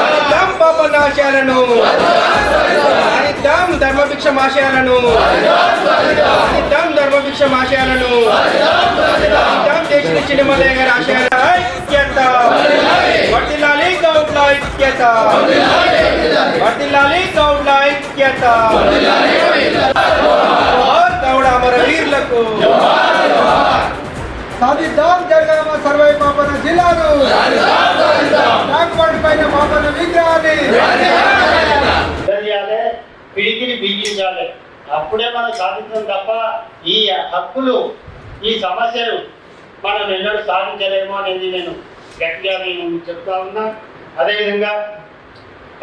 అనిద్దాం పాపన్న ఆశయాలను, అనిద్దాం ధర్మభిక్ష ఆశయాలను, అనిద్దాం ధర్మభిక్ష ఆశయాలను, అనిద్దాం దేశ చిన్నమల్లయ్య గారి ఆశయాల ఐక్యత. వర్ధిల్లాలి గౌడ్ల ఐక్యత, వర్ధిల్లాలి గౌడ్ల ఐక్యత. గౌడ అమరవీరులకు సాధిద్దాం జరగమ సర్వై పాపన జిల్లాను, ట్యాంక్ పైన పాపన విగ్రహాన్ని పిడికిని బిగించాలి. అప్పుడే మనం సాధించడం తప్ప ఈ హక్కులు, ఈ సమస్యలు మనం ఎన్నడూ సాధించలేమో అనేది నేను గట్టిగా చెప్తా ఉన్నా. అదేవిధంగా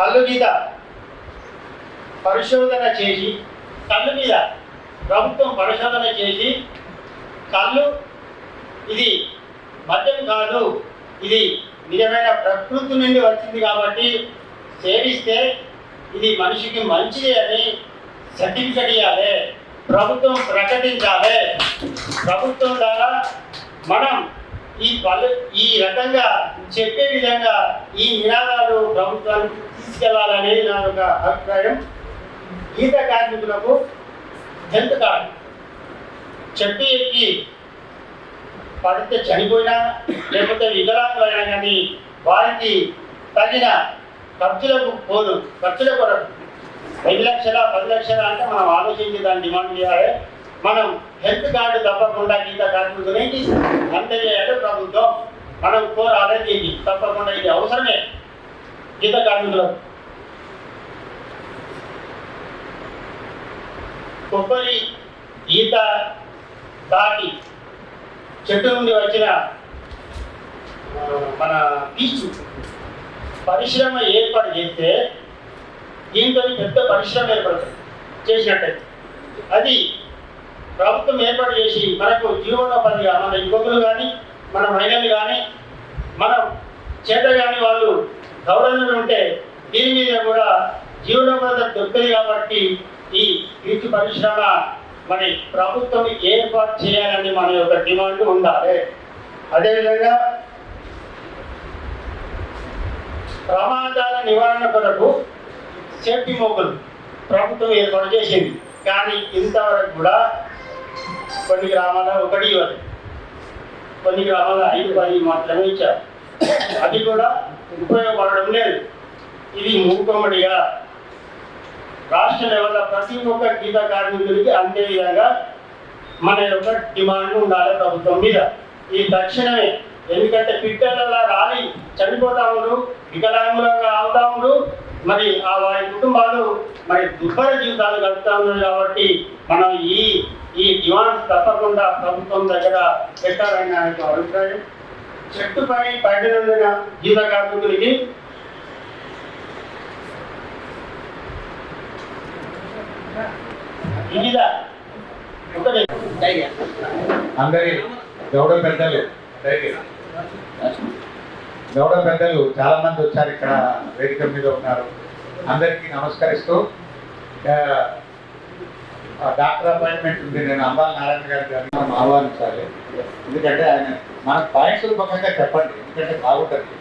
కళ్ళు మీద పరిశోధన చేసి, కళ్ళు మీద ప్రభుత్వం పరిశోధన చేసి, కళ్ళు ఇది మద్యం కాదు, ఇది నిజమైన ప్రకృతి నుండి వచ్చింది కాబట్టి సేవిస్తే ఇది మనిషికి మంచిది అని సర్టిఫికెట్ ఇవ్వాలి, ప్రభుత్వం ప్రకటించాలి. ప్రభుత్వం ద్వారా మనం ఈ రకంగా చెప్పే విధంగా ఈ నినాదాలు ప్రభుత్వానికి తీసుకెళ్లాలనేది నా యొక్క అభిప్రాయం. గీత కార్మికులకు హెల్త్ కార్డు చెప్పి ఎక్కి పడితే చనిపోయినా లేకపోతే వికలాంగులైనా కానీ వారికి తగిన ఖర్చులకు ఖర్చుల కొరకు 5 లక్షల 10 లక్షల అంటే మనం ఆలోచించి దాన్ని డిమాండ్ చేయాలి. మనం హెల్త్ కార్డు తప్పకుండా గీత కార్మికులకి అందజేయాలి ప్రభుత్వం. మనం కోరాలి దీన్ని తప్పకుండా, ఇది అవసరమే గీత కార్మికులకు. కొబ్బరి ఈత దాటి చెట్టు నుండి వచ్చిన మన పీచు పరిశ్రమ ఏర్పాటు చేస్తే దీంతో పెద్ద పరిశ్రమ ఏర్పడుతుంది చేసినట్టయితే. అది ప్రభుత్వం ఏర్పాటు చేసి మనకు జీవనోపాధిగా మన యువకులు కానీ మన మహిళలు కానీ మనం చేత కానీ వాళ్ళు గౌరవంగా ఉంటే దీని మీద కూడా జీవనోపాధి దొరుకుతుంది. కాబట్టి ఈ పీచు పరిశ్రమ మరి ప్రభుత్వం ఏర్పాటు చేయాలని మన యొక్క డిమాండ్ ఉండాలి. అదేవిధంగా ప్రమాదాల నివారణ కొరకు సేఫ్టీ మోకులు ప్రభుత్వం ఏర్పాటు చేసింది. కానీ ఇంతవరకు కూడా కొన్ని గ్రామాల 1 ఇవ్వాలి, కొన్ని గ్రామాల 5 మాత్రమే ఇచ్చారు. అది కూడా ఉపయోగపడడం లేదు. ఇది మూకుమ్మడిగా రాష్ట్ర లెవెల్లో ప్రతి ఒక్క గీత కార్మికుడికి అందే విధంగా మన యొక్క డిమాండ్ ఉండాలి ప్రభుత్వం మీద. ఈ తక్షణమే, ఎందుకంటే పిట్టలలా రాలి చనిపోతాముడు, వికలాంగులుగా అవుతాముడు, మరి వారి కుటుంబాలు మరి దుర్భర జీవితాలు గడుపుతా ఉన్నారు. కాబట్టి మనం ఈ డిమాండ్స్ తప్పకుండా ప్రభుత్వం దగ్గర పెట్టాలని నా యొక్క అభిప్రాయం. చెట్టుపై పడిన గీత కార్మికులకి అందరి గౌడ పెద్దలు చాలా మంది వచ్చారు, ఇక్కడ వేదిక మీద ఉన్నారు. అందరికీ నమస్కరిస్తూ, డాక్టర్ అపాయింట్మెంట్ ఉంది, నేను అంబాల నారాయణ గారిని మనం ఆహ్వానించాలి. ఎందుకంటే ఆయన మన పాయింట్స్ పక్కగా చెప్పండి, ఎందుకంటే బాగుంటుంది.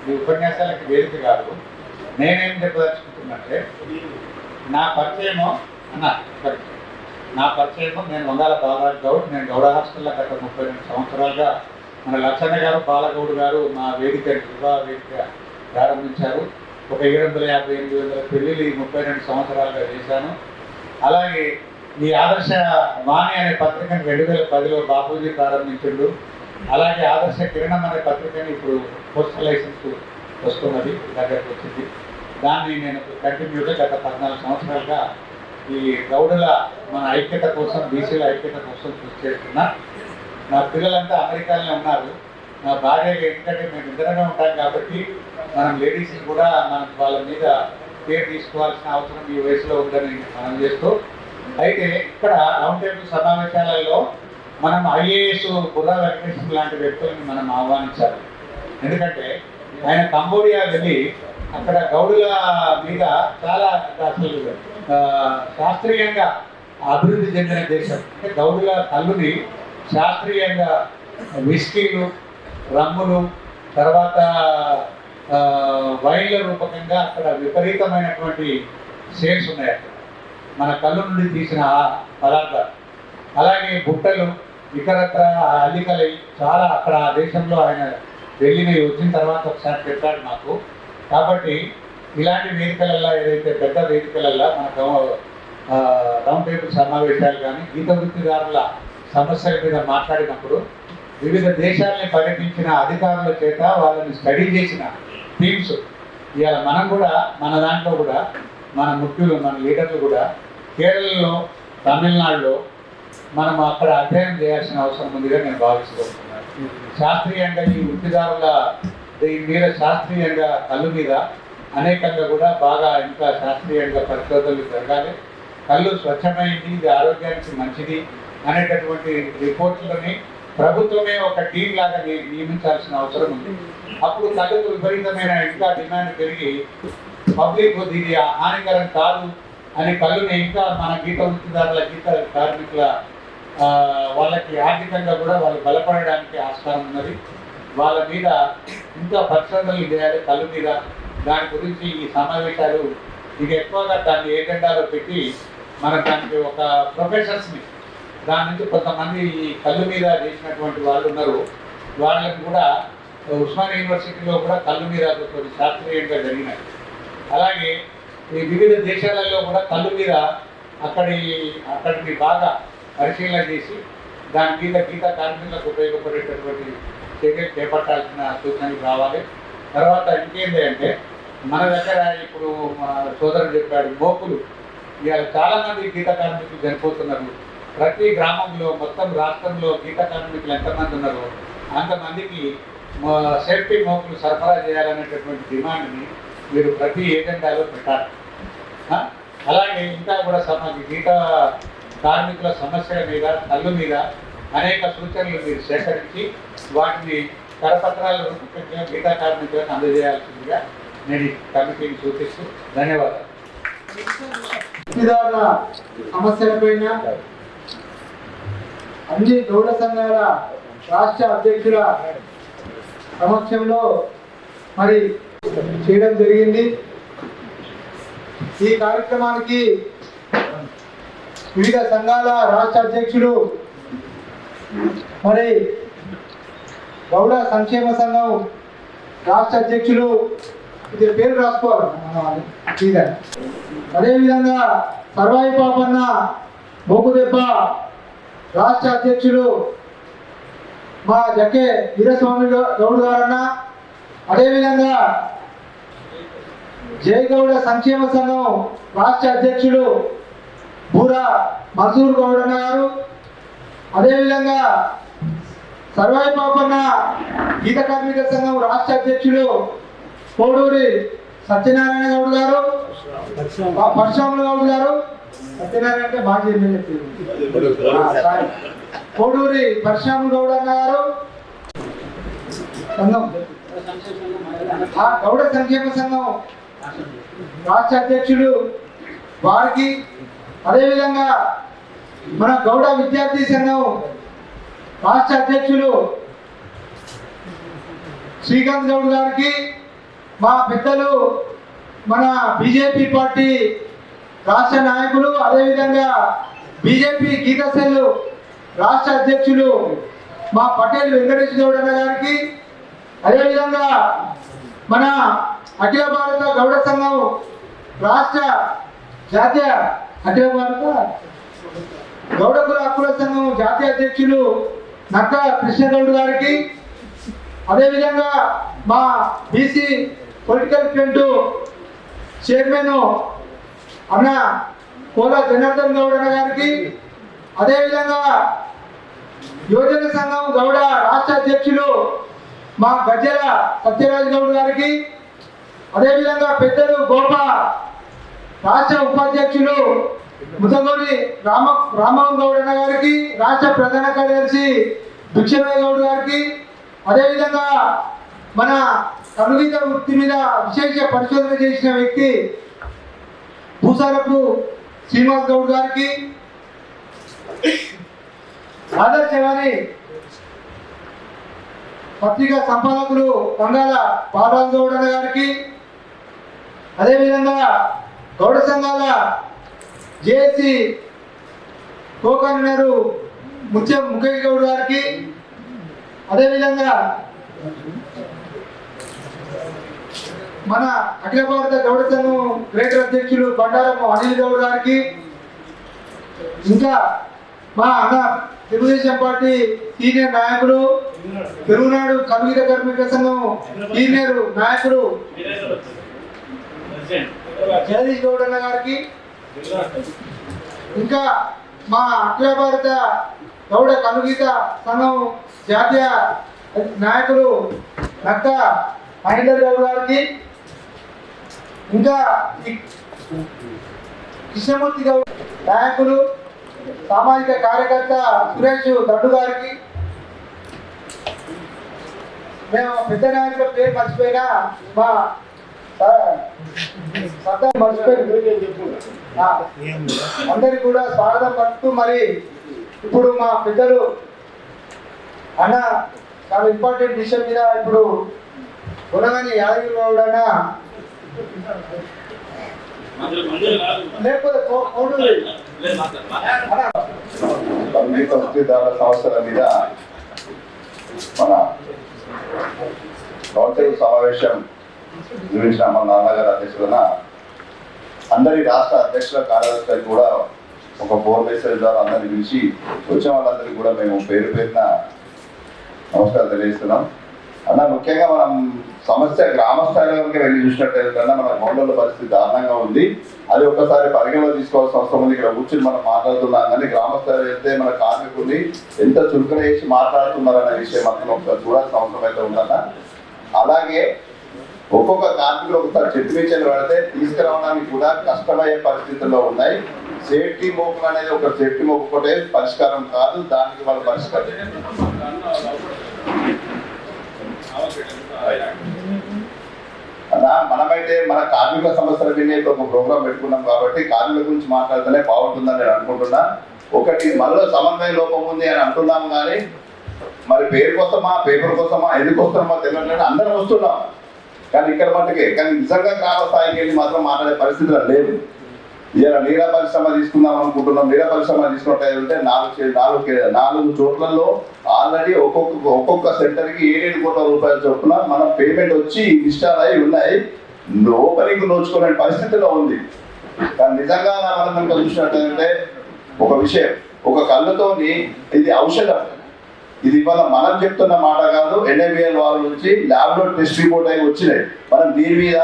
ఈ ఉపన్యాసాలకి వేదిక కాదు. నేనేం చెప్పదలుచుకుంటున్నానంటే, నా పరిచయము నేను వంగాల బాలరాజ్ గౌడ్. నేను గౌడ హాస్టల్లో గత 32 సంవత్సరాలుగా మన లచ్చన్న గారు, బాలగౌడ్ గారు మా వేదిక వివాహ వేదిక ప్రారంభించారు. ఒక 750-800 పెళ్ళిళ్ళు ఈ 32 సంవత్సరాలుగా చేశాను. అలాగే ఈ ఆదర్శ వాణి అనే పత్రికను 2010లో బాపూజీ ప్రారంభించిండు. అలాగే ఆదర్శ కిరణం అనే పత్రికని ఇప్పుడు పోస్టల్ లైసెన్స్ వస్తున్నది, దగ్గరకు వచ్చింది. దాన్ని నేను కంటిన్యూగా గత 14 సంవత్సరాలుగా ఈ గౌడుల మన ఐక్యత కోసం, బీసీల ఐక్యత కోసం కృషి చేస్తున్నా. నా పిల్లలంతా అమెరికాలోనే ఉన్నారు. నా భార్య, ఎందుకంటే మేము ఇద్దరమే ఉంటాం కాబట్టి మనం లేడీస్ని కూడా వాళ్ళ మీద కేర్ తీసుకోవాల్సిన అవసరం ఈ వయసులో ఉందని మనం చేస్తూ, అయితే ఇక్కడ రౌండ్ టేబుల్ సమావేశాలలో మనం ఐఏఎస్ బుర్రా వెంకటేశ్వర లాంటి వ్యక్తులను మనం ఆహ్వానించాలి. ఎందుకంటే ఆయన కంబోడియా వెళ్ళి అక్కడ గౌడుల మీద చాలా అసలు శాస్త్రీయంగా అభివృద్ధి చెందిన దేశం. అంటే గౌడుల కళ్ళుని శాస్త్రీయంగా విస్కీలు, రమ్ములు, తర్వాత వైన్ల రూపకంగా అక్కడ విపరీతమైనటువంటి సేల్స్ ఉన్నాయి అక్కడ మన కళ్ళు నుండి తీసిన పదార్థాలు. అలాగే బుట్టలు ఇతరత్ర అల్లికలు చాలా అక్కడ ఆ దేశంలో ఆయన వెళ్ళినవి వచ్చిన తర్వాత ఒకసారి చెప్పాడు నాకు. కాబట్టి ఇలాంటి వేదికలల్లో ఏదైతే పెద్ద వేదికలల్లో మన రౌండ్ టేబుల్ సమావేశాలు కానీ గీత వృత్తిదారుల సమస్యల మీద మాట్లాడినప్పుడు వివిధ దేశాలని పర్యటించిన అధికారుల చేత వాళ్ళని స్టడీ చేసిన టీమ్స్ ఇవాళ మనం కూడా మన దాంట్లో కూడా మన ముఖ్యులు మన లీడర్లు కూడా కేరళలో తమిళనాడులో మనం అక్కడ అధ్యయనం చేయాల్సిన అవసరం ఉందిగా నేను భావిస్తున్నాను. శాస్త్రీయంగా ఈ వృత్తిదారుల దీని మీద శాస్త్రీయంగా కళ్ళు మీద అనేకంగా కూడా బాగా ఇంకా శాస్త్రీయంగా పరిశోధనలు జరగాలి. కళ్ళు స్వచ్ఛమైంది, ఇది ఆరోగ్యానికి మంచిది అనేటటువంటి రిపోర్ట్లని ప్రభుత్వమే ఒక టీం లాగా నియమించాల్సిన అవసరం ఉంది. అప్పుడు కళ్ళకు విపరీతమైన ఇంకా డిమాండ్ పెరిగి పబ్లిక్ ఇది హానికరం కాదు అని కళ్ళుని ఇంకా మన గీత వృత్తిదారుల గీత కార్మికుల వాళ్ళకి ఆర్థికంగా కూడా వాళ్ళు బలపడడానికి ఆస్కారం ఉన్నది. వాళ్ళ మీద ఇంకా పరిశోధనలు చేయాలి కళ్ళు మీద. దాని గురించి ఈ సమావేశాలు ఇక ఎక్కువగా దాన్ని ఏజెండాలో పెట్టి మన దానికి ఒక ప్రొఫెసర్స్ని దాని నుంచి కొంతమంది ఈ కళ్ళు మీద చేసినటువంటి వాళ్ళు ఉన్నారు. వాళ్ళకి కూడా ఉస్మానియా యూనివర్సిటీలో కూడా కళ్ళు మీద కొన్ని శాస్త్రీయంగా జరిగినాయి. అలాగే ఈ వివిధ దేశాలలో కూడా కళ్ళు మీద అక్కడికి బాగా పరిశీలన చేసి దాని మీద గీత కార్మికులకు ఉపయోగపడేటటువంటి చర్యలు చేపట్టాల్సిన సూచనలు రావాలి. తర్వాత ఇంకేంటి అంటే మన దగ్గర ఇప్పుడు మా సోదరుడు చెప్పాడు మోపులు. ఇవాళ చాలామంది గీత కార్మికులు చనిపోతున్నారు. ప్రతి గ్రామంలో మొత్తం రాష్ట్రంలో గీత కార్మికులు ఎంతమంది ఉన్నారో అంతమందికి సేఫ్టీ మోపులు సరఫరా చేయాలనేటటువంటి డిమాండ్ని మీరు ప్రతి ఏజెండాలో పెట్టాలి. అలాగే ఇంకా కూడా గీత కార్మికుల సమస్యల మీద కళ్ళు మీద అనేక సూచనలు మీరు సేకరించి వాటిని కరపత్రాల రూపంగా గీతా కార్మికులకు అందజేయాల్సిందిగా నేను ఈ కమిటీని సూచిస్తూ ధన్యవాదాలు. వృత్తిదారుల సమస్యలపైన అన్ని గౌడ సంఘాల రాష్ట్ర అధ్యక్షుల సమక్షంలో మరి చేయడం జరిగింది. ఈ కార్యక్రమానికి వివిధ సంఘాల రాష్ట్ర అధ్యక్షులు మరి గౌడ సంక్షేమ సంఘం రాష్ట్ర అధ్యక్షులు ఇది పేరు రాసుకోవాలి. అదేవిధంగా సర్వాయి పాపన్న మోకుదెబ్బ రాష్ట్ర అధ్యక్షులు మా జక్కే వీరస్వామి గౌడ్ గారన్న, అదేవిధంగా జయగౌడ సంక్షేమ సంఘం రాష్ట్ర అధ్యక్షులు బూరా మన్సూర్ గౌడన్న గారు, అదేవిధంగా సర్వాయి పాపన్న గీత కార్మిక సంఘం రాష్ట్ర అధ్యక్షులు కోడూరి సత్యనారాయణ గౌడ్ గారు, పరశురాములు గౌడ్ గారు, సత్యనారాయణ అంటే మాజీ ఎమ్మెల్యే కోడూరి పరశురాములు గౌడ్ అన్న గారు, సంఘం గౌడ సంక్షేమ సంఘం రాష్ట్ర అధ్యక్షులు వారికి, అదేవిధంగా మన గౌడ విద్యార్థి సంఘం రాష్ట్ర అధ్యక్షులు శ్రీకాంత్ గౌడ్ గారికి, మా పెద్దలు మన బీజేపీ పార్టీ రాష్ట్ర నాయకులు, అదేవిధంగా బీజేపీ గీత సెల్ రాష్ట్ర అధ్యక్షులు మా పటేల్ వెంకటేష్ గౌడ్ అన్న గారికి, అదేవిధంగా మన అఖిల భారత గౌడ సంఘం రాష్ట్ర జాతీయ అఖిల భారత గౌడ కుల హక్కుల సంఘం జాతీయ అధ్యక్షులు నక్క కృష్ణగౌడ్ గారికి, అదేవిధంగా మా బీసీ పొలిటికల్ ఫ్రంట్ చైర్మన్ అన్న కోల జనార్దన్ గౌడ్ అన్న గారికి, అదేవిధంగా యువజన సంఘం గౌడ రాష్ట్ర అధ్యక్షులు మా గజ్జల సత్యరాజ్ గౌడ్ గారికి, అదేవిధంగా పెద్దలు గోప రాష్ట్ర ఉపాధ్యక్షులు ముతగోడి రామమోహన్ గౌడ్ అన్న గారికి, రాష్ట్ర ప్రధాన కార్యదర్శి భిక్షమయ్య గౌడ్ గారికి, అదేవిధంగా మన కనుగీత వృత్తి మీద విశేష పరిశోధన చేసిన వ్యక్తి భూసారపు శ్రీనివాస్ గౌడ్ గారికి, ఆదర్శవాణి పత్రికా సంపాదకులు పంగాల బాలరాజ్ గౌడ్ అన్న గారికి, అదేవిధంగా గౌడ సంఘాల జేఏసీ కో-కన్వీనరు ముఖేష్ గౌడ్ గారికి, అదేవిధంగా మన అఖిల భారత గౌడ సంఘం గ్రేటర్ అధ్యక్షులు బండారం అనిల్ గౌడ్ గారికి, ఇంకా మా అన్న తెలుగుదేశం పార్టీ సీనియర్ నాయకులు తెలుగునాడు కవిత కార్మిక సంఘం సీనియర్ నాయకులు జగదీష్ గౌడ్ అన్న గారికి, ఇంకా మా అఖిల భారత గౌడ కలుగీత సంఘం జాతీయ నాయకులు నక్క మహేందర్ గౌడ్ గారికి, ఇంకా కృష్ణమూర్తి గౌడ్ నాయకులు సామాజిక కార్యకర్త సురేష్ దండు గారికి, మేము పెద్ద నాయకుల పేరు మర్చిపోయినా మా అందరికి కూడా స్వాగతం పలుకుతూ, మరి ఇప్పుడు మా పెద్దలు అన్న చాలా ఇంపార్టెంట్ విషయం మీద ఇప్పుడు గుణగాని యాదగిరి గౌడ్ అన్న లేకపోతే సంగీత వృత్తిదారుల సమస్యల మీద మన కౌన్సిల్ సమావేశం నిర్వహించిన మన నాన్నగారి అధ్యక్షులన అందరి రాష్ట్ర అధ్యక్షుల కార్యదర్శులకు కూడా ఒక 4 మెసేజ్ ద్వారా అందరినీ పిలిచి వచ్చిన వాళ్ళందరికీ కూడా మేము పేరు పేరున నమస్కారం తెలియజేస్తున్నాం. అన్న ముఖ్యంగా మనం సమస్య గ్రామ స్థాయిలోకి వెళ్ళి చూసినట్టయితే మన గౌండల పరిస్థితి దారుణంగా ఉంది. అది ఒక్కసారి పరిగణలో తీసుకోవాల్సిన అవసరం ఉంది. ఇక్కడ కూర్చొని మనం మాట్లాడుతున్నాం కానీ గ్రామ స్థాయిలో వెళ్తే మన కార్మికుల్ని ఎంత చురుకున వేసి మాట్లాడుతున్నారనే విషయం మాత్రం ఒకసారి చూడాల్సిన అవసరం అయితే ఉందన్న. అలాగే ఒక్కొక్క కార్మికులు ఒకసారి చెట్టు మించలు పడితే తీసుకురావడానికి కూడా కష్టమయ్యే పరిస్థితుల్లో ఉన్నాయి. సేఫ్టీ మోకులు అనేది ఒక సేఫ్టీ మోకు ఒకటే పరిష్కారం కాదు, దానికి వాళ్ళు పరిష్కారం అలా మనమైతే మన కార్మికుల సమస్యల మీద ఒక ప్రోగ్రాం పెట్టుకున్నాం కాబట్టి కార్మికుల గురించి మాట్లాడితేనే బాగుంటుందని నేను అనుకుంటున్నా. ఒకటి మనలో సమన్వయ లోపం ఉంది అని అంటున్నాం కానీ మరి పేరు కోసమా పేపర్ కోసమా ఎందుకు వస్తున్నామో తెలియట్లేదు. అందరం వస్తున్నాం కానీ ఇక్కడ మట్టుకే, కానీ నిజంగా గ్రామ స్థాయికి వెళ్ళి మాత్రం మాట్లాడే పరిస్థితులు లేదు. ఇలా నీళ్ళ పరిశ్రమ తీసుకుందాం అనుకుంటున్నాం. నీళ్ళ పరిశ్రమ తీసుకున్నట్టు 4 చోట్లలో ఆల్రెడీ ఒక్కొక్క సెంటర్కి 7 కోట్ల రూపాయలు చొప్పున మనం పేమెంట్ వచ్చి ఇన్స్టాల్ అయి ఉన్నాయి. ఓపెనింగ్ నోచుకునే పరిస్థితిలో ఉంది. కానీ నిజంగా మనం కనుక చూసినట్టయితే ఒక విషయం, ఒక కళ్ళతోని ఇది ఔషధం. ఇది ఇవాళ మనం చెప్తున్న మాట కాదు, NABL వాళ్ళ నుంచి ల్యాబ్లో టెస్ట్ రిపోర్ట్ అయి వచ్చినాయి. మనం దీని మీద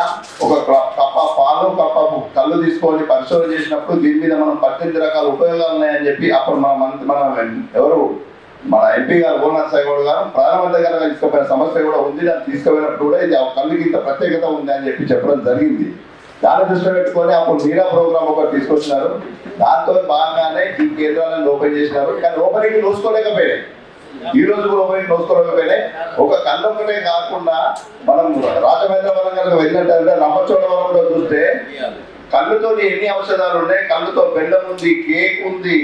ఒక కప్ప పాలు కప్ప కళ్ళు తీసుకొని పరిశోధన చేసినప్పుడు దీని మీద మనం 18 రకాల ఉపయోగాలు ఉన్నాయని చెప్పి అప్పుడు మన ఎంపీ గారు గోల్నాథ్ సాగౌడ్ గారు ప్రధానమంత్రి గారు తీసుకుపోయిన సమస్య కూడా ఉంది. దాన్ని తీసుకుపోయినప్పుడు కూడా ఇది కళ్ళకి ఇంత ప్రత్యేకత ఉంది అని చెప్పి చెప్పడం జరిగింది. దాన్ని దృష్టిలో పెట్టుకొని అప్పుడు మీరా ప్రోగ్రామ్ ఒకటి తీసుకొచ్చినారు. దాంతో భాగంగానే ఈ కేంద్రాలను ఓపెన్ చేసినారు. కానీ ఓపెనింగ్ నోసుకోలేకపోయాయి. ఈ రోజు కూడా ఓపెనింగ్ నోసుకోలేకపోయినాయి. ఒక కళ్ళు ఒకటే కాకుండా మనం రాజమహేంద్రవరం కనుక వెళ్ళినట్టయితే రంపచోడవరంలో చూస్తే కళ్ళుతో ఎన్ని ఔషధాలు ఉన్నాయి. కళ్ళుతో బెల్లం ఉంది, కేక్ ఉంది,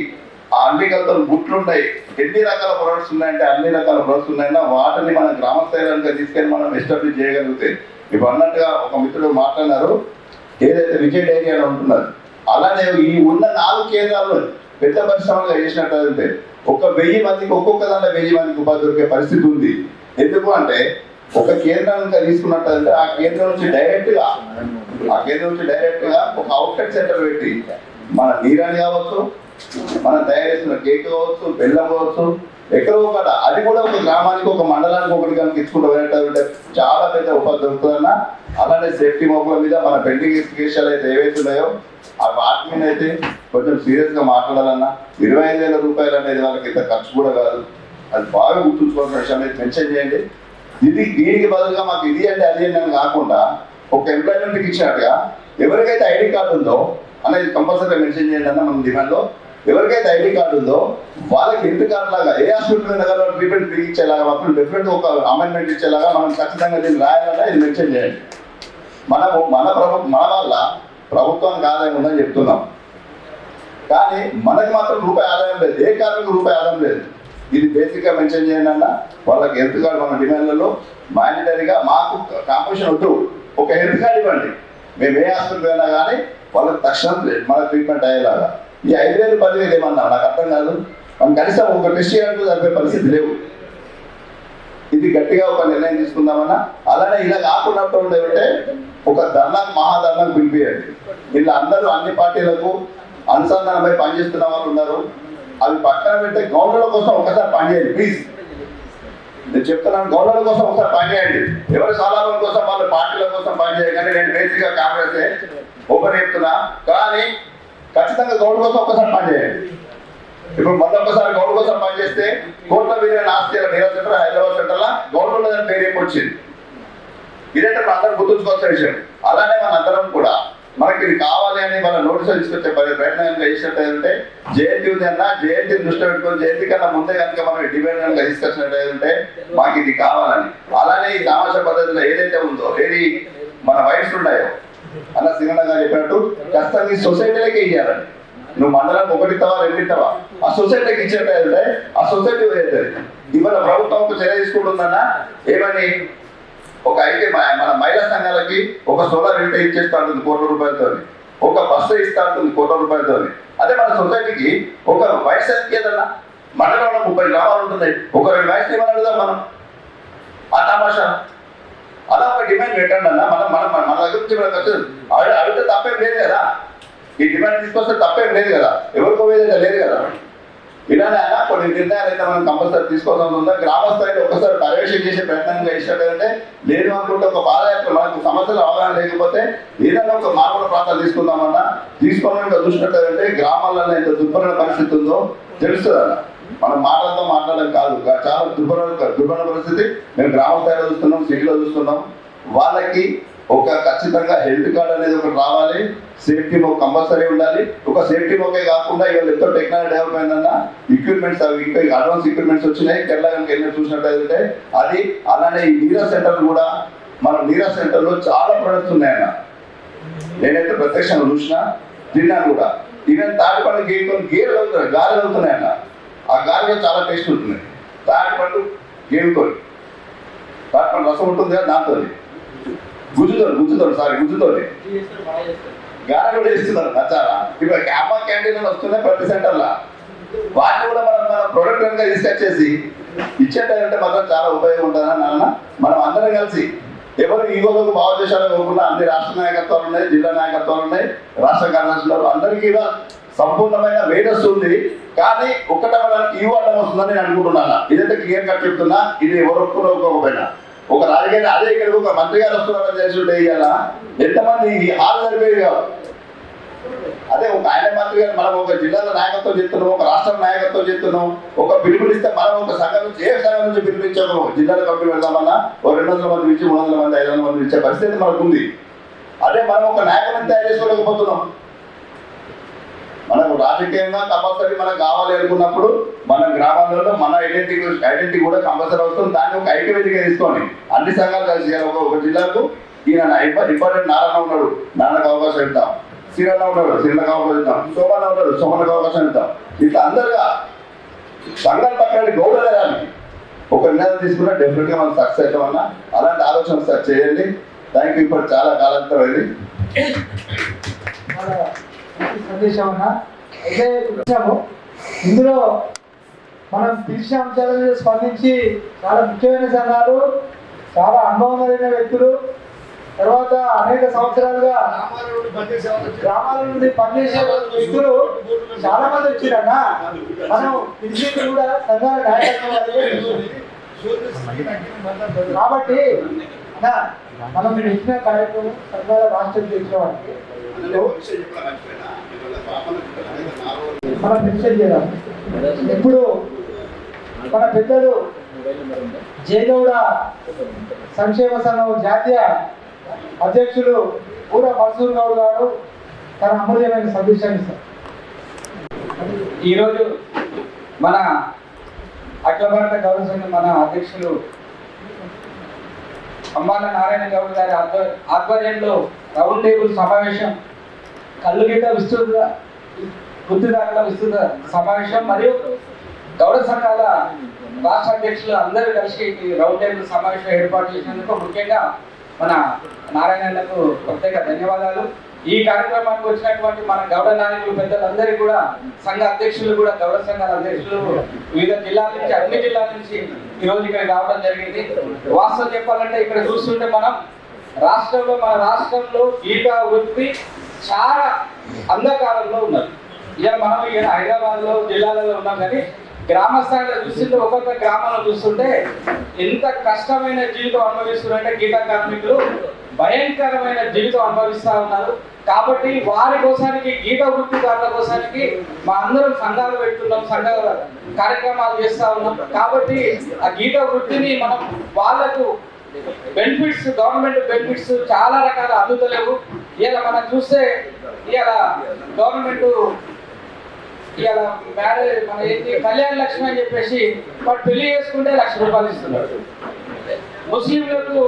అన్ని కళ్ళతో గుట్లు ఉన్నాయి. ఎన్ని రకాల ప్రొడక్ట్స్ ఉన్నాయంటే అన్ని రకాల ప్రొడక్ట్స్ ఉన్నాయన్నా వాటిని మన గ్రామ స్థాయిలో తీసుకెళ్ళి మనం ఎస్టాబ్లిష్ చేయగలిగితే ఇప్పుడు అన్నట్టుగా ఒక మిత్రుడు మాట్లాడినారు, ఏదైతే విజయ్ డైరీ అని ఉంటున్నారు. అలానే ఈ ఉన్న 4 కేంద్రాలు పెద్ద పరిశ్రమలుగా చేసినట్టయితే 1000 మందికి ఒక్కొక్క దాంట్లో 1000 మందికి ఉపాధి దొరికే పరిస్థితి ఉంది. ఎందుకు అంటే ఒక కేంద్రాన్ని తీసుకున్నట్టయితే ఆ కేంద్రం నుంచి డైరెక్ట్ గా ఒక అవుట్లెట్ సెంటర్ పెట్టి మన నీరాని కావచ్చు, మనం తయారు చేసిన కేక్ కావచ్చు, బెల్లం కావచ్చు, ఎక్కడో ఒకట అది కూడా ఒక గ్రామానికి ఒక మండలానికి ఒకటి కనుక ఇచ్చుకుంటూ వెళ్ళేటంటే చాలా పెద్ద ఉపాధి దొరుకుతుందన్న. అలానే సేఫ్టీ మోకుల మీద మన పెండింగ్ కేసులు అయితే ఏవైతే ఉన్నాయో ఆ వాటి మీద అయితే కొంచెం సీరియస్ గా మాట్లాడాలన్నా. 25,000 రూపాయలు అనేది వాళ్ళకి ఇంత ఖర్చు కూడా కాదు. అది బాగా గుర్తుంచుకోవాల్సిన విషయం అయితే మెన్షన్ చేయండి. దీనికి బదులుగా మాకు ఇది అంటే అది అని కాకుండా ఒక ఎంప్లాయ్మెంట్కి ఇచ్చినట్టుగా ఎవరికైతే ఐడి కార్డు ఉందో అనేది కంపల్సరీగా మెన్షన్ చేయండి అన్న. మన డిమాండ్లో ఎవరికైతే ఐడి కార్డు ఉందో వాళ్ళకి హెల్త్ కార్డు లాగా ఏ హాస్పిటల్ ట్రీట్మెంట్ ఫ్రీ ఇచ్చేలాగా మాత్రం డెఫినెట్ ఒక అమెండ్మెంట్ ఇచ్చేలాగా మనం ఖచ్చితంగా దీన్ని రాయాలన్నా ఇది మెన్షన్ చేయండి. మన వల్ల ప్రభుత్వానికి ఆదాయం ఉందని చెప్తున్నాం కానీ మనకి మాత్రం రూపాయి ఆదాయం లేదు. ఏ కార్మికు రూపాయి ఆదాయం లేదు. ఇది బేసిక్ గా మెన్షన్ చేయండి అన్న. వాళ్ళకి హెల్త్ కార్డు మన డిమాండ్లలో మ్యాండేటరీగా మాకు కాంపిటీషన్ వద్దు, ఒక హెల్త్ కార్డు ఇవ్వండి. మేము ఏ హాస్పిటల్ పోయినా కానీ వాళ్ళకి తక్షణం మన ట్రీట్మెంట్ అయ్యేలాగా ఈ 5,000 10,000 ఏమన్నా నాకు అర్థం కాదు. మనం కనీసం ఒక టెస్ట్ చేయడానికి జరిపే పరిస్థితి లేవు. ఇది గట్టిగా ఒక నిర్ణయం తీసుకుందామన్నా. అలానే ఇలా కాకుండా ఉంటే ఒక ధర్నాకు మహాధర్నాకు పిలిపియండి. ఇలా అందరూ అన్ని పార్టీలకు అనుసంధానమై పనిచేస్తున్న వాళ్ళు ఉన్నారు. అవి పక్కన పెడితే గవర్నర్ల కోసం ఒకసారి పనిచేయండి ప్లీజ్. నేను చెప్తున్నాను, గవర్నర్ల కోసం ఒకసారి పనిచేయండి. ఎవరి స్వలాభం కోసం వాళ్ళ పార్టీల కోసం పనిచేయకండి. నేను బేసిక్గా కాంగ్రెసే ఓపెన్ చెప్తున్నా, కానీ ఖచ్చితంగా గవర్నర్ కోసం ఒకసారి పనిచేయండి. ఇప్పుడు మళ్ళొకసారి గవర్నర్ కోసం పనిచేస్తే కోట్ల విలువైన ఆస్తి నీరజ్ సెంటర్ హైదరాబాద్ సెంటర్లో గవర్నర్ దాని పేరు ఏమొచ్చింది. ఇదైతే మనం అందరం గుర్తుంచుకోవాల్సిన విషయం. అలానే మన అందరం కూడా మనకి ఇది కావాలి అని వాళ్ళ నోటీసులు తీసుకొచ్చే ప్రయత్నం చేసినట్టయితే జయంతి ఉంది అన్న, జయంతిని దృష్టి పెట్టుకొని జయంతి కన్నా ముందే కనుక మనం డిమాండ్ కనుక తీసుకొచ్చినట్టయితే మాకు ఇది కావాలని. అలానే ఈ తమాషా పద్ధతిలో ఏదైతే ఉందో ఏది మన వయసు ఉన్నాయో అన్న సింగన్న గారు చెప్పినట్టు ఖచ్చితంగా ఈ సొసైటీలకే ఇవ్వాలని. నువ్వు మండలం 1 ఇస్తావా 2 ఇస్తావా ఆ సొసైటీకి ఇచ్చేటైతే ఆ సొసైటీ అవుతుంది. ఇవాళ ప్రభుత్వం ఒక చర్య తీసుకుంటుందన్న ఏమని ఒక అయితే మన మహిళా సంఘాలకి ఒక సోలార్ యూనిట్ ఇచ్చేస్తా ఉంటుంది ₹1 కోట్లతో, ఒక బస్సు ఇస్తా ఉంటుంది ₹1 కోట్లతో. అదే మన సొసైటీకి ఒక వయసు ఏదన్నా మండలంలో 30 గ్రామాలు ఉంటున్నాయి, ఒక 2 వయసులు ఏమని అడుగుదాం మనం ఆ తమాషా. అలా ఒక డిమాండ్ పెట్టండి అన్న. మన దగ్గర నుంచి మనకు అడిగితే తప్పేం లేదు కదా. ఈ డిమాండ్ తీసుకొస్తే తప్పేం లేదు కదా, ఎవరికో వేదైతే లేదు కదా. ఇలానే అయినా కొన్ని నిర్ణయాలు అయితే మనం కంపల్సరీ తీసుకోవాల్సి ఉందా. గ్రామ స్థాయిలో ఒకసారి పర్యవేక్షణ చేసే ప్రయత్నం చేసినట్టయితే లేదు అనుకుంటే ఒక పాదయాత్ర మనకు సమస్యలు అవగాహన లేకపోతే ఏదైనా ఒక మామూలు ప్రాంతాలు తీసుకుందామన్నా తీసుకోవడానికి చూసినట్టయితే గ్రామాలలో ఎంత దుర్భర పరిస్థితి ఉందో తెలుస్తుంది అన్న. మనం మాట్లాడడం కాదు, చాలా దుర్భర పరిస్థితి. మేము గ్రామ స్థాయిలో చూస్తున్నాం, సిటీలో చూస్తున్నాం. వాళ్ళకి ఒక ఖచ్చితంగా హెల్త్ కార్డ్ అనేది ఒకటి రావాలి, సేఫ్టీ మోక్ కంపల్సరీ ఉండాలి. ఒక సేఫ్టీ మోకే కాకుండా ఇవాళ ఎంతో టెక్నాలజీ డెవలప్ అయిందన్న, ఎక్విప్మెంట్స్ అవి ఇంకా అడ్వాన్స్ ఎక్విప్మెంట్స్ వచ్చినాయి. కేరళ కనుక వెళ్ళి చూసినట్టయితే అది. అలానే ఈ నీరజ్ సెంటర్ కూడా మనం నీరజ్ సెంటర్లో చాలా ప్రొడక్ట్స్ ఉన్నాయన్న. నేనైతే ప్రత్యక్షంగా చూసినా తిన్నాను కూడా. ఈవెన్ తాటిపండు గేర్లు అవుతున్నాయి, గారెలు అవుతున్నాయన్న. ఆ గారెలో చాలా టేస్ట్ ఉంటుంది. తాటిపండు గేరుతో తాటిపండు రసం ఉంటుంది కదా, దాంతో గుజ్జుతో గారె కూడా ఇస్తున్నారు నచ్చారా. ఇప్పుడు క్యాంటీన్లు వస్తున్నాయి ప్రతి సెంటర్లో. వాటిని కూడా మనం ప్రొడక్ట్ కనుక తీసుకొచ్చేసి ఇచ్చేటంటే మాత్రం చాలా ఉపయోగం ఉంటుందని నాన్న. మనం అందరం కలిసి ఎవరు ఈగోలకు భావోద్దేశాలు ఇవ్వకుండా అన్ని రాష్ట్ర నాయకత్వాలు ఉన్నాయి, జిల్లా నాయకత్వాలు ఉన్నాయి, రాష్ట్ర కార్యదర్శులు అందరికీ సంపూర్ణమైన వేదస్సు ఉంది. కానీ ఒక్కటవడానికి ఈ అడ్డం వస్తుందని నేను అనుకుంటున్నాను. ఇదైతే క్లియర్ కట్ చెప్తున్నా. ఇది ఎవరు ఒప్పుకోకపోయినా ఒక రాజకీయ అదే ఇక్కడికి ఒక మంత్రి గారు వస్తున్నారని తెలిసి ఉంటే ఇవాళ ఎంతమంది ఈ హాల్ సరిపోయి కాదు. అదే ఒక ఆయన మంత్రి గారు మనం ఒక జిల్లాలో నాయకత్వం చెప్తున్నాం, ఒక రాష్ట్ర నాయకత్వం చెప్తున్నాం. ఒక పిలుపునిస్తే మనం ఒక సంఘం నుంచి ఏ సంఘం నుంచి పిలుపునిచ్చాము జిల్లాలో కంపెనీ పెడదామన్నా ఒక 200 మంది నుంచి 300 మంది 500 మంది ఇచ్చే పరిస్థితి మనకు ఉంది. అదే మనం ఒక నాయకులను తయారు చేసుకోలేకపోతున్నాం. మనకు రాజకీయంగా కంపల్సరీ మనకు కావాలి అనుకున్నప్పుడు మన గ్రామాలలో మన ఐడెంటిటీ కూడా కంపల్సరీ వస్తుంది. దాన్ని ఒక ఐక్యవేదిగా తీసుకోండి, అన్ని సంఘాలు కలిసి ఒక జిల్లాకు ఈయన ఇంపార్టెంట్ నారాయణ ఉన్నాడు, నారాయణకు అవకాశం ఇద్దాం. శ్రీరన్న ఉన్నాడు, శ్రీరన్నకు అవకాశం ఇద్దాం. సోమన్న ఉన్నాడు, సోమన్నకు అవకాశం ఇద్దాం. ఇట్లా అందరుగా సంఘాలు పక్కన గౌరవానికి ఒక నిర్ణయం తీసుకున్నా డెఫినెట్గా మనం సక్సెస్ అవుతామన్నా. అలాంటి ఆలోచన సార్ చేయండి. Thank you. ఇప్పుడు చాలా కాలంతో ఇది సందేశం అన్న. అయితే ఇందులో మనం పిలిచిన అంశాల మీద స్పందించి చాలా ముఖ్యమైన సంఘాలు, చాలా అనుభవం కలిగిన వ్యక్తులు, తర్వాత అనేక సంవత్సరాలుగా గ్రామాల నుండి పనిచేసే వ్యక్తులు చాలా మంది వచ్చిరన్న. మనం పిలిచింది కూడా సంఘాల నాయకత్వం కాబట్టి మనం ఇచ్చిన కార్యక్రమం సంఘాల రాష్ట్ర అధ్యక్షులకి మనం మెన్షన్ చేద్దాం. ఇప్పుడు మన పెద్దలు జయగౌడ సంక్షేమ సంఘం జాతీయ అధ్యక్షులు పూర మన్సూర్ గౌడ్ గారు తన అమూల్యమైన సందేశాన్ని ఇస్తారు. ఈరోజు మన అఖిల భారత గౌరవ సంఘం మన అధ్యక్షులు అంబాల నారాయణ గౌడ్ గారి ఆధ్వర్యంలో రౌండ్ టేబుల్ సమావేశం, కళ్ళుగీత విస్తృత గుర్తుదారుల విస్తృత సమావేశం మరియు గౌరవ సంఘాల రాష్ట్ర అధ్యక్షులు అందరూ కలిసి రౌండ్ టేబుల్ సమావేశం ఏర్పాటు చేసినందుకు ముఖ్యంగా మన నారాయణకు ప్రత్యేక ధన్యవాదాలు. ఈ కార్యక్రమానికి వచ్చినటువంటి మన గౌడ నాయకులు పెద్దలందరికీ కూడా, సంఘ అధ్యక్షులు కూడా, గౌడ సంఘాల అధ్యక్షులు వివిధ జిల్లాల నుంచి, అన్ని జిల్లాల నుంచి ఈరోజు ఇక్కడ రావడం జరిగింది. వాస్తవం చెప్పాలంటే ఇక్కడ చూస్తుంటే మనం మన రాష్ట్రంలో గీతా వృత్తి చాలా అంధకారంలో ఉన్నది. ఇక మనం ఇక్కడ హైదరాబాద్లో జిల్లాలలో ఉన్నాం, కానీ గ్రామ స్థాయిలో చూస్తుంటే ఒక్కొక్క గ్రామంలో చూస్తుంటే ఎంత కష్టమైన జీవితం అనుభవిస్తున్నారంటే గీతా కార్మికులు భయంకరమైన జీవితం అనుభవిస్తూ ఉన్నారు. కాబట్టి వారి కోసానికి, గీత వృత్తిదారుల కోసానికి మా అందరం సంఘాలు పెడుతున్నాం, సంఘ కార్యక్రమాలు చేస్తూ ఉన్నాం. కాబట్టి ఆ గీత వృత్తిని మనం వాళ్ళకు బెనిఫిట్స్, గవర్నమెంట్ బెనిఫిట్స్ చాలా రకాల అందుతలేవు. ఇలా మనం చూస్తే ఇలా గవర్నమెంట్ ఇలా మ్యారేజ్ మన ఏంటి కళ్యాణ లక్ష్మి అని చెప్పేసి వాడు పెళ్లి చేసుకుంటే 1,00,000 రూపాయలు ఇస్తున్నారు. ముస్లింలకు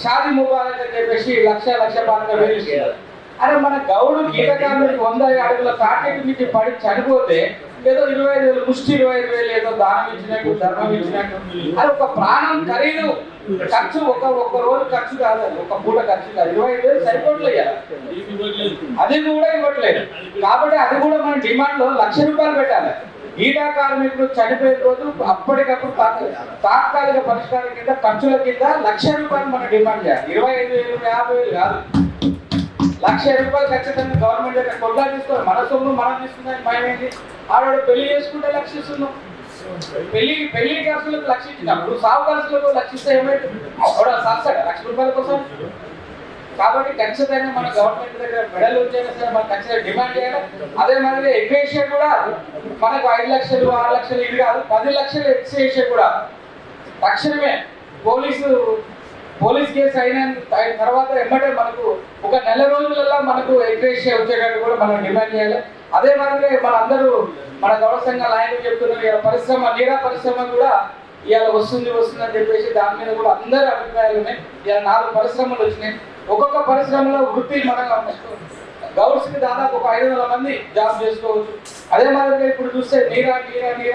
షాదీ ముబారక్ అని చెప్పేసి 1,00,000 ఇస్తున్నారు. అరే మన గౌడు గీత కార్మికులకు 100 అడుగుల తాకెట్టు నుంచి పడి చనిపోతే ఏదో 25,000 ముష్టి 25,000 ఏదో దానం ఇచ్చినట్టు, ధర్మం ఇచ్చినట్టు. అది ఒక ప్రాణం ఖరీదు ఖర్చు, ఒక్క రోజు ఖర్చు కాదు, ఒక పూట ఖర్చు కాదు, 25,000 సరిపోవట్లేదు. అది కూడా ఇవ్వట్లేదు. కాబట్టి అది కూడా మన డిమాండ్ లో 1,00,000 రూపాయలు పెట్టాలి. గీతా కార్మికులు చనిపోయిన రోజు అప్పటికప్పుడు తాత్కాలిక పరిష్కారం కింద, ఖర్చుల కింద 1,00,000 రూపాయలు మనం డిమాండ్ చేయాలి. 25,000 50,000 కాదు, 1,00,000 రూపాయలు ఖచ్చితంగా గవర్నమెంట్ దగ్గర కొట్లా తీసుకోవాలి. మన సొమ్ము మనం తీసుకుందని భయమేంటి? ఆవిడ పెళ్లి చేసుకుంటే 1,00,000 ఇస్తున్నాం. పెళ్లి ఖర్చులకు 1,00,000 ఇచ్చినప్పుడు సాగు ఖర్చులకు 1,00,000 ఇస్తే ఏమైతే సస్తాడు 1,00,000 రూపాయల కోసం. కాబట్టి ఖచ్చితంగా మన గవర్నమెంట్ దగ్గర మెడల్ వచ్చైనా సరే మనం ఖచ్చితంగా డిమాండ్ చేయాలి. అదే మాదిరి ఎక్స్గ్రేషియా కూడా మనకు 5 లక్షలు 6 లక్షలు ఇది కాదు, 10 లక్షలు ఎక్స్గ్రేషియా కూడా తక్షణమే పోలీస్ కేసు అయిన తర్వాత ఎమ్మటే మనకు ఒక నెల రోజులలో మనకు ఎక్స్గ్రేషియా వచ్చేటట్టు కూడా మనం డిమాండ్ చేయాలి. అదే మాదిరి మన అందరూ మన గౌడ సంఘ నాయకులు చెప్తున్నారు, ఇలా పరిశ్రమ, నీరా పరిశ్రమ కూడా ఇవాళ వస్తుంది అని చెప్పేసి దాని మీద కూడా అందరి అభిప్రాయాలు ఉన్నాయి. ఇలా 4 పరిశ్రమలు వచ్చినాయి. ఒక్కొక్క పరిశ్రమలో వృత్తి మన గౌడ్స్కి దాదాపు ఒక 500 మంది జాబ్ చేసుకోవచ్చు. అదే మాదిరిగా ఇప్పుడు చూస్తే నీరా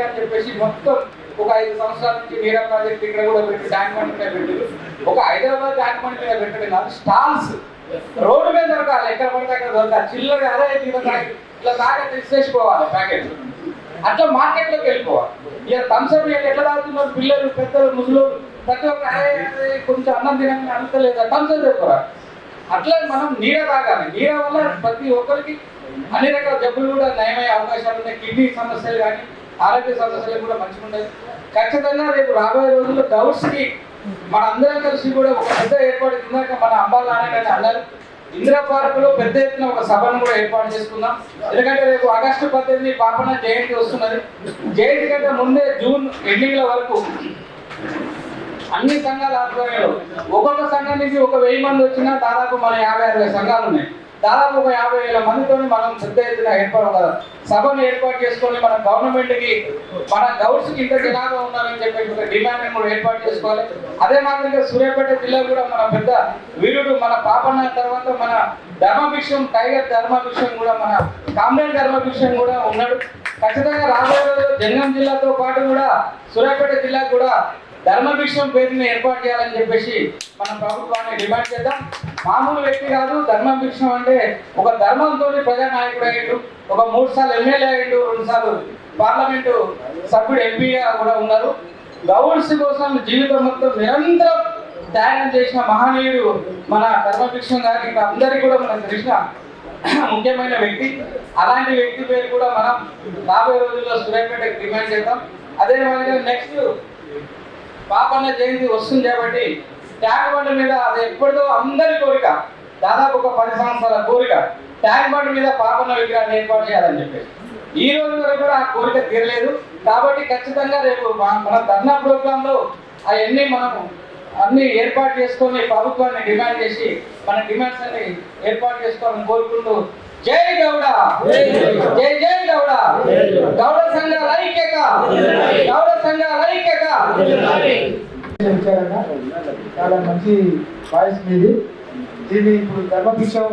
అని చెప్పేసి మొత్తం ఒక 5 సంవత్సరాల నుంచి నీరా ప్రాజెక్ట్ ఇక్కడ కూడా పెట్టి ట్యాంక్ బండ్ మీద పెట్టారు. ఒక హైదరాబాద్ ట్యాంక్ బండ్ మీద పెట్టడం కాదు, స్టాల్స్ రోడ్డు మీద దొరకాలి, ఎక్కడ పడితే అక్కడ దొరకాలి. చిల్లర అదే ఇట్లా దాకా తీసేసుకోవాలి ప్యాకెట్, అట్లా మార్కెట్లోకి వెళ్ళిపోవాలి. ఇక థమ్స్అప్ ఎట్లా తాగుతున్నారు పిల్లలు, పెద్దలు, ముసలు, ప్రతి ఒక్క కొంచెం అన్నం తినని అంతలేదా థమ్స్అప్ చెప్పరా. అట్లా మనం నీడ తాగాలి. నీడ వల్ల ప్రతి ఒక్కరికి అన్ని రకాల జబ్బులు కూడా నయమయ్యే అవకాశాలు ఉన్నాయి. కిడ్నీ సమస్యలు కానీ ఆరోగ్య సమస్యలు కూడా మంచిగా ఉంటాయి. ఖచ్చితంగా రేపు రాబోయే రోజుల్లో గౌడ్స్కి మనందరం కలిసి కూడా ఒక పెద్ద ఏర్పాటు కిందాక మన అంబాల నారాయణ అన్నారు, ఇందిరా పార్కులో పెద్ద ఎత్తున ఒక సభను కూడా ఏర్పాటు చేసుకుందాం. ఎందుకంటే రేపు ఆగస్టు 18 పాపన జయంతి వస్తున్నది. జయంతి కంటే ముందే జూన్ ఎండింగ్ల వరకు అన్ని సంఘాల ఆధ్వర్యంలో ఒక్కొక్క సంఘం నుంచి ఒక 1000 మంది వచ్చినా దాదాపు మన 50-60 సంఘాలు ఉన్నాయి. దాదాపు ఒక 50,000 మందితో మనం పెద్ద ఎత్తున సభను ఏర్పాటు చేసుకొని మన గవర్నమెంట్కి, మన గౌడ్స్కి ఇంత జనాభా ఉండాలని చెప్పేసి ఒక డిమాండ్ కూడా ఏర్పాటు చేసుకోవాలి. అదే మాదిరిగా సూర్యాపేట జిల్లా కూడా మన పెద్ద వీరుడు మన పాపన్న తర్వాత మన ధర్మభిక్షం, టైగర్ ధర్మభిక్షం కూడా, మన కామ్రేడ్ ధర్మభిక్షం కూడా ఉన్నాడు. ఖచ్చితంగా రాబోయే రోజుల్లో జనగాం జిల్లాతో పాటు కూడా సూర్యాపేట జిల్లాకు కూడా ధర్మభిక్షం పేరుని ఏర్పాటు చేయాలని చెప్పేసి మన ప్రభుత్వాన్ని డిమాండ్ చేద్దాం. మామూలు వ్యక్తి కాదు, ధర్మభిక్షం అంటే ఒక ధర్మంతో ప్రజానాయకుడు అయ్యాడు, ఒక 3 సార్లు ఎమ్మెల్యే అయ్యాడు, 2 సార్లు పార్లమెంటు సభ్యుడు ఎంపీగా కూడా ఉన్నారు. గౌడ్స్ కోసం జీవితం మొత్తం నిరంతరం త్యాగం చేసిన మహనీయుడు మన ధర్మభిక్షం గారికి అందరికీ కూడా మనకు తెలిసిన ముఖ్యమైన వ్యక్తి. అలాంటి వ్యక్తి పేరు కూడా మనం రాబోయే రోజుల్లో సూర్యాపేటకి డిమాండ్ చేద్దాం. అదే మాదిరిగా నెక్స్ట్ పాపన్న జయంతి వస్తుంది కాబట్టి ట్యాంక్ బండ్ మీద, అది ఎప్పటిదో అందరి కోరిక, దాదాపు ఒక 10 సంవత్సరాల కోరిక, ట్యాంక్ బండ్ మీద పాపన్న విగ్రహాన్ని ఏర్పాటు చేయాలని చెప్పేసి ఈ రోజు వరకు కూడా ఆ కోరిక తీరలేదు. కాబట్టి ఖచ్చితంగా రేపు మన ధర్నా ప్రోగ్రాంలో అవన్నీ మనం అన్ని ఏర్పాటు చేసుకొని ప్రభుత్వాన్ని డిమాండ్ చేసి మన డిమాండ్స్ అన్ని ఏర్పాటు చేసుకోవాలని కోరుకుంటూ జై గౌడ, జై జై గౌడ, గౌడ సంఘాల ఐక్యత, గౌడ సంఘాల ఐక్యత. చాలా మంచి వాయిస్ మీది. దీన్ని ఇప్పుడు ధర్మభిక్షం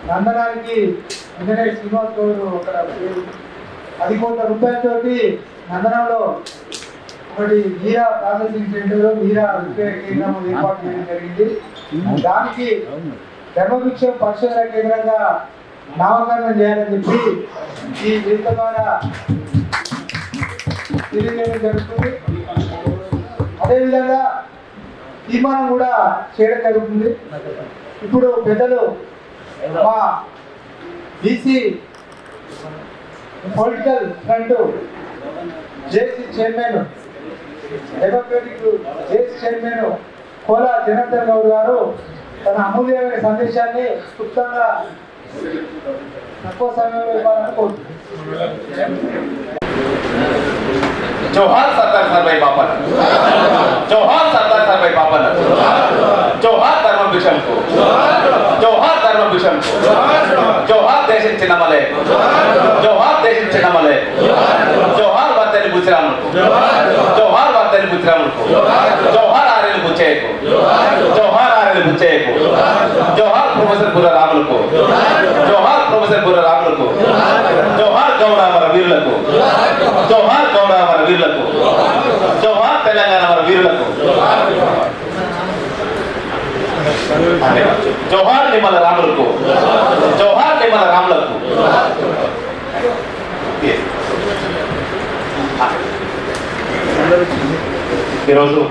నందనానికి ఇంజనీర్ శ్రీనివాస్ గౌడ్ అక్కడ 10 కోట్ల రూపాయలతోటి నందనంలో ఒక ఒకటి నీరా ప్రాసెసింగ్ సెంటర్ నీరా విక్రయ కేంద్రం ఏర్పాటు చేయడం జరిగింది. దానికి ధర్మవృక్షం పరిశోధన కేంద్రంగా నామకరణం చేయాలని చెప్పి ఈ వేదిక ద్వారా తెలియజేయడం జరుగుతుంది. అదేవిధంగా తీర్మానం కూడా చేయడం జరుగుతుంది. ఇప్పుడు పెద్దలు మా BC political front JC chairman democratic JC chairman Kola Janardhan Goud garu తన అమూల్యమైన సందేశాన్ని క్లుప్తంగా తక్కువ సమయంలో ఇవ్వాలని కోరుతున్నాను. जोहार सरदार सरभाई बापन, जोहार सरदार सरभाई बापन, जोहार धर्म भूषण को, जोहार धर्म भूषण को, जोहार देश चिन्नमले, जोहार देश चिन्नमले, जोहार वर्तनी गुजराम को, जोहार वर्तनी गुजराम को, जोहार आर्यल बुचे को, जोहार आर्यल बुचे को, जोहार प्रोफेसर बुरा रामुल को, जोहार प्रोफेसर बुरा रामुल को, जोहार गौड़ा हमारा वीर को, जोहार गौड़ा हमारा वीर को, जोहार तेलंगाना हमारा वीर को, जोहार निमल रामुल को, जोहार निमल रामुल को. ఈరోజు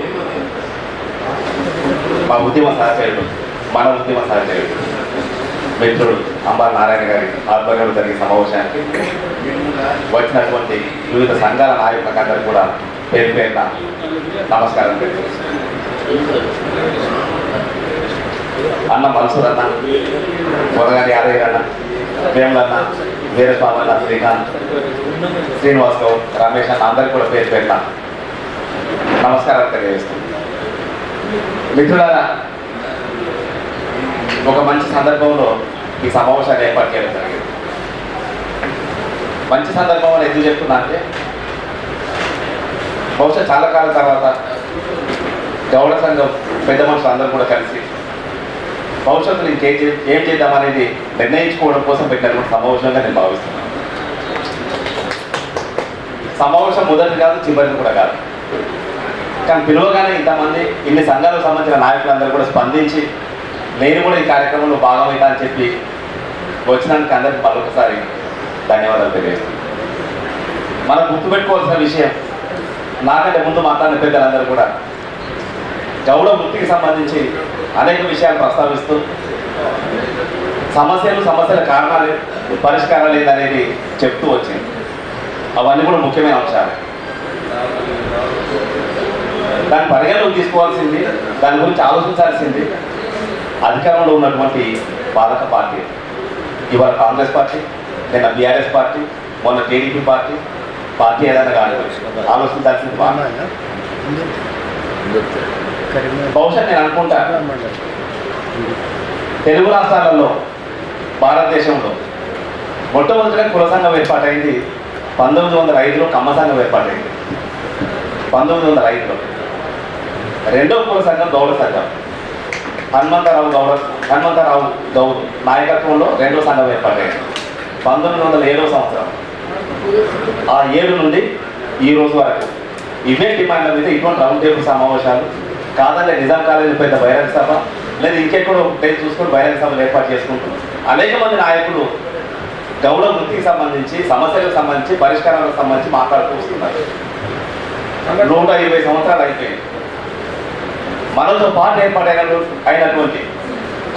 మా ఉద్యమ సహచరుడు మన ఉద్యమ సహచరుడు మిత్రుడు అంబాల నారాయణ గారి ఆధ్వర్యంలో జరిగిన సమావేశానికి వచ్చినటువంటి వివిధ సంఘాల నాయకులకు అందరూ కూడా పేరు పేరున నమస్కారం తెలియజేస్తున్నాను. అన్న మన్సూర్ అన్న, కొరగాని యాదయ్య అన్న, వేములన్న, వీరస్వామి అన్న, శ్రీకాంత్, శ్రీనివాస్ గౌడ్, రమేష్ అన్న అందరికీ కూడా పేరు పేరున నమస్కారాలు తెలియజేస్తున్నాను. మిత్రులారా, ఒక మంచి సందర్భంలో ఈ సమావేశాన్ని ఏర్పాటు చేయడం జరిగింది. మంచి సందర్భం అని ఎందుకు చెప్తున్నా అంటే, బహుశా చాలా కాలం తర్వాత గౌడ సంఘం పెద్ద మనుషులు అందరూ కూడా కలిసి భవిష్యత్తులో ఏం చేద్దామనేది నిర్ణయించుకోవడం కోసం పెట్టినటువంటి సమావేశంగా నేను భావిస్తున్నాను. సమావేశం మొదటి కాదు, చివరిది కూడా కాదు. కానీ పిలువగానే ఇంతమంది ఇన్ని సంఘాలకు సంబంధించిన నాయకులందరూ కూడా స్పందించి నేను కూడా ఈ కార్యక్రమంలో భాగమైతా అని చెప్పి వచ్చినందుకు అందరికీ మరొకసారి ధన్యవాదాలు తెలియజేస్తున్నాను. మనం గుర్తుపెట్టుకోవాల్సిన విషయం, నాకంటే ముందు మాట్లాడిన పెద్దలందరూ కూడా గౌడ వృత్తికి సంబంధించి అనేక విషయాలు ప్రస్తావిస్తూ సమస్యల కారణాలు పరిష్కారాలు ఏందనేది చెప్తూ వచ్చింది. అవన్నీ కూడా ముఖ్యమైన అంశాలు. దాని పరిగణలోకి తీసుకోవాల్సింది, దాని గురించి ఆలోచించాల్సింది అధికారంలో ఉన్నటువంటి పాలక పార్టీ. ఇవాళ కాంగ్రెస్ పార్టీ, నిన్న బీఆర్ఎస్ పార్టీ, మొన్న టీడీపీ పార్టీ ఏదైనా కానీ ఆలోచించాల్సింది బహుశా నేను అనుకుంటా తెలుగు రాష్ట్రాలలో భారతదేశంలో మొట్టమొదటిగా కుల సంఘం ఏర్పాటైంది 1905లో కమ్మ సంఘం ఏర్పాటైంది. 1905లో రెండో కుల సంఘం గౌడ సంఘం హనుమంతరావు గౌడ్ నాయకత్వంలో రెండో సంఘం ఏర్పాటైంది 1907వ సంవత్సరం. ఆ 7 నుండి ఈ రోజు వరకు ఇవే డిమాండ్ల మీద ఇటువంటి రౌండ్ టేబుల్ సమావేశాలు, కాదంటే నిజాం కాలేజీ పెద్ద బహిరంగ సభ, లేదా ఇంకెక్కడో ప్లేస్ చూసుకొని బహిరంగ సభలు ఏర్పాటు చేసుకుంటున్నారు. అనేక మంది నాయకులు గౌడ వృత్తికి సంబంధించి, సమస్యలకు సంబంధించి, పరిష్కారాలకు సంబంధించి మాట్లాడుతూ వస్తున్నారు. 120 సంవత్సరాలు అయిపోయింది. మనతో పాటు అయినటువంటి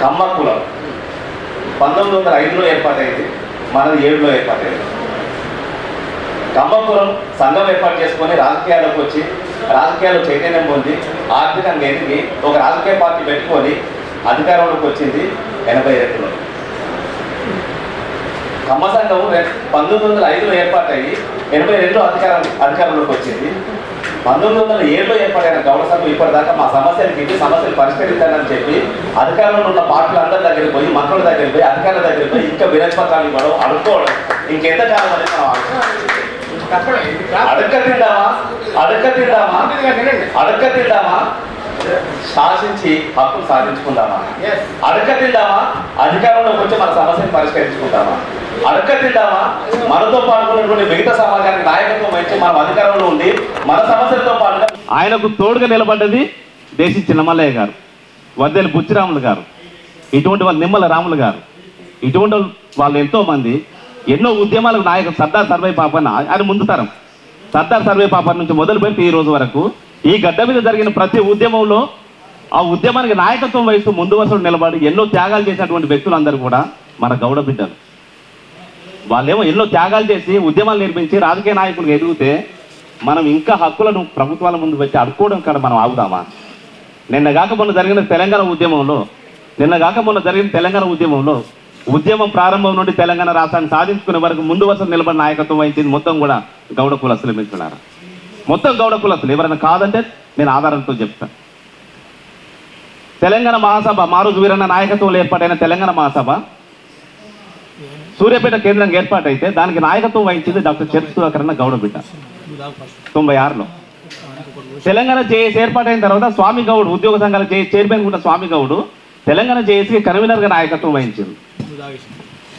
కమ్మ కులం 1905లో ఏర్పాటైంది, మనది 7లో ఏర్పాటైంది. కమ్మపురం సంఘం ఏర్పాటు చేసుకొని రాజకీయాల్లోకి వచ్చి రాజకీయాల్లో చైతన్యం పొంది ఆర్థికంగా ఎదిగి ఒక రాజకీయ పార్టీ పెట్టుకొని అధికారంలోకి వచ్చింది 82లో. కమ్మ సంఘం 1905లో ఏర్పాటయ్యి 82లో అధికారంలోకి వచ్చింది. 1907లో ఏర్పాటైన గౌడ సంఘం ఇప్పటిదాకా మా సమస్యలు పరిష్కరించాలని చెప్పి అధికారంలో ఉన్న పార్టీలు అందరి దగ్గరికి పోయి, మంత్రుల దగ్గరికి పోయి, అధికారుల దగ్గరికి పోయి ఇంకా వినతి పత్రాలు ఇవ్వడం, అడుక్కోవడం ఇంకెంతకాలం అనేది మనం అడక్కతిందామా శాసించి హక్కులు సాధించుకుందామా, అడక్కతిందామా అధికారంలోకి వచ్చి మన సమస్యను పరిష్కరించుకుందామా. అడక్క తిందామా? మనతో పాల్గొన్నటువంటి మిగతా సమాజానికి నాయకత్వం వహించి మనం అధికారంలో ఉండి మన సమస్యలతో పాటుగా ఆయనకు తోడుగా నిలబడ్డది దేశీ చిన్నమల్లయ్య గారు, వద్దెల బుచ్చిరాములు గారు, ఇటువంటి వాళ్ళు నిమ్మల రాములు గారు, ఇటువంటి వాళ్ళు ఎంతో మంది ఎన్నో ఉద్యమాలకు నాయకులు. సర్దార్ సర్వై పాపన్న ఆయన ముందు తరం. సర్దార్ సర్వై పాపన్న నుంచి మొదలు పెడితే ఈ రోజు వరకు ఈ గడ్డ మీద జరిగిన ప్రతి ఉద్యమంలో ఆ ఉద్యమానికి నాయకత్వం వహిస్తూ ముందు వరుసలో నిలబడి ఎన్నో త్యాగాలు చేసినటువంటి వ్యక్తులందరూ కూడా మన గౌడ బిడ్డలు. వాళ్ళేమో ఎన్నో త్యాగాలు చేసి ఉద్యమాలు నిర్మించి రాజకీయ నాయకులు ఎదిగితే మనం ఇంకా హక్కులను ప్రభుత్వాల ముందు పెట్టి అడుక్కోవడం కాడ మనం ఆగుదామా? నిన్న మొన్న జరిగిన తెలంగాణ ఉద్యమంలో ఉద్యమం ప్రారంభం నుండి తెలంగాణ రాష్ట్రాన్ని సాధించుకునే వరకు ముందు వరుసలో నిలబడిన నాయకత్వం వహించింది మొత్తం కూడా గౌడ కులస్తులు. మిత్రులారా, మొత్తం గౌడ కులస్తులు. ఎవరైనా కాదంటే నేను ఆధారంతో చెప్తాను. తెలంగాణ మహాసభ మారోజు వీరన్న నాయకత్వంలో ఏర్పాటైన తెలంగాణ మహాసభ సూర్యాపేట కేంద్రంగా ఏర్పాటైతే దానికి నాయకత్వం వహించింది డాక్టర్ చెరుకు సుధాకర్ అన్న గౌడ బిడ్డ 96లో. తెలంగాణ జేఏసీ ఏర్పాటైన తర్వాత స్వామి గౌడ్ ఉద్యోగ సంఘాల చైర్మన్ కూడా స్వామి గౌడ్ తెలంగాణ జేఏసీకి కన్వీనర్గా నాయకత్వం వహించింది.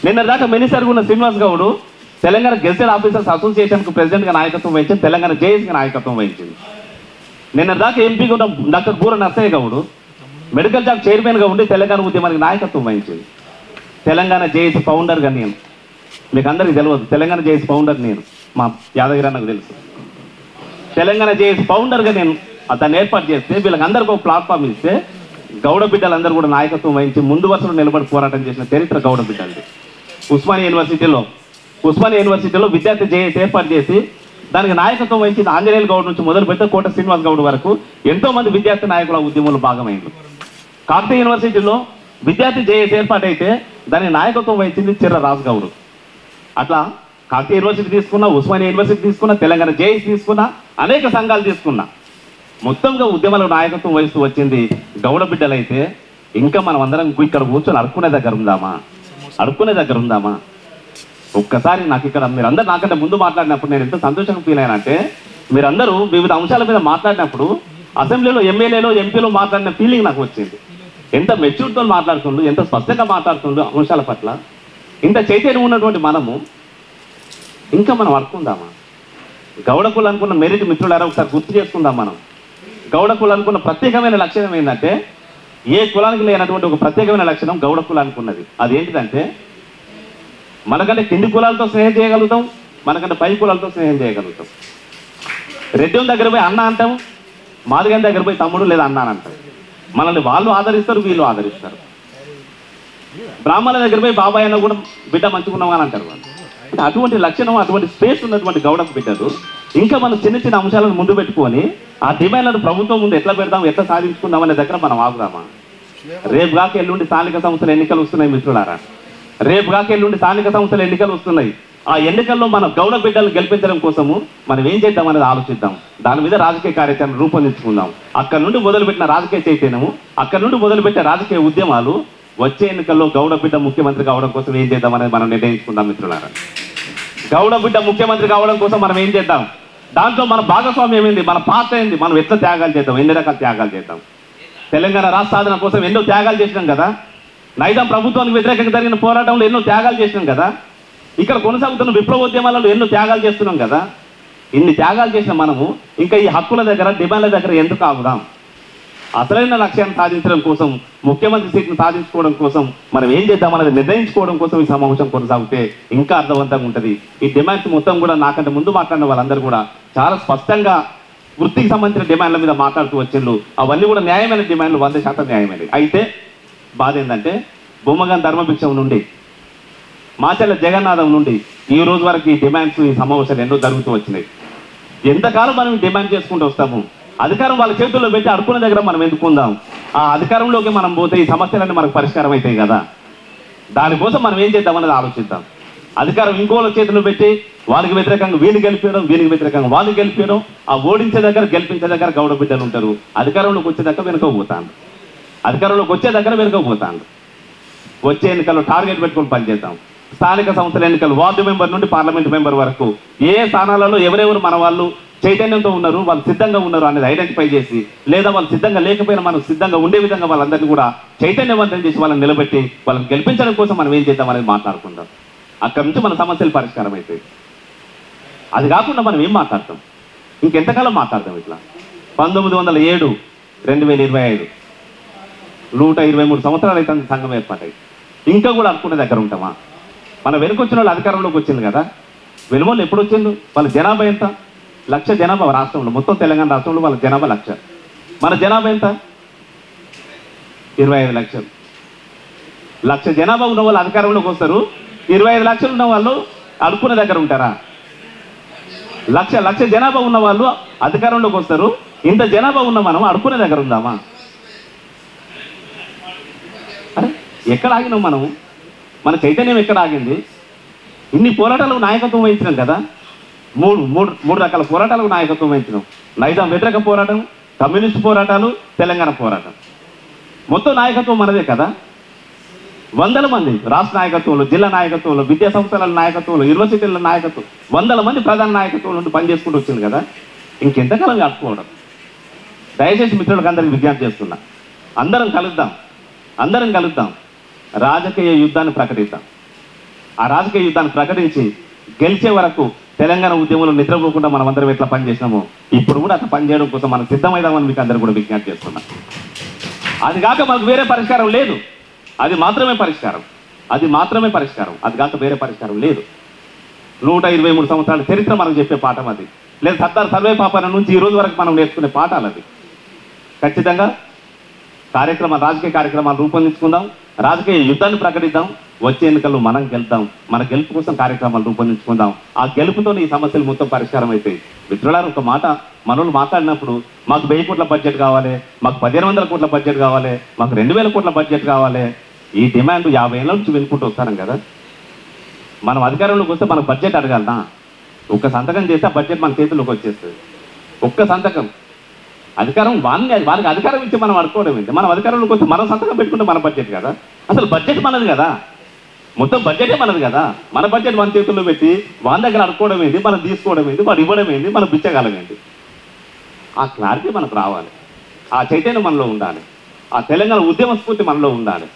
నిన్న దాకా మినిస్టర్గా ఉన్న శ్రీనివాస్ గౌడ్ తెలంగాణ గెజిటెడ్ ఆఫీసర్స్ అసోసియేషన్కు ప్రెసిడెంట్గా నాయకత్వం వహించింది, తెలంగాణ జేఏసీకి నాయకత్వం వహించింది. నిన్న దాకా ఎంపీగా ఉన్న డాక్టర్ బూర నర్సయ్య గౌడ్ మెడికల్ జాబ్ చైర్మన్గా ఉండి తెలంగాణ ఉద్యమానికి నాయకత్వం వహించింది. తెలంగాణ జేఏసీ ఫౌండర్గా నేను, మీకు అందరికీ తెలియదు, తెలంగాణ జేఏసీ ఫౌండర్ నేను, మా యాదగిరి అన్నకు తెలుసు. తెలంగాణ జేఏసీ ఫౌండర్గా నేను దాన్ని ఏర్పాటు చేస్తే వీళ్ళకందరికీ ఒక ప్లాట్ఫామ్ ఇస్తే గౌడ బిడ్డలందరూ కూడా నాయకత్వం వహించి ముందు వరుసలో నిలబడి పోరాటం చేసిన చరిత్ర గౌడ బిడ్డలది. ఉస్మానియా యూనివర్సిటీలో విద్యార్థి జేఏసీ ఏర్పాటు చేసి దానికి నాయకత్వం వహించిన ఆంజనేయులు గౌడ్ నుంచి మొదలు పెడితే కోట శ్రీనివాస్ గౌడ్ వరకు ఎంతో మంది విద్యార్థి నాయకుల ఉద్యమంలో భాగమైంది. కాకతీయ యూనివర్సిటీలో విద్యార్థి జేఏసీ ఏర్పాటైతే దానికి నాయకత్వం వహించింది చిర్ర రాజు గౌడ్. అట్లా కాకతీయ యూనివర్సిటీ తీసుకున్నా, ఉస్మానియా యూనివర్సిటీ తీసుకున్నా, తెలంగాణ జేఏసీ తీసుకున్నా, అనేక సంఘాలు తీసుకున్నా, మొత్తంగా ఉద్యమాలకు నాయకత్వం వహిస్తూ వచ్చింది గౌడ బిడ్డలైతే ఇంకా మనం అందరం ఇక్కడ కూర్చొని అడుక్కునే దగ్గర ఉందామా? ఒక్కసారి నాకు ఇక్కడ మీరందరూ నాకంటే ముందు మాట్లాడినప్పుడు నేను ఎంత సంతోషంగా ఫీల్ అయినంటే, మీరందరూ వివిధ అంశాల మీద మాట్లాడినప్పుడు అసెంబ్లీలో ఎమ్మెల్యేలో ఎంపీలో మాట్లాడిన ఫీలింగ్ నాకు వచ్చింది. ఎంత మెచ్యూర్తో మాట్లాడుతుండ్రు, ఎంత స్పష్టంగా మాట్లాడుతుండ్రు అంశాల పట్ల. ఇంత చైతన్యం ఉన్నటువంటి మనము ఇంకా మనం అడుక్కుందామా? గౌడ కులం అనుకున్న మెరిట్ మిత్రులారా ఒకసారి గుర్తు చేసుకుందాం. మనం గౌడ కులం అనుకున్న ప్రత్యేకమైన లక్షణం ఏంటంటే, ఏ కులానికి లేనటువంటి ఒక ప్రత్యేకమైన లక్షణం గౌడ కులానికి ఉన్నది. అదేంటిదంటే, మనకంటే కింది కులాలతో స్నేహం చేయగలుగుతాం, మనకంటే పై కులాలతో స్నేహం చేయగలుగుతాం. రెడ్డి దగ్గర పోయి అన్న అంటాం, మాదిగని దగ్గర పోయి తమ్ముడు లేదా అన్న అని అంటాం. మనల్ని వాళ్ళు ఆదరిస్తారు, వీళ్ళు ఆదరిస్తారు. బ్రాహ్మణుల దగ్గర పోయి బాబాయ్ అన్న కూడా బిడ్డ మంచుకున్నాం అని అంటారు వాళ్ళు. అటువంటి లక్షణం, అటువంటి స్పేస్ ఉన్నటువంటి గౌడకు బిడ్డలు ఇంకా మనం చిన్న చిన్న అంశాలను ముందు పెట్టుకొని ఆ డిమాండ్లను ప్రభుత్వం ముందు ఎట్లా పెడదాం, ఎట్లా సాధించుకుందాం అనే దగ్గర మనం ఆగుదామా? రేపు కాక ఎల్లుండి స్థానిక సంస్థల ఎన్నికలు వస్తున్నాయి మిత్రులారా. ఆ ఎన్నికల్లో మన గౌడ బిడ్డలు గెలిపించడం కోసము మనం ఏం చేద్దాం అనేది ఆలోచిద్దాం. దాని మీద రాజకీయ కార్యాచరణ రూపొందించుకుందాం. అక్కడ నుండి మొదలుపెట్టిన రాజకీయ చైతన్యము, అక్కడ నుండి మొదలుపెట్టిన రాజకీయ ఉద్యమాలు వచ్చే ఎన్నికల్లో గౌడ బిడ్డ ముఖ్యమంత్రి కావడం కోసం ఏం చేద్దాం అనేది మనం నిర్ణయించుకుందాం మిత్రులారా. గౌడ బిడ్డ ముఖ్యమంత్రి కావడం కోసం మనం ఏం చేద్దాం, దాంట్లో మన భాగస్వామ్యం ఏంది, మన పాత్ర ఏంది, మనం ఎట్లా త్యాగాలు చేద్దాం, ఎన్ని రకాల త్యాగాలు చేద్దాం. తెలంగాణ రాష్ట్ర సాధన కోసం ఎన్నో త్యాగాలు చేసినాం కదా. నైజాం ప్రభుత్వానికి వ్యతిరేకంగా జరిగిన పోరాటంలో ఎన్నో త్యాగాలు చేసినాం కదా. ఇక్కడ కొనసాగుతున్న విప్లవోద్యమాలలో ఎన్నో త్యాగాలు చేస్తున్నాం కదా. ఇన్ని త్యాగాలు చేసిన మనము ఇంకా ఈ హక్కుల దగ్గర, డిమాండ్ల దగ్గర ఎందుకు ఆగుదాం? అసలైన లక్ష్యాన్ని సాధించడం కోసం, ముఖ్యమంత్రి సీట్ను సాధించుకోవడం కోసం మనం ఏం చేద్దాం అనేది నిర్ణయించుకోవడం కోసం ఈ సమావేశం కొనసాగితే ఇంకా అర్థవంతంగా ఉంటుంది. ఈ డిమాండ్స్ మొత్తం కూడా నాకంటే ముందు మాట్లాడిన వాళ్ళందరూ కూడా చాలా స్పష్టంగా వృత్తికి సంబంధించిన డిమాండ్ల మీద మాట్లాడుతూ వచ్చిండ్రు. అవన్నీ కూడా న్యాయమైన డిమాండ్లు, 100% న్యాయమైనవి. అయితే బాధ ఏంటంటే, బొమ్మగాన్ ధర్మభిక్షం నుండి మాచర్ల జగన్నాథం నుండి ఈ రోజు వరకు ఈ డిమాండ్స్, ఈ సమావేశాలు ఎన్నో జరుగుతూ వచ్చినాయి. ఎంతకాలం మనం డిమాండ్ చేసుకుంటూ వస్తాము? అధికారం వాళ్ళ చేతుల్లో పెట్టి అడుకునే దగ్గర మనం ఎందుకుందాం? ఆ అధికారంలోకి మనం పోతే ఈ సమస్యలన్నీ మనకు పరిష్కారం అవుతాయి కదా. దానికోసం మనం ఏం చేద్దాం అనేది ఆలోచిద్దాం. అధికారం ఇంకోళ్ళ చేతుల్లో పెట్టి వాళ్ళకి వ్యతిరేకంగా వీళ్ళు గెలిపేయడం, వీళ్ళకి వ్యతిరేకంగా వాళ్ళు గెలిపేయడం, ఆ ఓడించే దగ్గర గెలిపించే దగ్గర గౌడ బిడ్డలు ఉంటారు. అధికారంలోకి వచ్చే దగ్గర వెనుకపోతాను, వచ్చే ఎన్నికల్లో టార్గెట్ పెట్టుకొని పనిచేద్దాం. స్థానిక సంస్థల ఎన్నికలు వార్డు మెంబర్ నుండి పార్లమెంట్ మెంబర్ వరకు ఏ స్థానాలలో ఎవరెవరు మన వాళ్ళు చైతన్యంతో ఉన్నారు, వాళ్ళు సిద్ధంగా ఉన్నారు అనేది ఐడెంటిఫై చేసి, లేదా వాళ్ళు సిద్ధంగా లేకపోయినా మనం సిద్ధంగా ఉండే విధంగా వాళ్ళందరినీ కూడా చైతన్యవంతం చేసి వాళ్ళని నిలబెట్టి వాళ్ళని గెలిపించడం కోసం మనం ఏం చేద్దాం అనేది మాట్లాడుకుందాం. అక్కడి నుంచి మన సమస్యలు పరిష్కారం అవుతాయి. అది కాకుండా మనం ఏం మాట్లాడతాం? ఇంకెంతకాలం మాట్లాడతాం ఇట్లా? 1907 2025 123 సంవత్సరాలు అయితే సంఘం ఏర్పాటై ఇంకా కూడా అనుకునే దగ్గర ఉంటామా? మన వెనుకొచ్చిన వాళ్ళు అధికారంలోకి వచ్చింది కదా. వెలుమోళ్ళు ఎప్పుడు వచ్చిండు? వాళ్ళ జనాభా ఎంత? 1,00,000 జనాభా రాష్ట్రంలో, మొత్తం తెలంగాణ రాష్ట్రంలో వాళ్ళ జనాభా 1,00,000. మన జనాభా ఎంత? 25 లక్షలు. 1,00,000 జనాభా ఉన్న వాళ్ళు అధికారంలోకి వస్తారు. 25 లక్షలు ఉన్న వాళ్ళు అనుకునే దగ్గర ఉంటారా? 1,00,000 జనాభా ఉన్న వాళ్ళు అధికారంలోకి వస్తారు. ఇంత జనాభా ఉన్న మనం అడుకునే దగ్గర ఉందామా? అరే ఎక్కడ ఆగినాం మనం? మన చైతన్యం ఎక్కడ ఆగింది? ఇన్ని పోరాటాలకు నాయకత్వం వహించినాం కదా. మూడు రకాల పోరాటాలకు నాయకత్వం వహించినాం. నైజాం వ్యతిరేక పోరాటం, కమ్యూనిస్ట్ పోరాటాలు, తెలంగాణ పోరాటం. మొత్తం నాయకత్వం మనదే కదా. వందల మంది రాష్ట్ర నాయకత్వంలో, జిల్లా నాయకత్వంలో, విద్యా సంస్థల నాయకత్వంలో, యూనివర్సిటీల నాయకత్వం, వందల మంది ప్రధాన నాయకత్వం నుండి పనిచేసుకుంటూ వచ్చింది కదా. ఇంకెంతకాలం కట్టుకోవడం? దయచేసి మిత్రులకు అందరికి విజ్ఞప్తి చేస్తున్నా, అందరం కలుద్దాం, రాజకీయ యుద్ధాన్ని ప్రకటిద్దాం. ఆ రాజకీయ యుద్ధాన్ని ప్రకటించి గెలిచే వరకు తెలంగాణ ఉద్యమంలో నిద్రపోకుండా మనం అందరం ఎట్లా పనిచేసినామో ఇప్పుడు కూడా అట్లా పనిచేయడం కోసం మనం సిద్ధమైదామని మీకు అందరూ కూడా విజ్ఞప్తి చేస్తున్నా. అది కాక మనకు వేరే పరిష్కారం లేదు. అది మాత్రమే పరిష్కారం. అది కాక వేరే పరిష్కారం లేదు. 123 సంవత్సరాల చరిత్ర మనకు చెప్పే పాఠం అది. లేదు సర్దార్ సర్వే పాపన నుంచి ఈ రోజు వరకు మనం నేర్చుకునే పాఠాలు అది. ఖచ్చితంగా రాజకీయ కార్యక్రమాలు రూపొందించుకుందాం, రాజకీయ యుద్ధాన్ని ప్రకటిద్దాం. వచ్చే ఎన్నికల్లో మనం గెలుద్దాం. మన గెలుపు కోసం కార్యక్రమాలు రూపొందించుకుందాం. ఆ గెలుపుతో ఈ సమస్యలు మొత్తం పరిష్కారం అవుతాయి. మిత్రులారా, ఒక మాట మనోళ్ళు మాట్లాడినప్పుడు మాకు 1000 కోట్ల బడ్జెట్ కావాలి, మాకు 1500 కోట్ల బడ్జెట్ కావాలి, మాకు 2000 కోట్ల బడ్జెట్ కావాలి, ఈ డిమాండ్ 50 ఏళ్ళ నుంచి వినుకుంటూ వస్తాం కదా. మనం అధికారంలోకి వస్తే మనకు బడ్జెట్ అడగాలనా? ఒక్క సంతకం చేస్తే ఆ బడ్జెట్ మన చేతుల్లోకి వచ్చేస్తుంది. ఒక్క సంతకం. వానికి అధికారం ఇచ్చి మనం అడుకోవడం ఏంటి? మనం అధికారంలోకి వస్తే మనం సంతకం పెట్టుకుంటే మన బడ్జెట్ కదా. అసలు బడ్జెట్ మనది కదా, మొత్తం బడ్జెటే మనది కదా. మన బడ్జెట్ మన చేతుల్లో పెట్టి వాని దగ్గర అడుకోవడం ఏంటి, మనం తీసుకోవడం ఏంటి, వాడు ఇవ్వడం ఏంటి, మనం బిచ్చగాలం ఏంటి? ఆ క్లారిటీ మనకు రావాలి. ఆ చైతన్యం మనలో ఉండాలి. ఆ తెలంగాణ ఉద్యమ స్ఫూర్తి మనలో ఉండాలి.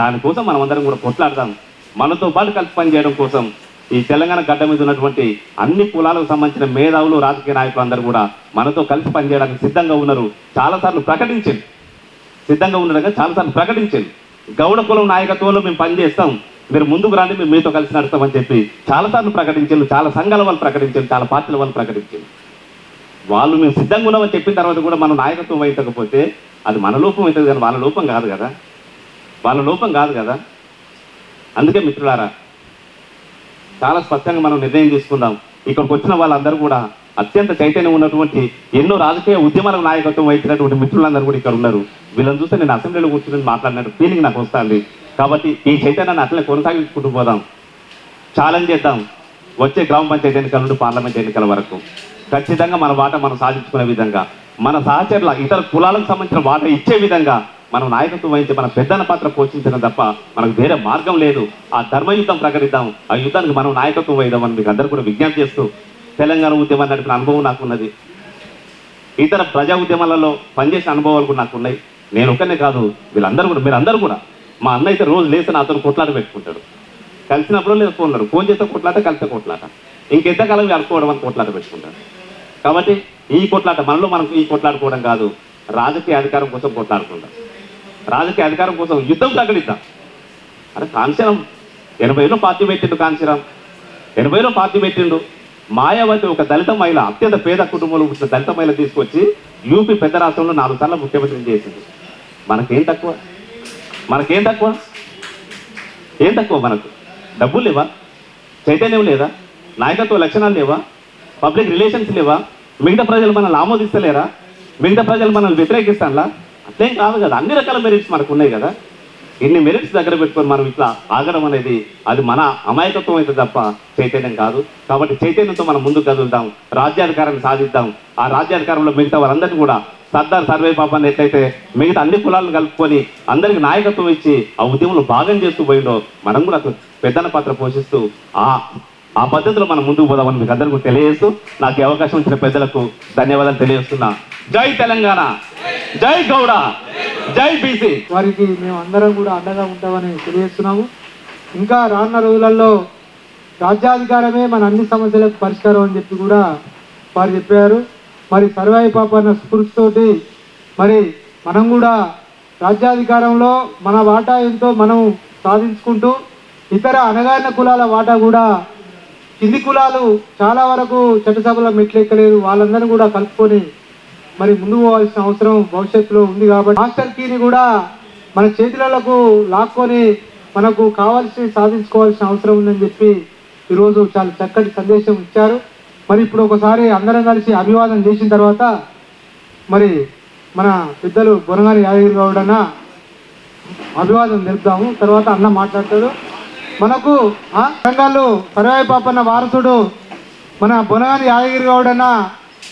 దానికోసం మనం అందరం కూడా కొట్లాడదాం. మనతో పాటు కలిసి పనిచేయడం కోసం ఈ తెలంగాణ గడ్డ మీద ఉన్నటువంటి అన్ని కులాలకు సంబంధించిన మేధావులు, రాజకీయ నాయకులు అందరూ కూడా మనతో కలిసి పనిచేయడానికి సిద్ధంగా ఉన్నారు. చాలాసార్లు ప్రకటించారు. గౌడ కులం నాయకత్వంలో మేము పనిచేస్తాం, మీరు ముందుకు రండి, మేము మీతో కలిసి నడుస్తామని చెప్పి చాలాసార్లు ప్రకటించారు. చాలా సంఘాల వాళ్ళు ప్రకటించారు, చాలా పార్టీల వాళ్ళు ప్రకటించారు. వాళ్ళు మేము సిద్ధంగా ఉన్నామని చెప్పిన తర్వాత కూడా మనం నాయకత్వం వహించకపోతే అది మన లోపం అవుతుంది కానీ వాళ్ళ లోపం కాదు కదా. అందుకే మిత్రులారా, చాలా స్పష్టంగా మనం నిర్ణయం తీసుకుందాం. ఇక్కడికి వచ్చిన వాళ్ళందరూ కూడా అత్యంత చైతన్యం ఉన్నటువంటి ఎన్నో రాజకీయ ఉద్యమాలకు నాయకత్వం వహించినటువంటి మిత్రులందరూ కూడా ఇక్కడ ఉన్నారు. వీళ్ళని చూస్తే నేను అసెంబ్లీలో కూర్చుని మాట్లాడినట్టు ఫీలింగ్ నాకు వస్తుంది. కాబట్టి ఈ చైతన్యాన్ని అట్లనే కొనసాగించుకుంటూ పోదాం, ఛాలెంజ్ చేద్దాం. వచ్చే గ్రామ పంచాయతీ ఎన్నికల నుండి పార్లమెంట్ ఎన్నికల వరకు ఖచ్చితంగా మన వాటా మనం సాధించుకునే విధంగా, మన సహచరుల ఇతర కులాలకు సంబంధించిన వాటా ఇచ్చే విధంగా మనం నాయకత్వం వహించి మన పెద్దన పాత్ర పోషించడం తప్ప మనకు వేరే మార్గం లేదు. ఆ ధర్మయుద్ధం ప్రకటిద్దాం, ఆ యుద్ధానికి మనం నాయకత్వం వహిద్దామని మీకు అందరూ కూడా విజ్ఞప్తి చేస్తూ, తెలంగాణ ఉద్యమాన్ని నడిపిన అనుభవం నాకున్నది, ఇతర ప్రజా ఉద్యమాలలో పనిచేసిన అనుభవాలు కూడా నాకున్నాయి. నేను ఒక్కనే కాదు, మీరందరూ కూడా మా అన్న అయితే రోజు లేసి నాతో కొట్లాట పెట్టుకుంటాడు. కలిసినప్పుడు లేదు ఫోన్ చేస్తే కొట్లాట, కలిస్తే కొట్లాట, ఇంకెంతకాలం అనుకోవడం అని కొట్లాట పెట్టుకుంటాడు. కాబట్టి ఈ కొట్లాట మనం ఈ కొట్లాడుకోవడం కాదు, రాజకీయ అధికారం కోసం కొట్లాడుకుంటాం. రాజకీయ అధికారం కోసం యుద్ధం ప్రకటిద్దాం. అరే కాంశీరాం 80లో పార్టీ పెట్టిండు, 80లో పార్టీ పెట్టిండు. మాయావతి ఒక దళిత మహిళ, అత్యంత పేద కుటుంబంలో పుట్టిన దళిత మహిళ తీసుకొచ్చి యూపీ పెద్ద రాష్ట్రంలో 4 సార్లు ముఖ్యమంత్రిని చేసింది. మనకేం తక్కువ? మనకు డబ్బులు లేవా? చైతన్యం లేదా? నాయకత్వ లక్షణాలు లేవా? పబ్లిక్ రిలేషన్స్ లేవా? మిగతా ప్రజలు మనల్ని ఆమోదిస్తలేరా? మిగతా ప్రజలు మనల్ని వ్యతిరేకిస్తానులా? అట్లేం కాదు కదా. అన్ని రకాల మెరిట్స్ మనకు ఉన్నాయి కదా. ఇన్ని మెరిట్స్ దగ్గర పెట్టుకొని మనం ఇట్లా ఆగడం అనేది అది మన అమాయకత్వం అయితే తప్ప చైతన్యం కాదు. కాబట్టి చైతన్యంతో మనం ముందుకు కదులుతాం, రాజ్యాధికారాన్ని సాధిద్దాం. ఆ రాజ్యాధికారంలో మిగతా వారందరినీ కూడా సర్దార్ సర్వే పాపాన్ని ఎట్లయితే మిగతా అన్ని కులాలను కలుపుకొని అందరికి నాయకత్వం ఇచ్చి ఆ ఉద్యమంలో భాగం చేస్తూ పోయిండో మనం కూడా పెద్దన పాత్ర పోషిస్తూ ఆ పద్ధతిలో మనం ముందుకు పోదామని మీకు అందరికీ తెలియజేస్తూ, నాకు ఈ అవకాశం ఇచ్చిన పెద్దలకు ధన్యవాదాలు తెలియజేస్తున్నా. జై తెలంగాణ, జై గౌడ, జై బీసీ. వారికి మేము అందరం కూడా అండగా ఉంటామని తెలియజేస్తున్నాము. ఇంకా రానున్న రోజులలో రాజ్యాధికారమే మన అన్ని సమస్యలకు పరిష్కారం అని చెప్పి కూడా వారు చెప్పారు. మరి సర్వాయి పాపన్న స్ఫూర్తితోటి మరి మనం కూడా రాజ్యాధికారంలో మన వాటా ఎంతో మనం సాధించుకుంటూ ఇతర అణగారిన కులాల వాటా కూడా కింది కులాలు చాలా వరకు చట్టసభలో మెట్లెక్కలేదు, వాళ్ళందరినీ కూడా కలుపుకొని మరి ముందుకు పోవాల్సిన అవసరం భవిష్యత్తులో ఉంది. కాబట్టి మాస్టర్ కీని కూడా మన చేతులకు లాక్కొని మనకు కావాల్సి సాధించుకోవాల్సిన అవసరం ఉందని చెప్పి ఈరోజు చాలా చక్కటి సందేశం ఇచ్చారు. మరి ఇప్పుడు ఒకసారి అందరం కలిసి అభివాదం చేసిన తర్వాత మరి మన పెద్దలు బొనగాని యాదగిరి గౌడ్ అన్న అభివాదం తెలుపుతాము. తర్వాత అన్న మాట్లాడతాడు. మనకు తెలంగాణలో సర్వాయి పాపన్న వారసుడు మన బొనగాని యాదగిరి గౌడ్ అన్న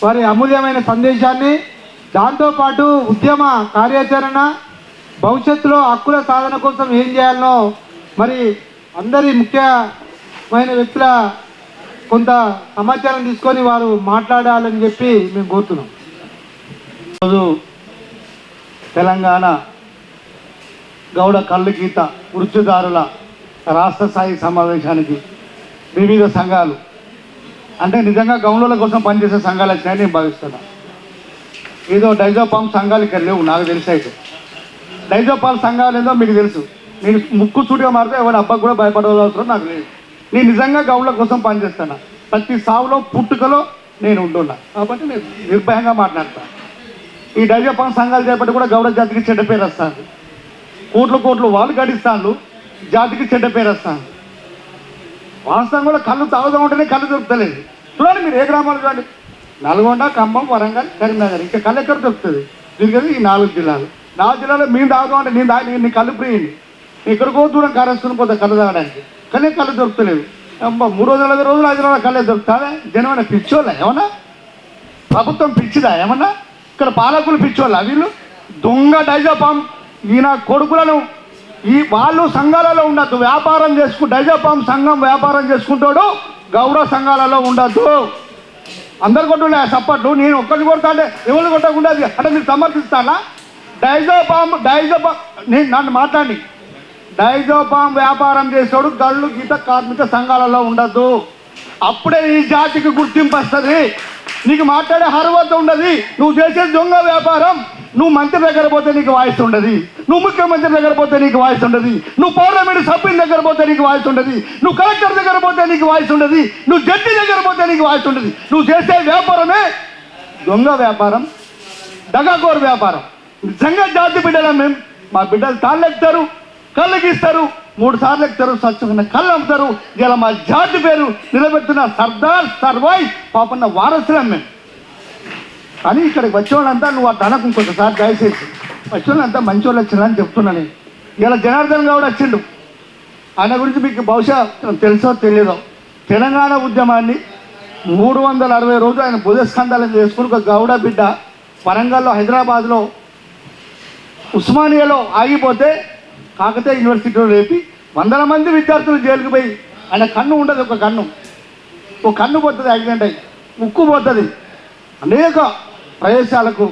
వారి అమూల్యమైన సందేశాన్ని, దాంతోపాటు ఉద్యమ కార్యాచరణ, భవిష్యత్తులో హక్కుల సాధన కోసం ఏం చేయాలనో మరి అందరి ముఖ్యమైన వ్యక్తుల కొంత సమాచారం తీసుకొని వారు మాట్లాడాలని చెప్పి మేము కోరుతున్నాం. ఈరోజు తెలంగాణ గౌడ కళ్ళు గీత వృత్తిదారుల రాష్ట్ర స్థాయి సమావేశానికి వివిధ సంఘాలు, అంటే నిజంగా గౌండుల కోసం పనిచేసే సంఘాలు వచ్చినాయని నేను భావిస్తున్నా. ఏదో డైజోపామ్ సంఘాలు ఇక్కడ లేవు నాకు తెలిసి. అయితే డైజోపాల్ సంఘాలు ఏందో మీకు తెలుసు. నేను ముక్కు సూటిగా మారితే ఎవరి అబ్బాకి కూడా భయపడవలసిన నాకు లేదు. నేను నిజంగా గౌండ్ల కోసం పనిచేస్తాను. ప్రతి సావులో పుట్టుకలో నేను ఉంటున్నా కాబట్టి నేను నిర్భయంగా మాట్లాడతాను. ఈ డైజోపామ్ సంఘాలు చేపట్టి కూడా గౌడ జాతికి చెడ్డ పేరు వస్తాను. కోట్లు వాళ్ళు గడిస్తాను, జాతికి చెడ్డ పేరు వస్తాను. వాస్తవం కూడా కళ్ళు తాగుతూ ఉంటేనే కళ్ళు దొరుకుతలేదు. చూడండి మీరు ఏ గ్రామాలు చూడండి, నల్గొండ, ఖమ్మం, వరంగల్, కరీంనగర్, ఇంకా కళ్ళు ఎక్కడ దొరుకుతుంది? దీనికి ఈ 4 జిల్లాలు. 4 జిల్లాలో మేము తాగుతాం అంటే నేను కళ్ళు ప్రియుని, ఎక్కడికో దూరం కారేసుకుని పోతా కళ్ళు తాగడానికి, కానీ కళ్ళు దొరుకుతలేదు. 3 రోజులు 5 రోజులు 5 రోజుల కళ్ళే దొరుకుతారా? జనమైన పిచ్చోళ్ళ ఏమన్నా? ప్రభుత్వం పిచ్చిదా ఏమన్నా? ఇక్కడ పాలకులు పిచ్చోళ్ళ? వీళ్ళు దొంగ డైజోపామ్ ఈయన కొడుకులను వాళ్ళు సంఘాలలో ఉండద్దు, వ్యాపారం డైజోపామ్ సంఘం వ్యాపారం చేసుకుంటాడు, గౌడ సంఘాలలో ఉండద్దు. అందరు కొట్టుండే సప్పట్లు, నేను ఒక్కరిని కొడతా అంటే ఎవరు కొట్టకుండా అంటే మీరు సమర్థిస్తానా? డైజోపామ్ నేను నన్ను మాట్లాడి డైజోపామ్ వ్యాపారం చేసేవాడు గళ్ళు గీత కార్మిక సంఘాలలో ఉండద్దు. అప్పుడే ఈ జాతికి గుర్తింపు వస్తుంది. నీకు మాట్లాడే అర్హత ఉండదు. నువ్వు చేసేది దొంగ వ్యాపారం. నువ్వు మంత్రి దగ్గర పోతే నీకు వాయిస్ ఉండదు, నువ్వు ముఖ్యమంత్రి దగ్గర పోతే నీకు వాయిస్ ఉండదు, నువ్వు పార్లమెంట్ సభ్యుని దగ్గర పోతే నీకు వాయిస్ ఉండదు, నువ్వు కలెక్టర్ దగ్గర పోతే నీకు వాయిస్ ఉండదు, నువ్వు జడ్జి దగ్గర పోతే నీకు వాయిస్ ఉండదు. నువ్వు చేసే వ్యాపారమే దొంగ వ్యాపారం, దగాకోరు వ్యాపారం. నిజంగా జాతి బిడ్డలం మేము. మా బిడ్డలు తాళ్ళు ఎక్కుతారు, కళ్ళు గీస్తారు, 3 సార్లు ఎక్కుతారు, స్వచ్ఛమైన కళ్ళు అమ్ముతారు. ఇలా మా జాతి పేరు నిలబెడుతున్న సర్దార్ సర్వాయి పాపన్న వారసులం మేము. కానీ ఇక్కడికి వచ్చేవాళ్ళంతా నువ్వు అట్లా అనకు, ఇంకొకసారి దయచేసి వచ్చేవాళ్ళంతా మంచివాళ్ళు వచ్చిందని చెప్తున్నాను. ఇలా జనార్దన్ గౌడ్ వచ్చిండు, ఆయన గురించి మీకు బహుశా తెలుసో తెలియదో. తెలంగాణ ఉద్యమాన్ని 360 రోజులు ఆయన భుజస్కంధాలను చేసుకుని ఒక గౌడ బిడ్డ వరంగల్లో, హైదరాబాద్లో, ఉస్మానియాలో ఆగిపోతే కాకతీయ యూనివర్సిటీలో రేపి 100 మంది విద్యార్థులు జైలుకు పోయి, ఆయన కన్ను ఉండదు, ఒక కన్ను పోతుంది, యాక్సిడెంట్ అయ్యి ముక్కు పోతుంది. అనేక ప్రదేశాలకు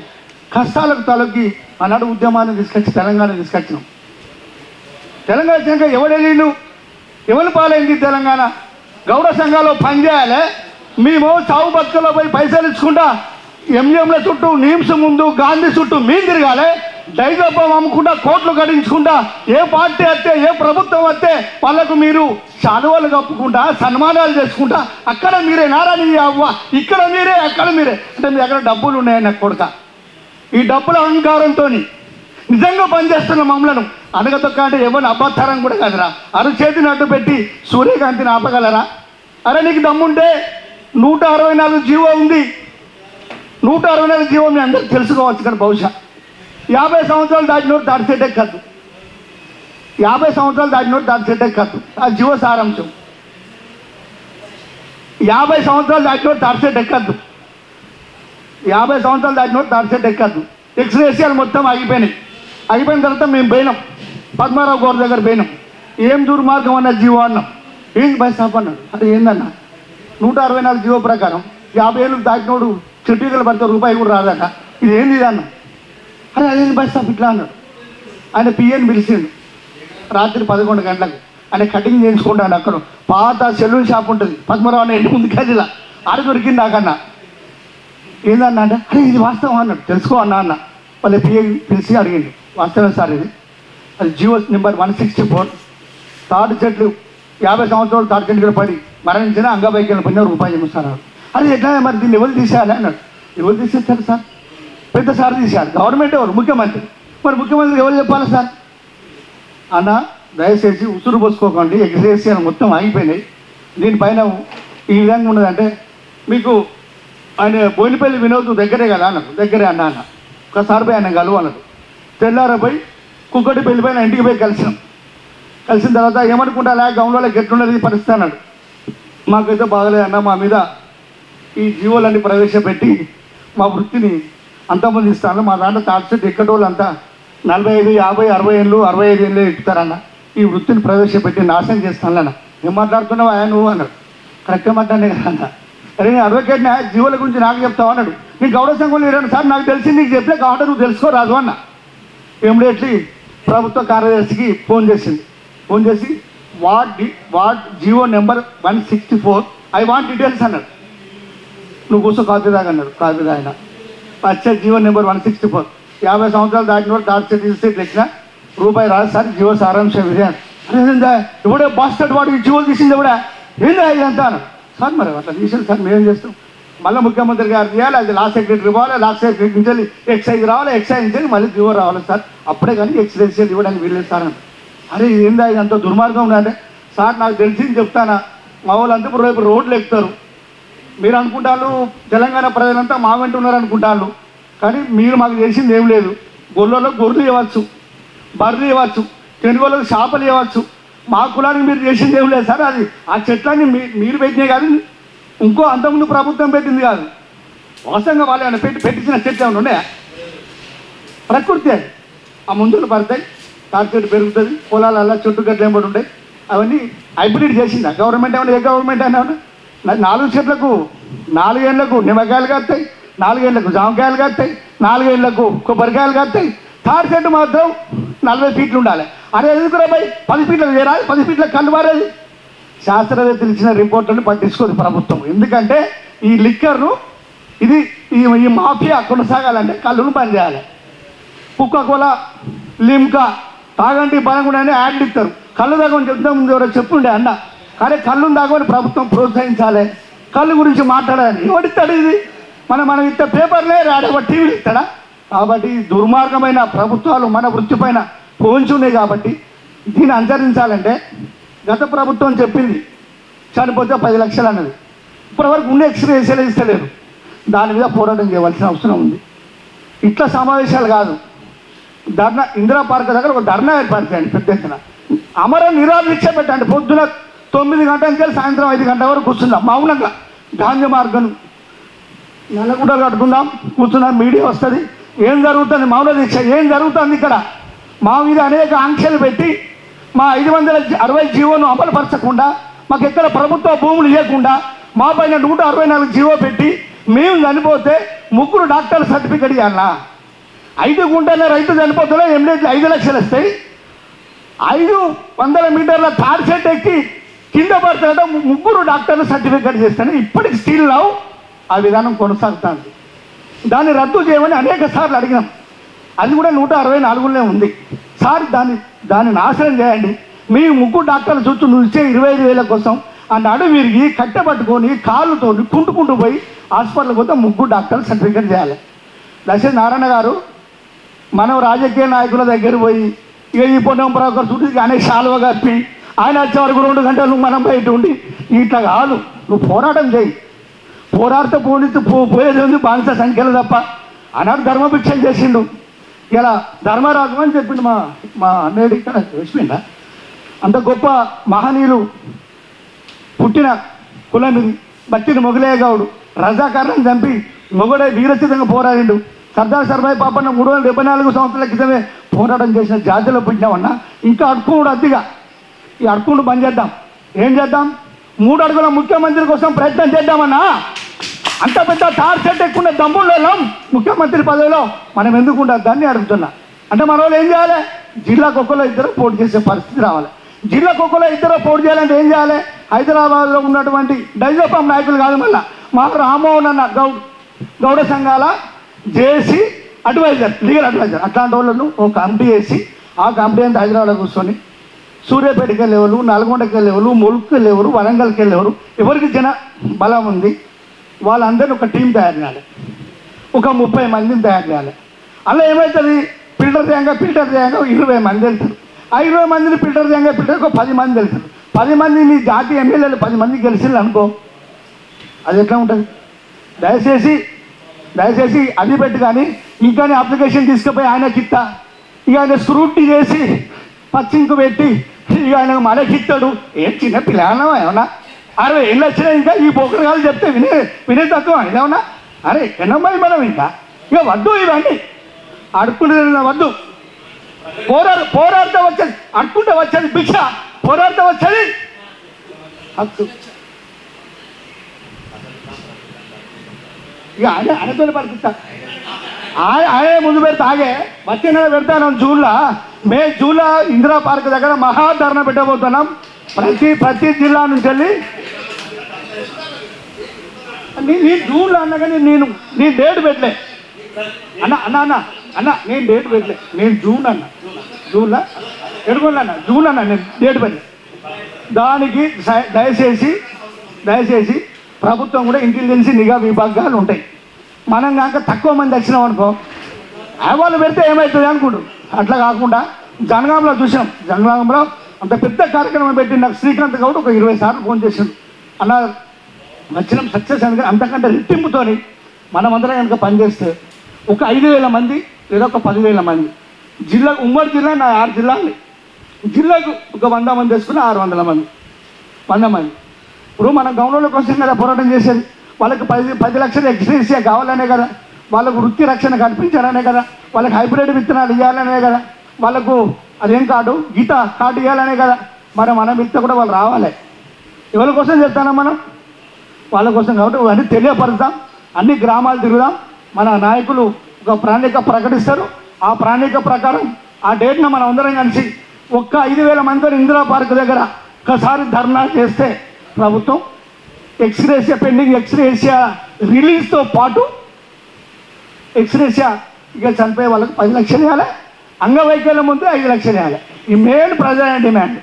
కష్టాలకు తలొగ్గి ఆనాడు ఉద్యమాన్ని తీసుకొచ్చి తెలంగాణ తీసుకొచ్చినాం. తెలంగాణ వచ్చాక ఎవడెళ్ళిండు, ఎవరు పాలైంది తెలంగాణ? గౌడ సంఘాల్లో పనిచేయాలి. మేము చావు బతుకలో పోయి పైసలు ఇచ్చుకుంటా ఎంజిఎంల చుట్టూ, నిమ్స్ ముందు, గాంధీ చుట్టూ మేము తిరగాలి. డైజోపామ్ అమ్ముకుంటా, కోట్లు గడించుకుంటా, ఏ పార్టీ వస్తే, ఏ ప్రభుత్వం వస్తే వాళ్ళకు మీరు శాలువాలు కప్పుకుంటా, సన్మానాలు చేసుకుంటా, అక్కడ మీరే నారాయణ అవ్వ, ఇక్కడ మీరే, అక్కడ మీరే. అంటే మీ దగ్గర డబ్బులు ఉన్నాయని నాకు కొడుక. ఈ డబ్బుల అహంకారంతో నిజంగా పనిచేస్తున్న మమ్మలను అనగతొక్క అంటే ఎవరిని అబద్ధారం కూడా కదరా. అరచేతిని అడ్డు పెట్టి సూర్యకాంతిని ఆపగలరా? అరే నీకు దమ్ముంటే 164 జీవో ఉంది. 164 జీవో మీ అందరికి తెలుసుకోవచ్చు. కానీ బహుశా 50 సంవత్సరాలు దాటినోడు దాటి సెట్ ఎక్కద్దు. 50 సంవత్సరాలు దాటినోడు దాటి సెట్ ఎక్కద్దు. ఆ జీవ సారాంశం 50 సంవత్సరాలు దాటినోడు దాటి సెట్ ఎక్కద్దు. 50 సంవత్సరాలు దాటినోడు దాటి సెట్ ఎక్కద్దు. ఎక్స్రేషియాలు మొత్తం ఆగిపోయినాయి. అయిపోయిన తర్వాత మేము పోయినాం, పద్మారావు గౌడ్ దగ్గర పోయినాం. ఏం దుర్మార్గం అన్న జీవో అన్నాం. ఏంటి బై సాప్ అన్నాడు. అది ఏందన్నా? 164 జీవో ప్రకారం 50 ఏళ్ళు దాటినోడు చెట్టుకలు పడితే రూపాయి కూడా రాదట. ఇది ఏంది ఇది అన్నా? అరే అదేంటి బై సాప్ ఇట్లా అన్నాడు. ఆయన పిఎని పిలిచిండు రాత్రి 11 గంటలకు. అని కటింగ్ చేయించుకుంటాను. అక్కడ పాత సెలూన్ షాప్ ఉంటుంది పద్మరావు అనే ఇంటి ముందు గదిలా ఆడ దొరికింది నాకన్నా. ఏందన్నా అంటే అరే ఇది వాస్తవం అన్నాడు. తెలుసుకో అన్న వాళ్ళ పిఏ పిలిచి అడిగింది. వాస్తవం సార్ ఇది, అది జియో నెంబర్ 164 తాడు చెట్లు 50 సంవత్సరాలు తాడు చెట్లు కూడా పడి మరణించిన అంగవైకల్యం పొందిన రూపాయలు చెప్తున్నారు. అది ఎట్లా మరి దీన్ని ఎవరు తీసేయాలి అన్నాడు. ఎవరు తీసేస్తారు సార్? పెద్ద సార్ తీసేయాలి. గవర్నమెంట్ ఎవరు? ముఖ్యమంత్రి. మరి ముఖ్యమంత్రి ఎవరు చెప్పాలి సార్? అన్న దయచేసి ఉసురు పోసుకోకండి, ఎగ్జిబిషన్ మొత్తం ఆగిపోయినాయి. దీనిపైన ఈ విధంగా ఉన్నదంటే మీకు ఆయన బోయినపల్లి వినోద్ దగ్గరే కదా అన్నాడు. దగ్గరే అన్న ఒకసారి పోయి ఆయన కలువు అన్నాడు. తెల్లారపోయి కుక్కటిపల్లి పైన ఇంటికి పోయి కలిసిన తర్వాత ఏమనుకుంటా గౌన్లో గెట్లున్నది పరిస్థితి అన్నాడు. మాకైతే బాగలేదన్న, మా మీద ఈ జీవోలన్నీ ప్రవేశపెట్టి మా వృత్తిని అంతమంది ఇస్తాను. మా దాంట్లో తాడ్చెట్టు ఎక్కడోళ్ళు అంతా 45, 50, 60 ఏళ్ళు 65 ఏళ్ళు ఎక్కుతారన్న. ఈ వృత్తిని ప్రవేశపెట్టి నాశనం చేస్తాను అన్న. ఏం మాట్లాడుతున్నావు ఆయన నువ్వు అన్నాడు. కరెక్ట్గా మాట్లాడే కదా అన్న. అరే నేను అడ్వకేట్ని జీవోల గురించి నాకు చెప్తావు అన్నాడు. నీకు గౌరవ సంఘంలో లేరు సార్, నాకు తెలిసి నీకు చెప్పలే కాబట్టి నువ్వు తెలుసుకోరాదు అన్న. ఇమ్మీడియట్లీ ప్రభుత్వ కార్యదర్శికి ఫోన్ చేసింది. ఫోన్ చేసి what GO number 164 I want details అన్నాడు. నువ్వు కూర్చో కాపీ తాగన్నాడు. కాపీ తాగిన వచ్చే జియో నెంబర్ 164 50 సంవత్సరాలు దాటిన వాడు తాడు చెట్టు ఇచ్చిన రూపాయి రాదు సార్, జియో సారాంశం ఇదే. అదేందా ఎవడే బాస్టర్డ్ వాడికి జియోలు తీసింది ఎవడా ఏందా ఇదంతా అన్నాడు. సార్ మరి అట్లా తీసింది సార్, మేమేం చేస్తాం? మళ్ళీ ముఖ్యమంత్రి గారు తీయాలి, అది లా సెక్రటరీ ఇవ్వాలి, లా సెక్రటరీ నుంచి ఎక్సైజ్ రావాలి, ఎక్సైజ్ నుంచి మళ్ళీ జియో రావాలి సార్, అప్పుడే కానీ ఎక్స్రెన్షియల్ ఇవ్వడానికి వీల్లేదు సార్ అని. అరే ఏందా ఇదంతా దుర్మార్గం ఉందంటే సార్ నాకు తెలిసింది చెప్తానా, మా వాళ్ళంతా ఇప్పుడు రేపు రోడ్లు ఎక్కుతారు. మీరు అనుకుంటారు తెలంగాణ ప్రజలంతా మా వెంట ఉన్నారు అనుకుంటారు, కానీ మీరు మాకు చేసింది ఏం లేదు. గొర్రెలో గొర్రెలు ఇవ్వచ్చు, బర్రెలు ఇవ్వచ్చు, తెలుగులకు చేపలు ఇవ్వచ్చు, మా కులానికి మీరు చేసింది ఏం లేదు సార్. అది ఆ చెట్లన్నీ మీరు పెట్టినే కాదు, ఇంకో అంతకుముందు ప్రభుత్వం పెట్టింది కాదు, వాస్తవంగా వాళ్ళు ఏమైనా పెట్టించిన చెట్లు ఏమైనా ఉన్నాయా? ప్రకృతి అది. ఆ ముందులు పడతాయి, తాటి చెట్టు పెరుగుతుంది, పొలాలల్లా చుట్టుగడ్డలు ఏమిటి ఉంటాయి, అవన్నీ హైబ్రిడ్ చేసిందా గవర్నమెంట్? ఏమన్నా ఏ గవర్నమెంట్ అయినా 4 చెట్లకు 4 ఏళ్ళకు నిమ్మకాయలు కాస్తాయి, 4 ఏళ్ళకు జామకాయలు కాస్తాయి, 4 ఏళ్ళకు కొబ్బరికాయలు కాస్తాయి. తాటి చెట్టు మాత్రం 40 ఫీట్లు ఉండాలి. అరే ఎందుకురా భయ్ 10 ఫీట్లకు చేరాలి, 10 ఫీట్లకు కళ్ళు మారేది. శాస్త్రవేత్తలు ఇచ్చిన రిపోర్ట్లను పట్టించుకోదు ప్రభుత్వం. ఎందుకంటే ఈ లిక్కర్ను ఇది ఈ మాఫియా కొనసాగాలంటే కళ్ళును బంద్ చేయాలి. కుక్కకోలా, లిమ్కా తాగండి బలంగా అని యాడ్లు ఇస్తారు. కళ్ళు తాగని చెప్తాం ముందు ఎవరో చెప్పుండే అన్న, కానీ కళ్ళు తాగని ప్రభుత్వం ప్రోత్సహించాలి. కళ్ళు గురించి మాట్లాడాలి. ఎవడిస్తాడు ఇది? మనం ఇస్తే పేపర్లే రాడు, టీవీలు ఇస్తాడా? కాబట్టి దుర్మార్గమైన ప్రభుత్వాలు మన వృత్తి పైన పోంచున్నాయి. కాబట్టి దీన్ని అనుసరించాలంటే గత ప్రభుత్వం చెప్పింది చనిపోతే 10 లక్షలు అన్నది. ఇప్పటివరకు ఉండే ఎక్స్రేస్ ఇస్తలేరు. దాని మీద పోరాటం చేయవలసిన అవసరం ఉంది. ఇట్లా సమావేశాలు కాదు, ధర్నా ఇందిరా పార్క్ దగ్గర ఒక ధర్నా ఏర్పాటు చేయండి, పెద్ద ఎత్తున అమర నిరాదీక్ష పెట్టండి. పొద్దున 9 గంటల నుంచి సాయంత్రం 5 గంటల వరకు కూర్చుందాం మౌనంగా. గాంధీ మార్గం నల్లగుడ్డలు కట్టుకుందాం, కూర్చున్నాం, మీడియా వస్తుంది. ఏం జరుగుతుంది? మౌన దీక్ష ఏం జరుగుతుంది ఇక్కడ? మా మీద అనేక ఆంక్షలు పెట్టి మా 560 జీవోను అమలుపరచకుండా, మాకు ఎక్కడ ప్రభుత్వ భూములు ఇవ్వకుండా, మా పైన 164 జీవో పెట్టి మేము చనిపోతే 3 డాక్టర్ల సర్టిఫికెట్ ఇవ్వాలా? 5 గుంటల రైతు చనిపోతున్నా ఎమ్మెల్యేట్లు 5 లక్షలు వస్తాయి. 500 మీటర్ల తాడి చెట్టు ఎక్కి కింద పడుతుంటే 3 డాక్టర్లు సర్టిఫికెట్ చేస్తాను. ఇప్పటికి స్టిల్ నౌ ఆ విధానం కొనసాగుతుంది. దాన్ని రద్దు చేయమని అనేక సార్లు అడిగినాం. అది కూడా 164లోనే ఉంది. సార్ దాన్ని నాశనం చేయండి. మీ 3 డాక్టర్ల చుట్టూ నువ్వు ఇచ్చే 25,000 కోసం ఆ నడు విరిగి కట్టెపట్టుకొని కాళ్ళతో కుంటుకుంటూ పోయి హాస్పిటల్కి పోతే 3 డాక్టర్లు సర్టిఫికెట్ చేయాలి. దశరథ నారాయణ గారు మనం రాజకీయ నాయకుల దగ్గర పోయి ఇక ఈ పొన్నం బ్రోకర్ చుట్టూ అనేక శాలువ కప్పి ఆయన వచ్చే వరకు 2 గంటలు మనం బయట ఉండి ఇట్లా కాదు. నువ్వు పోరాటం చేయి. పోరాడితే పోయేది ఉంది బానిస సంఖ్యలు తప్ప. ఆనాడు ధర్మభిక్షం చేసిండు. ఇలా ధర్మరాజు అని చెప్పిండు మా అన్నయ్య ఇక్కడ వేసిపోయిందా. అంత గొప్ప మహనీయులు పుట్టిన కులం ఇది. బట్టిన మొగలయ్య గౌడు రజాకారులను చంపి మొగడై వీరచితంగా పోరాడిండు. సర్దార్ సర్వాయి పాపన్న 374 సంవత్సరాల క్రితమే పోరాటం చేసిన జాతిలో పుట్టినామన్నా. ఇంకా అడుక్కుడు అద్దిగా ఈ అడుక్కుడు బంద్ చేద్దాం. ఏం చేద్దాం? 3 అడుగుల ముఖ్యమంత్రి కోసం ప్రయత్నం చేద్దామన్నా. అంత పెద్ద తార్ చెట్టు ఎక్కువ దమ్ముల్లో ముఖ్యమంత్రి పదవిలో మనం ఎందుకు ఉండదు దాన్ని అడుగుతున్నా. అంటే మన వాళ్ళు ఏం చేయాలి? జిల్లాకు 1 2 పోటీ చేసే పరిస్థితి రావాలి. జిల్లాకు ఒకరు ఇద్దరు పోటీ చేయాలంటే ఏం చేయాలి? హైదరాబాద్లో ఉన్నటువంటి డైజోఫామ్ నాయకులు కాదు, మళ్ళీ మా రామ్మోహన్ అన్న గౌడ సంఘాల జేఏసీ అడ్వైజర్, లీగల్ అడ్వైజర్, అట్లాంటి వాళ్ళను ఒక కమిటీ వేసి ఆ కమిటీ అంతా హైదరాబాద్లో కూర్చొని సూర్యాపేటకి వెళ్ళేవాళ్ళు, నల్గొండకి వెళ్ళేవాళ్ళు, ములుగుకి వెళ్ళేవారు, వరంగల్కి వెళ్ళేవారు, ఎవరికి జన బలం ఉంది వాళ్ళందరినీ ఒక టీం తయారు చేయాలి, ఒక 30 మందిని తయారు చేయాలి. అలా ఏమవుతుంది? ఫిల్టర్ చేయంగా 20 మంది వెళ్తారు. ఆ 20 మందిని ఫిల్టర్ చేయంగా ఒక 10 మంది వెళ్తారు. 10 మంది మీ జాతీయ ఎమ్మెల్యేలు 10 మంది గెలిచింది అనుకో, అది ఎట్లా ఉంటుంది? దయచేసి అది పెట్టి కానీ ఇంకా అప్లికేషన్ తీసుకుపోయి ఆయనకి ఇస్తా, ఇక ఆయన స్క్రూటీ చేసి పచ్చింకు పెట్టి ఇక ఆయన మనకిస్తాడు. ఏం చిన్న పిల్లనా ఏమన్నా? 60 ఏళ్ళు వచ్చినా ఇంకా ఈ పోకరగాలు చెప్తే వినే తక్కువ ఏమన్నా? అరే ఎన్నమ్మాయి మనం ఇంకా ఇక వద్దు, ఇవన్నీ అడుక్కునే వద్దు. పోరాడితే వచ్చేది, అడుక్కుంటే వచ్చేది భిక్ష, పోరాడితే వచ్చేది హక్కు. ఇక ఆయనతో పరిస్థితి ఆయన ముందు పెడితే ఆగే వచ్చే నెల పెడతాను జూన్లో ఇందిరా పార్క్ దగ్గర మహాధరణ పెట్టబోతున్నాం. ప్రతి జిల్లా నుంచి వెళ్ళి నీ జూన్లో అన్నా కానీ నేను డేట్ పెట్టలే అన్న నేను డేట్ పెట్టలే, నేను జూన్లో నేను డేట్ పెట్టలే. దానికి దయచేసి ప్రభుత్వం కూడా ఇంటెలిజెన్సీ నిఘా విభాగాలు ఉంటాయి. మనం కనుక తక్కువ మంది వచ్చినాం అనుకో వాళ్ళు పెడితే ఏమవుతుంది అనుకుంటు. అట్లా కాకుండా జనగాంలో చూసాం, జనగాంలో అంత పెద్ద కార్యక్రమం పెట్టి నాకు శ్రీకాంత్ గౌడ్ ఒక 20 సార్లు ఫోన్ చేసాడు, అన్న వచ్చినాం సక్సెస్ అని. అంతకంటే రెట్టింపుతోని మనమందరం కనుక పనిచేస్తే ఒక 5,000 మంది లేదా ఒక 10,000 మంది ఉమ్మడి జిల్లా నా 6 జిల్లాలు, జిల్లాకు ఒక 100 మంది వేసుకుని 600 మంది 100 మంది. ఇప్పుడు మన గవర్నమెంట్ కోసం కదా పోరాటం చేసేది. వాళ్ళకి 10 లక్షల ఎక్స్‌గ్రేషియా కావాలనే కదా, వాళ్ళకు వృత్తి రక్షణ కల్పించాలనే కదా, వాళ్ళకి హైబ్రిడ్ విత్తనాలు ఇవ్వాలనే కదా, వాళ్ళకు అదేం గీత కార్డు ఇవ్వాలనే కదా. మరి మనం ఇస్తే కూడా వాళ్ళు రావాలి. ఎవరి కోసం చెప్తానా మనం? వాళ్ళ కోసం. కాబట్టి అన్నీ తెలియపరుద్దాం, అన్ని గ్రామాలు తిరుగుదాం. మన నాయకులు ఒక ప్రణాళిక ప్రకటిస్తారు, ఆ ప్రణాళిక ప్రకారం ఆ డేట్ను మనం అందరం కలిసి ఒక్క 5,000 మందితో ఇందిరా పార్క్ దగ్గర ఒకసారి ధర్నా చేస్తే ప్రభుత్వం పెండింగ్ ఎక్స్‌గ్రేషియా రిలీజ్తో పాటు ఎక్స్‌గ్రేషియా ఇక చనిపోయే వాళ్ళకి 10 లక్షలు ఇవ్వాలి, అంగవైకల్యం ముందు 5 లక్షలు ఇవ్వాలి. ఈ మెయిన్ ప్రజా డిమాండ్.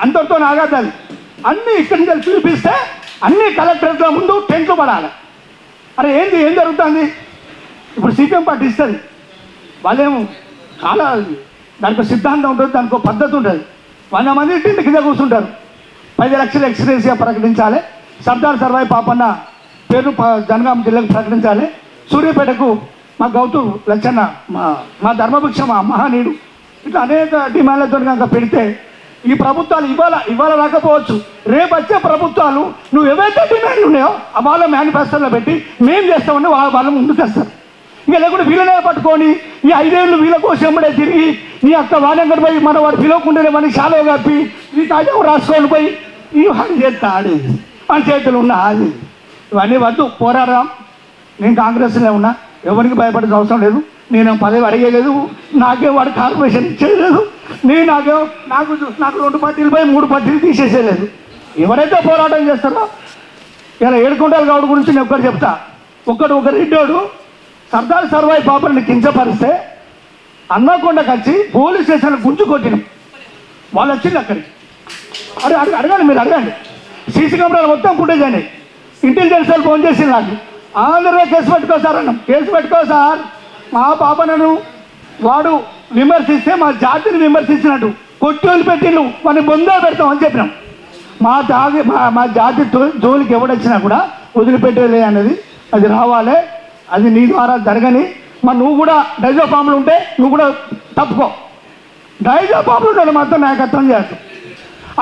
అంతటితో ఆగదు. అన్నీ ఇక్కడి నుంచి చూపిస్తే అన్ని కలెక్టరేట్ల ముందు టెంట్లు పడాలి. అరే ఏం జరుగుతుంది? ఇప్పుడు సిపిఎం పార్టీ ఇస్తుంది, వాళ్ళేమో చాలా దానికి సిద్ధాంతం ఉంటుంది, దానికి పద్ధతి ఉంటుంది. 100 మంది టెంట్ కింద కూర్చుంటారు. 10 లక్షల ఎక్స్‌గ్రేషియా ప్రకటించాలి, సర్దార్ సర్వాయి పాపన్న పేరు జనగాం జిల్లాకు ప్రకటించాలి, సూర్యాపేటకు మా గౌతు లచ్చన్న మా ధర్మభిక్ష మా మహానీయుడు, ఇట్లా అనేక డిమాండ్లతో కనుక పెడితే ఈ ప్రభుత్వాలు ఇవాళ రాకపోవచ్చు, రేపు వచ్చే ప్రభుత్వాలు నువ్వు ఏవైతే డిమాండ్లు ఉన్నాయో వాళ్ళ మేనిఫెస్టోలో పెట్టి మేము చేస్తామని వాళ్ళు ముందుకు వస్తారు. ఇక లేకుండా వీళ్ళనే పట్టుకొని ఈ 5 ఏళ్ళు వీళ్ళ కోసం ఎంబడే తిరిగి నీ అక్క వాడంగడి పోయి మన వాడు పిలవకుండానే మనకి శాలో కప్పి ఈ కాజం రాసుకొని పోయి ఈ వాడు చేస్తా ఆడేది మన చేతులు ఉన్న అది. ఇవన్నీ వద్దు, పోరాడదాం. నేను కాంగ్రెస్లో ఉన్నా, ఎవరికి భయపడే అవసరం లేదు. నేను పదవి అడిగేలేదు, నాకేం వాడు కార్పొరేషన్ ఇచ్చేయలేదు, నాకు 2 పార్టీలు పోయి 3 పార్టీలు తీసేసేయలేదు. ఎవరైతే పోరాటం చేస్తారో ఇలా ఏడుకొండల గౌడ్ గురించి నేను ఒక్కటి చెప్తా. ఒక రెడ్డోడు సర్దార్ సర్వాయి పాపని కించపరిస్తే అన్నకొండకు వచ్చి పోలీస్ స్టేషన్ గుంజు కొట్టినాం. వాళ్ళు వచ్చింది అక్కడికి. అడగండి, మీరు అడగండి. సీసీ కెమెరాలు మొత్తం ఫుటేజ్ అండి. ఇంటెలిజెన్స్ వాళ్ళు ఫోన్ చేసింది నాకు, అందరూ కేసు పెట్టుకో సార్ అన్నాం. కేసు పెట్టుకో సార్, మా పాపనను వాడు విమర్శిస్తే మా జాతిని విమర్శించినట్టు కొట్టి వదిలిపెట్టిండు, వాడిని బొందా పెడతామని చెప్పినాం. మా జాతి జోలికి ఎవడొచ్చినా కూడా వదిలిపెట్టేలే అనేది అది రావాలి. అది నీ ద్వారా జరగని. మరి నువ్వు కూడా డైజోఫామ్లు ఉంటే నువ్వు కూడా తప్పుకో. డైజోఫామ్లు ఉంటే మాత్రం నాయకత్వం చేస్తాం.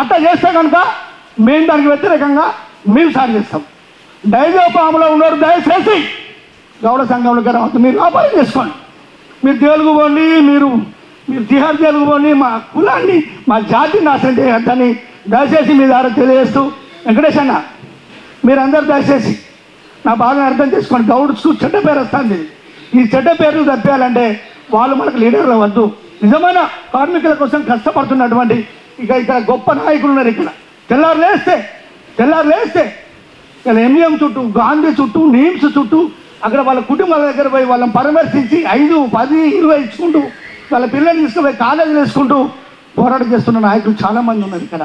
అట్లా చేస్తే కనుక మేము దానికి వ్యతిరేకంగా మేము సాగిస్తాం. డైజోఫామ్లో ఉన్నారు దయచేసి గౌడ సంఘంలోకి రావద్దు. మీరు వ్యాపారం చేసుకోండి, మీరు జైలుకు పోండి, మీరు తిహార్ జైలుకు పోండి. మా కులాన్ని మా జాతిని నాశనం చేయొద్దని దయచేసి మీ ద్వారా తెలియజేస్తూ, వెంకటేష్ అన్న మీరందరూ దయచేసి నా బాగా అర్థం చేసుకోండి. గౌడ్స్కు చెడ్డ పేరు వస్తుంది. ఈ చెడ్డ పేర్లు తప్పాలంటే వాళ్ళు మనకు లీడర్లు వద్దు. నిజమైన కార్మికుల కోసం కష్టపడుతున్నటువంటి ఇక ఇక్కడ గొప్ప నాయకులు ఉన్నారు. ఇక్కడ తెల్లారు లేస్తే ఇక్కడ ఎంజిఎం చుట్టూ, గాంధీ చుట్టూ, నీమ్స్ చుట్టూ అక్కడ వాళ్ళ కుటుంబాల దగ్గర పోయి వాళ్ళని పరామర్శించి 5, 10, 20 ఇచ్చుకుంటూ వాళ్ళ పిల్లల్ని తీసుకుపోయి కాలేజీలు వేసుకుంటూ పోరాటం చేస్తున్న నాయకులు చాలామంది ఉన్నారు. ఇక్కడ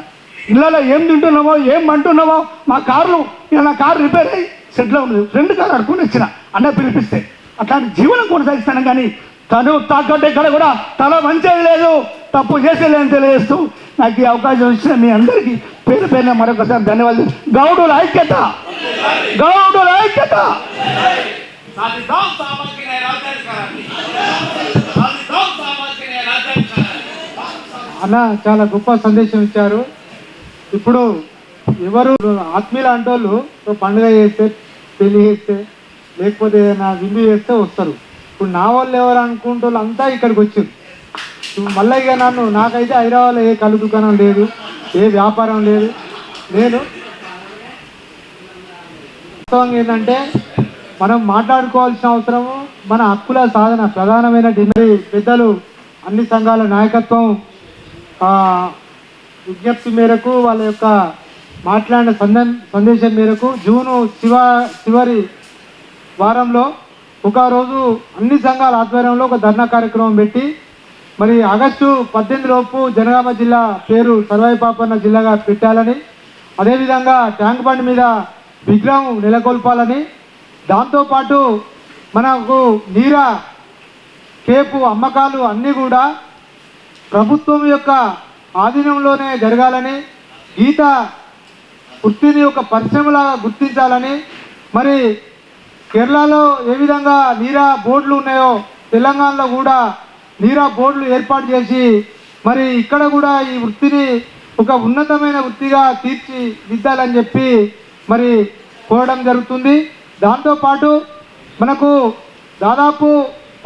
ఇళ్ళలో ఏం తింటున్నామో ఏం అంటున్నామో, మా కార్లు ఇలా నా కారు రిపేర్ అయ్యి సెట్లో ఉంది, ఫ్రెండ్ కారు అడుకుని వచ్చిన అన్న పిలిపిస్తే అట్లాంటి జీవనం కొనసాగిస్తాను. కానీ తను తాకట్టు ఇక్కడ కూడా తల వంచేది లేదు, తప్పు చేసేది అని తెలియజేస్తూ నాకు ఈ అవకాశం ఇచ్చిన మీ అందరికీ పేరు పేరున మరొకసారి ధన్యవాదాలు. గౌడుల ఐక్యత. అన్న చాలా గొప్ప సందేశం ఇచ్చారు. ఇప్పుడు ఎవరు ఆత్మీయులు అంటే వాళ్ళు పండుగ చేస్తే, పెళ్లి చేస్తే, లేకపోతే ఏదైనా విందు చేస్తే వస్తారు. ఇప్పుడు నా వాళ్ళు ఎవరు అనుకుంటే వాళ్ళు అంతా ఇక్కడికి వచ్చారు. మళ్ళీ ఇక నాకైతే హైదరాబాద్లో ఏ కళ్ళు దుకాణం లేదు, ఏ వ్యాపారం లేదు. నేను వాస్తవంగా ఏంటంటే మనం మాట్లాడుకోవాల్సిన అవసరము మన హక్కుల సాధన ప్రధానమైన పెద్దలు అన్ని సంఘాల నాయకత్వం విజ్ఞప్తి మేరకు వాళ్ళ యొక్క మాట్లాడిన సందేశం మేరకు జూను చివరి వారంలో ఒకరోజు అన్ని సంఘాల ఆధ్వర్యంలో ఒక ధర్నా కార్యక్రమం పెట్టి మరి ఆగస్టు 18 లోపు జనగామ జిల్లా పేరు సర్వాయి పాపన్న జిల్లాగా పెట్టాలని, అదేవిధంగా ట్యాంక్ బండ్ మీద విగ్రహం నెలకొల్పాలని, దాంతోపాటు మనకు నీరా కేపు అమ్మకాలు అన్నీ కూడా ప్రభుత్వం యొక్క ఆధీనంలోనే జరగాలని, గీత వృత్తిని ఒక పరిశ్రమలాగా గుర్తించాలని, మరి కేరళలో ఏ విధంగా నీరా బోర్డులు ఉన్నాయో తెలంగాణలో కూడా నీరా బోర్డులు ఏర్పాటు చేసి మరి ఇక్కడ కూడా ఈ వృత్తిని ఒక ఉన్నతమైన వృత్తిగా తీర్చిదిద్దాలని చెప్పి మరి కోరడం జరుగుతుంది. దాంతోపాటు మనకు దాదాపు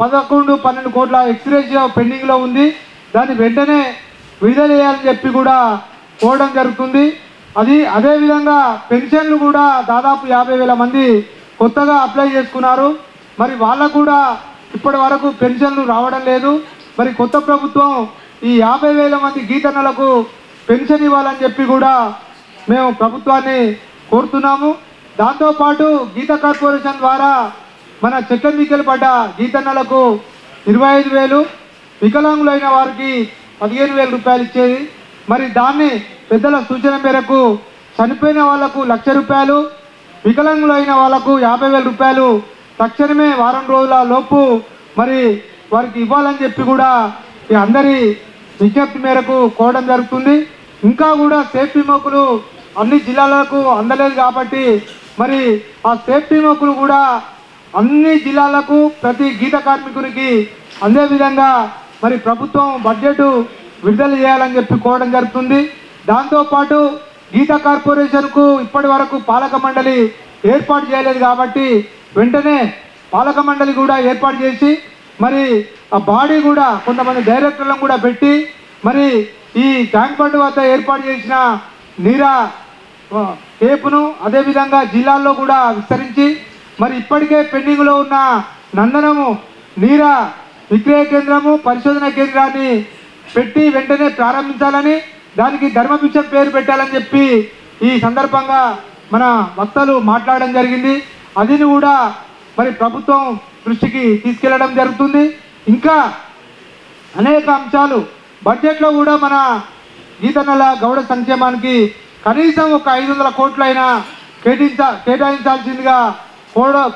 11-12 కోట్ల ఎక్స్‌రేషియో పెండింగ్లో ఉంది. దాన్ని వెంటనే విడుదల చేయాలని చెప్పి కూడా కోరడం జరుగుతుంది. అదేవిధంగా పెన్షన్లు కూడా దాదాపు 50,000 మంది కొత్తగా అప్లై చేసుకున్నారు. మరి వాళ్ళకు కూడా ఇప్పటి వరకు పెన్షన్లు రావడం లేదు. మరి కొత్త ప్రభుత్వం ఈ 50,000 మంది గీతన్నలకు పెన్షన్ ఇవ్వాలని చెప్పి కూడా మేము ప్రభుత్వాన్ని కోరుతున్నాము. దాంతోపాటు గీత కార్పొరేషన్ ద్వారా మన చెట్ల మీకెలు పడ్డ గీతన్నలకు 25,000, వికలాంగులైన వారికి 15,000 రూపాయలు ఇచ్చేది. మరి దాన్ని పెద్దల సూచన మేరకు చనిపోయిన వాళ్లకు 1,00,000 రూపాయలు, వికలాంగులైన వాళ్లకు 50,000 రూపాయలు తక్షణమే వారం రోజుల లోపు మరి వారికి ఇవ్వాలని చెప్పి కూడా అందరి విజ్ఞప్తి మేరకు కోరడం జరుగుతుంది. ఇంకా కూడా సేఫ్టీ మోకులు అన్ని జిల్లాలకు అందలేదు కాబట్టి మరి ఆ సేఫ్టీ మోకులు కూడా అన్ని జిల్లాలకు ప్రతి గీత కార్మికునికి అందే విధంగా మరి ప్రభుత్వం బడ్జెట్ విడుదల చేయాలని చెప్పి కోరడం జరుగుతుంది. దాంతోపాటు గీత కార్పొరేషన్కు ఇప్పటి వరకు పాలక మండలి ఏర్పాటు చేయలేదు కాబట్టి వెంటనే పాలక మండలి కూడా ఏర్పాటు చేసి మరి ఆ బాడీ కూడా కొంతమంది డైరెక్టర్లను కూడా పెట్టి మరి ఈ ట్యాంక్ బండ్ వద్ద ఏర్పాటు చేసిన నీరా టేపును అదేవిధంగా జిల్లాల్లో కూడా విస్తరించి మరి ఇప్పటికే పెండింగ్లో ఉన్న నందనము నీరా విక్రయ కేంద్రము పరిశోధన కేంద్రాన్ని పెట్టి వెంటనే ప్రారంభించాలని, దానికి ధర్మభిక్షం పేరు పెట్టాలని చెప్పి ఈ సందర్భంగా మన వక్తలు మాట్లాడడం జరిగింది. అదిని కూడా మరి ప్రభుత్వం దృష్టికి తీసుకెళ్లడం జరుగుతుంది. ఇంకా అనేక అంశాలు బడ్జెట్లో కూడా మన గీతన్నల గౌడ సంక్షేమానికి కనీసం ఒక 500 కోట్లైనా కేటాయించాల్సిందిగా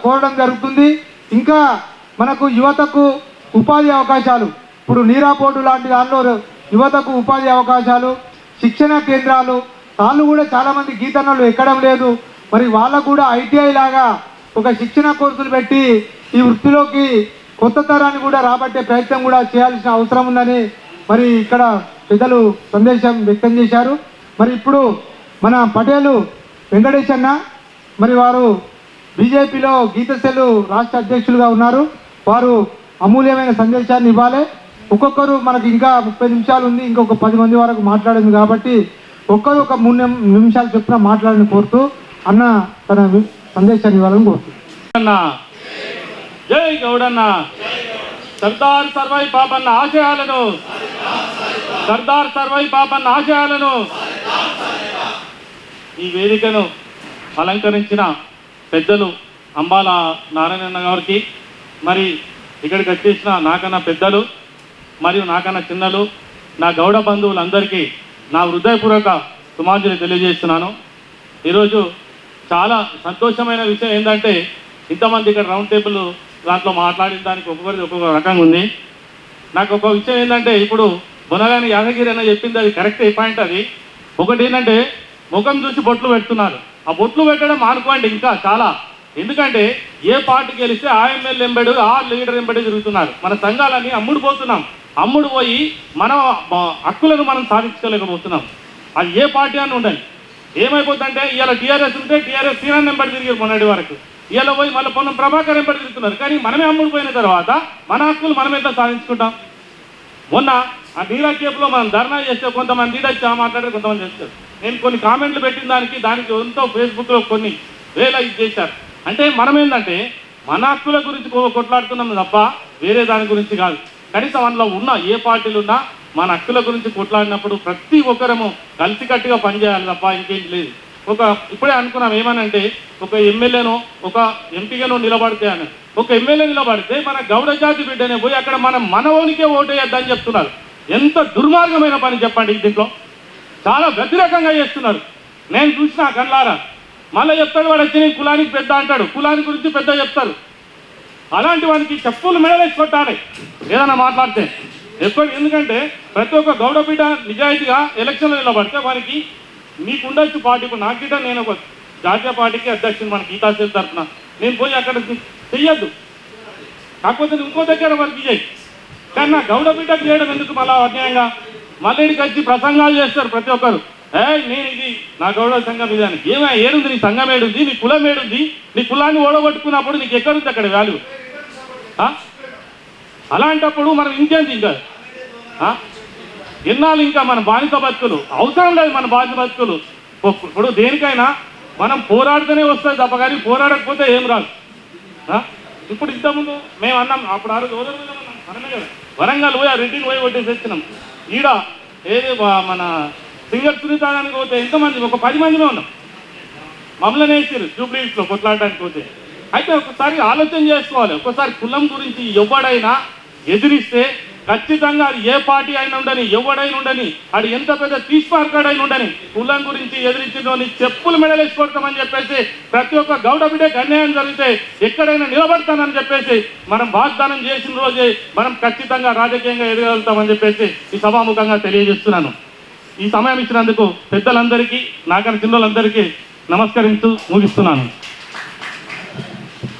కోరడం జరుగుతుంది. ఇంకా మనకు యువతకు ఉపాధి అవకాశాలు, ఇప్పుడు నీరా బోర్డు లాంటి దానిలో యువతకు ఉపాధి అవకాశాలు, శిక్షణ కేంద్రాలు, వాళ్ళు కూడా చాలామంది గీతన్నలు ఎక్కడం లేదు. మరి వాళ్ళకు కూడా ఐటీఐ లాగా ఒక శిక్షణ కోర్సులు పెట్టి ఈ వృత్తిలోకి కొత్త తరాన్ని కూడా రాబట్టే ప్రయత్నం కూడా చేయాల్సిన అవసరం ఉందని మరి ఇక్కడ పెద్దలు సందేశం వ్యక్తం చేశారు. మరి ఇప్పుడు మన పటేలు వెంకటేష్ అన్న మరి వారు బీజేపీలో గీత సెల్ రాష్ట్ర అధ్యక్షులుగా ఉన్నారు. వారు అమూల్యమైన సందేశాన్ని ఇవ్వాలి. ఒక్కొక్కరు మనకి ఇంకా 30 నిమిషాలు ఉంది, ఇంకొక 10 మంది వరకు మాట్లాడింది కాబట్టి ఒక్కరు ఒక 3 నిమిషాలు చొప్పున మాట్లాడని కోరుతూ అన్న తన సందేశాన్ని ఇవ్వాలని కోరుతున్నాను. జై గౌడన్న. సర్దార్ సర్వాయి పాపన్న ఆశయాలను సర్దార్ సర్వై పాపన్న ఆశయాలను ఈ వేదికను అలంకరించిన పెద్దలు అంబాల నారాయణ గారికి, మరి ఇక్కడికి వచ్చేసిన నాకన్నా పెద్దలు మరియు నాకన్నా చిన్నలు, నా గౌడ బంధువులందరికీ నా హృదయపూర్వక సుమాంజలి తెలియజేస్తున్నాను. ఈరోజు చాలా సంతోషమైన విషయం ఏంటంటే ఇంతమంది ఇక్కడ రౌండ్ టేబుల్ దాంట్లో మాట్లాడిన దానికి ఒక్కొక్కరిది ఒక్కొక్క రకంగా ఉంది. నాకు ఒక విషయం ఏంటంటే ఇప్పుడు బొనగాని యాదగిరి అన్న చెప్పింది అది కరెక్ట్ పాయింట్. అది ఒకటి ఏంటంటే ముఖం చూసి బొట్లు పెడుతున్నారు. ఆ బొట్లు పెట్టడం అనుకోండి ఇంకా చాలా. ఎందుకంటే ఏ పార్టీకి గెలిస్తే ఆ ఎమ్మెల్యే ఎంబడి ఆ లీడర్ ఎంబడి తిరుగుతున్నారు. మన సంఘాలని అమ్ముడు పోతున్నాం. అమ్ముడు పోయి మన హక్కులను మనం సాధించుకోలేకపోతున్నాం. అది ఏ పార్టీ అని ఉండాలి. ఏమైపోతుందంటే ఇవాళ టీఆర్ఎస్ ఉంటే టీఆర్ఎస్ సీనియర్ ఎంబడి తిరిగారు మొన్నటి వరకు. ఇవాళ పోయి మళ్ళీ పొన్నం ప్రభాకర్ ఎంబడి తిరుగుతున్నారు. కానీ మనమే అమ్ముడు పోయిన తర్వాత మన హక్కులు మనం ఎంత సాధించుకుంటాం? మొన్న ఆ నీలా కేపులో మనం ధర్నా చేస్తే కొంతమంది లీడర్స్ మాట్లాడారు, కొంతమంది చేస్తారు. నేను కొన్ని కామెంట్లు పెట్టిన దానికి ఎంతో ఫేస్బుక్లో కొన్ని వేల ఇది చేశారు. అంటే మనం ఏంటంటే మన హక్కుల గురించి కొట్లాడుతున్నాం తప్ప వేరే దాని గురించి కాదు. కనీసం అందులో ఉన్న ఏ పార్టీలు ఉన్నా మన హక్కుల గురించి కొట్లాడినప్పుడు ప్రతి ఒక్కరము కలిసికట్టుగా పనిచేయాలి తప్ప ఇంకేంటి లేదు. ఇప్పుడే అనుకున్నాం ఏమనంటే ఒక ఎమ్మెల్యేనో ఒక ఎంపీగానో నిలబడితే అని, ఒక ఎమ్మెల్యే నిలబడితే మన గౌడ జాతి బిడ్డనే పోయి అక్కడ మనం మనవోనికే ఓటేయద్దని చెప్తున్నారు. ఎంత దుర్మార్గమైన పని చెప్పండి. దీంట్లో చాలా వ్యతిరేకంగా చేస్తున్నారు. నేను చూసిన కళ్ళారా. మళ్ళీ చెప్తాడు వాడు వచ్చి నేను కులానికి పెద్ద అంటాడు, కులానికి గురించి పెద్ద చెప్తారు. అలాంటి వానికి చెప్పులు మెడలేసి కొట్టాలి ఏదైనా మాట్లాడితే ఎక్కువ. ఎందుకంటే ప్రతి ఒక్క గౌడ బిడ్డ నిజాయితీగా ఎలక్షన్లో నిలబడితే వానికి మీకు ఉండొచ్చు పార్టీ. ఇప్పుడు నాకు గిట్ట నేను ఒక జాతీయ పార్టీకి అధ్యక్షుడు మన గీతాసేన తరఫున నేను పోయి అక్కడ చెయ్యొద్దు. కాకపోతే ఇంకో దగ్గర వరకు చేయి. కానీ నా గౌడ బిడ్డకు చేయడం ఎందుకు మళ్ళీ అన్యాయంగా? మళ్ళీ ఇక్కడికి వచ్చి ప్రసంగాలు చేస్తారు ప్రతి ఒక్కరు. నేను ఇది నా గౌడ సంఘం ఇదానికి ఏడుంది, నీ సంఘం ఏడుంది, నీ కులం ఏడుంది, నీ కులాన్ని ఓడగొట్టుకున్నప్పుడు నీకు ఎక్కడుంది అక్కడ వాల్యూ? అలాంటప్పుడు మనం ఇంకేంది ఇంకా ఎన్నాళ్ళు ఇంకా మన బానిస బతుకులు అవసరం లేదు. మన బానిస బతుకులు ఇప్పుడు దేనికైనా మనం పోరాడితేనే వస్తుంది తప్ప కానీ పోరాడకపోతే ఏం రాదు. ఇప్పుడు ఇంతకుముందు మేము అన్నాం అప్పుడు ఆ రోజు మనమే కదా వరంగల్ పోయి ఆ రెడ్డిని పోయి కొట్టేసి వచ్చినాం. ఈడ ఏది మన సింగర్ సునీతానికి పోతే ఎంతమంది? ఒక 10 మందిమే ఉన్నాం. మమ్మల్ని వేసారు జూబ్లీస్లో కొట్లాడడానికి పోతే. అయితే ఒకసారి ఆలోచన చేసుకోవాలి. ఒకసారి కులం గురించి ఎవడైనా ఎదిరిస్తే ఖచ్చితంగా అది ఏ పార్టీ అయినా ఉండని, ఎవడైనా ఉండని, అది ఎంత పెద్ద తీసుమార్కాడైనా ఉండని, కులం గురించి ఎదిరించిన చెప్పులు మెడలేసి కొడతామని చెప్పేసి ప్రతి ఒక్క గౌడ బిడ్డకి అన్యాయం జరిగితే ఎక్కడైనా నిలబడతానని చెప్పేసి మనం వాగ్దానం చేసిన రోజే మనం ఖచ్చితంగా రాజకీయంగా ఎదగలుగుతామని చెప్పేసి ఈ సభాముఖంగా తెలియజేస్తున్నాను. ఈ సమయం ఇచ్చినందుకు పెద్దలందరికీ నాకన్నా చిన్నలందరికీ నమస్కరిస్తూ ముగిస్తున్నాను.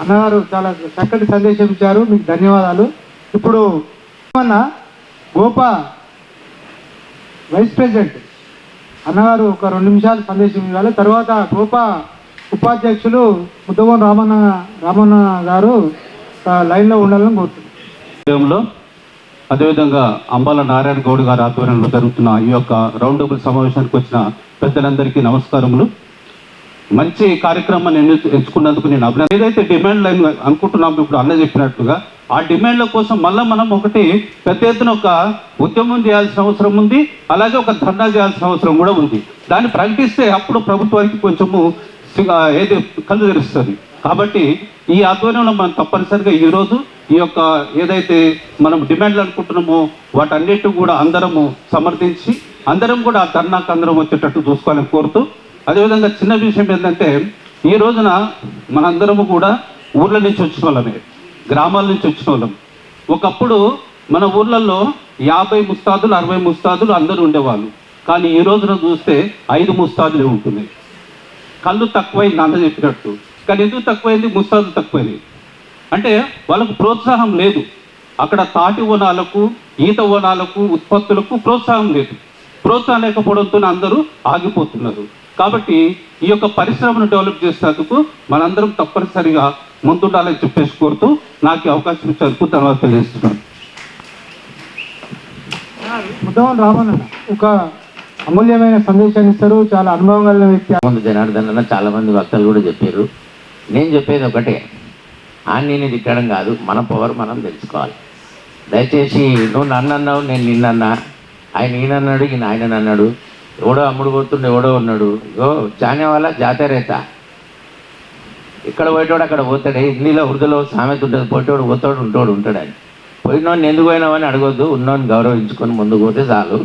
అన్నగారు చాలా చక్కటి సందేశం ఇచ్చారు, మీకు ధన్యవాదాలు. ఇప్పుడు గోపా వైస్ ప్రెసిడెంట్ అన్నగారు ఒక 2 నిమిషాలు సందేశం ఇవ్వాలి. తర్వాత గోపా ఉపాధ్యక్షులు ముద్దవోన్ రామన్న గారు లైన్లో ఉండాలని కోరుతున్నాను. అదేవిధంగా అంబాల నారాయణ గౌడ్ గారి ఆధ్వర్యంలో జరుగుతున్న ఈ యొక్క రౌండ్ టేబుల్ సమావేశానికి వచ్చిన పెద్దలందరికీ నమస్కారములు. మంచి కార్యక్రమాన్ని ఎంచుకున్నందుకు నేను అభినందన. ఏదైతే డిమాండ్ లైన్ అనుకుంటున్నాం ఇప్పుడు అన్న చెప్పినట్టుగా ఆ డిమాండ్ల కోసం మళ్ళీ మనం ఒకటి పెద్ద ఎత్తున ఒక ఉద్యమం చేయాల్సిన అవసరం ఉంది, అలాగే ఒక ధర్నా చేయాల్సిన అవసరం కూడా ఉంది. దాన్ని ప్రకటిస్తే అప్పుడు ప్రభుత్వానికి కొంచెము ఏది కళ్ళు తెరుస్తుంది. కాబట్టి ఈ ఆధ్వర్యంలో మనం తప్పనిసరిగా ఈరోజు ఈ యొక్క ఏదైతే మనం డిమాండ్లు అనుకుంటున్నామో వాటన్నిటి కూడా అందరము సమర్థించి అందరం కూడా ఆ ధర్నాకు అందరం వచ్చేటట్టు చూసుకోవాలని కోరుతూ, అదేవిధంగా చిన్న విషయం ఏంటంటే ఈ రోజున మనందరము కూడా ఊర్ల నుంచి వచ్చిన వాళ్ళమే, గ్రామాల నుంచి వచ్చిన వాళ్ళం. ఒకప్పుడు మన ఊర్లలో 50 ముస్తాదులు 60 ముస్తాదులు అందరూ ఉండేవాళ్ళు. కానీ ఈ రోజున చూస్తే 5 ముస్తాదులే ఉంటున్నాయి. కళ్ళు తక్కువైంది అన్న చెప్పినట్టు. కానీ ఎందుకు తక్కువైంది? ముస్తాదులు తక్కువైంది. అంటే వాళ్ళకు ప్రోత్సాహం లేదు. అక్కడ తాటి వనాలకు, ఈత వనాలకు, ఉత్పత్తులకు ప్రోత్సాహం లేదు. ప్రోత్సాహం లేకపోవడంతో అందరూ ఆగిపోతున్నారు. కాబట్టి ఈ యొక్క పరిశ్రమను డెవలప్ చేసేందుకు మనందరం తప్పనిసరిగా ముందుండాలని చెప్పేసి కోరుతూ నాకు అవకాశం ఇచ్చేందుకు ధన్యవాదాలు తెలియజేస్తున్నాను. ముద్దవోన్ రామన్న ఒక అమూల్యమైన సందేశాన్ని ఇస్తారు, చాలా అనుభవం కలిగిన వ్యక్తి. ముందు జనార్దన్ అన్న చాలా మంది వక్తలు కూడా చెప్పారు. నేను చెప్పేది ఒకటే, నేను తిట్టడం కాదు, మన పవర్ మనం తెలుసుకోవాలి. దయచేసి నువ్వు నన్ను అన్నావు నేను నిన్నన్నా ఈయన అన్నాడు, ఆయన అన్నాడు, ఎవడో అమ్ముడు పోతుండే ఎవడో ఉన్నాడు. ఇగో జానే వాళ్ళ జాతరేత, ఇక్కడ పోయేటోడు అక్కడ పోతాడే. హిందీలో ఉర్దూలో సామెత ఉంటుంది, పోయేటోడు పోతాడు ఉంటాడు అని. పోయినోడిని ఎందుకు పోయినావని అడగొద్దు, ఉన్నోని గౌరవించుకొని ముందుకు పోతే చాలు.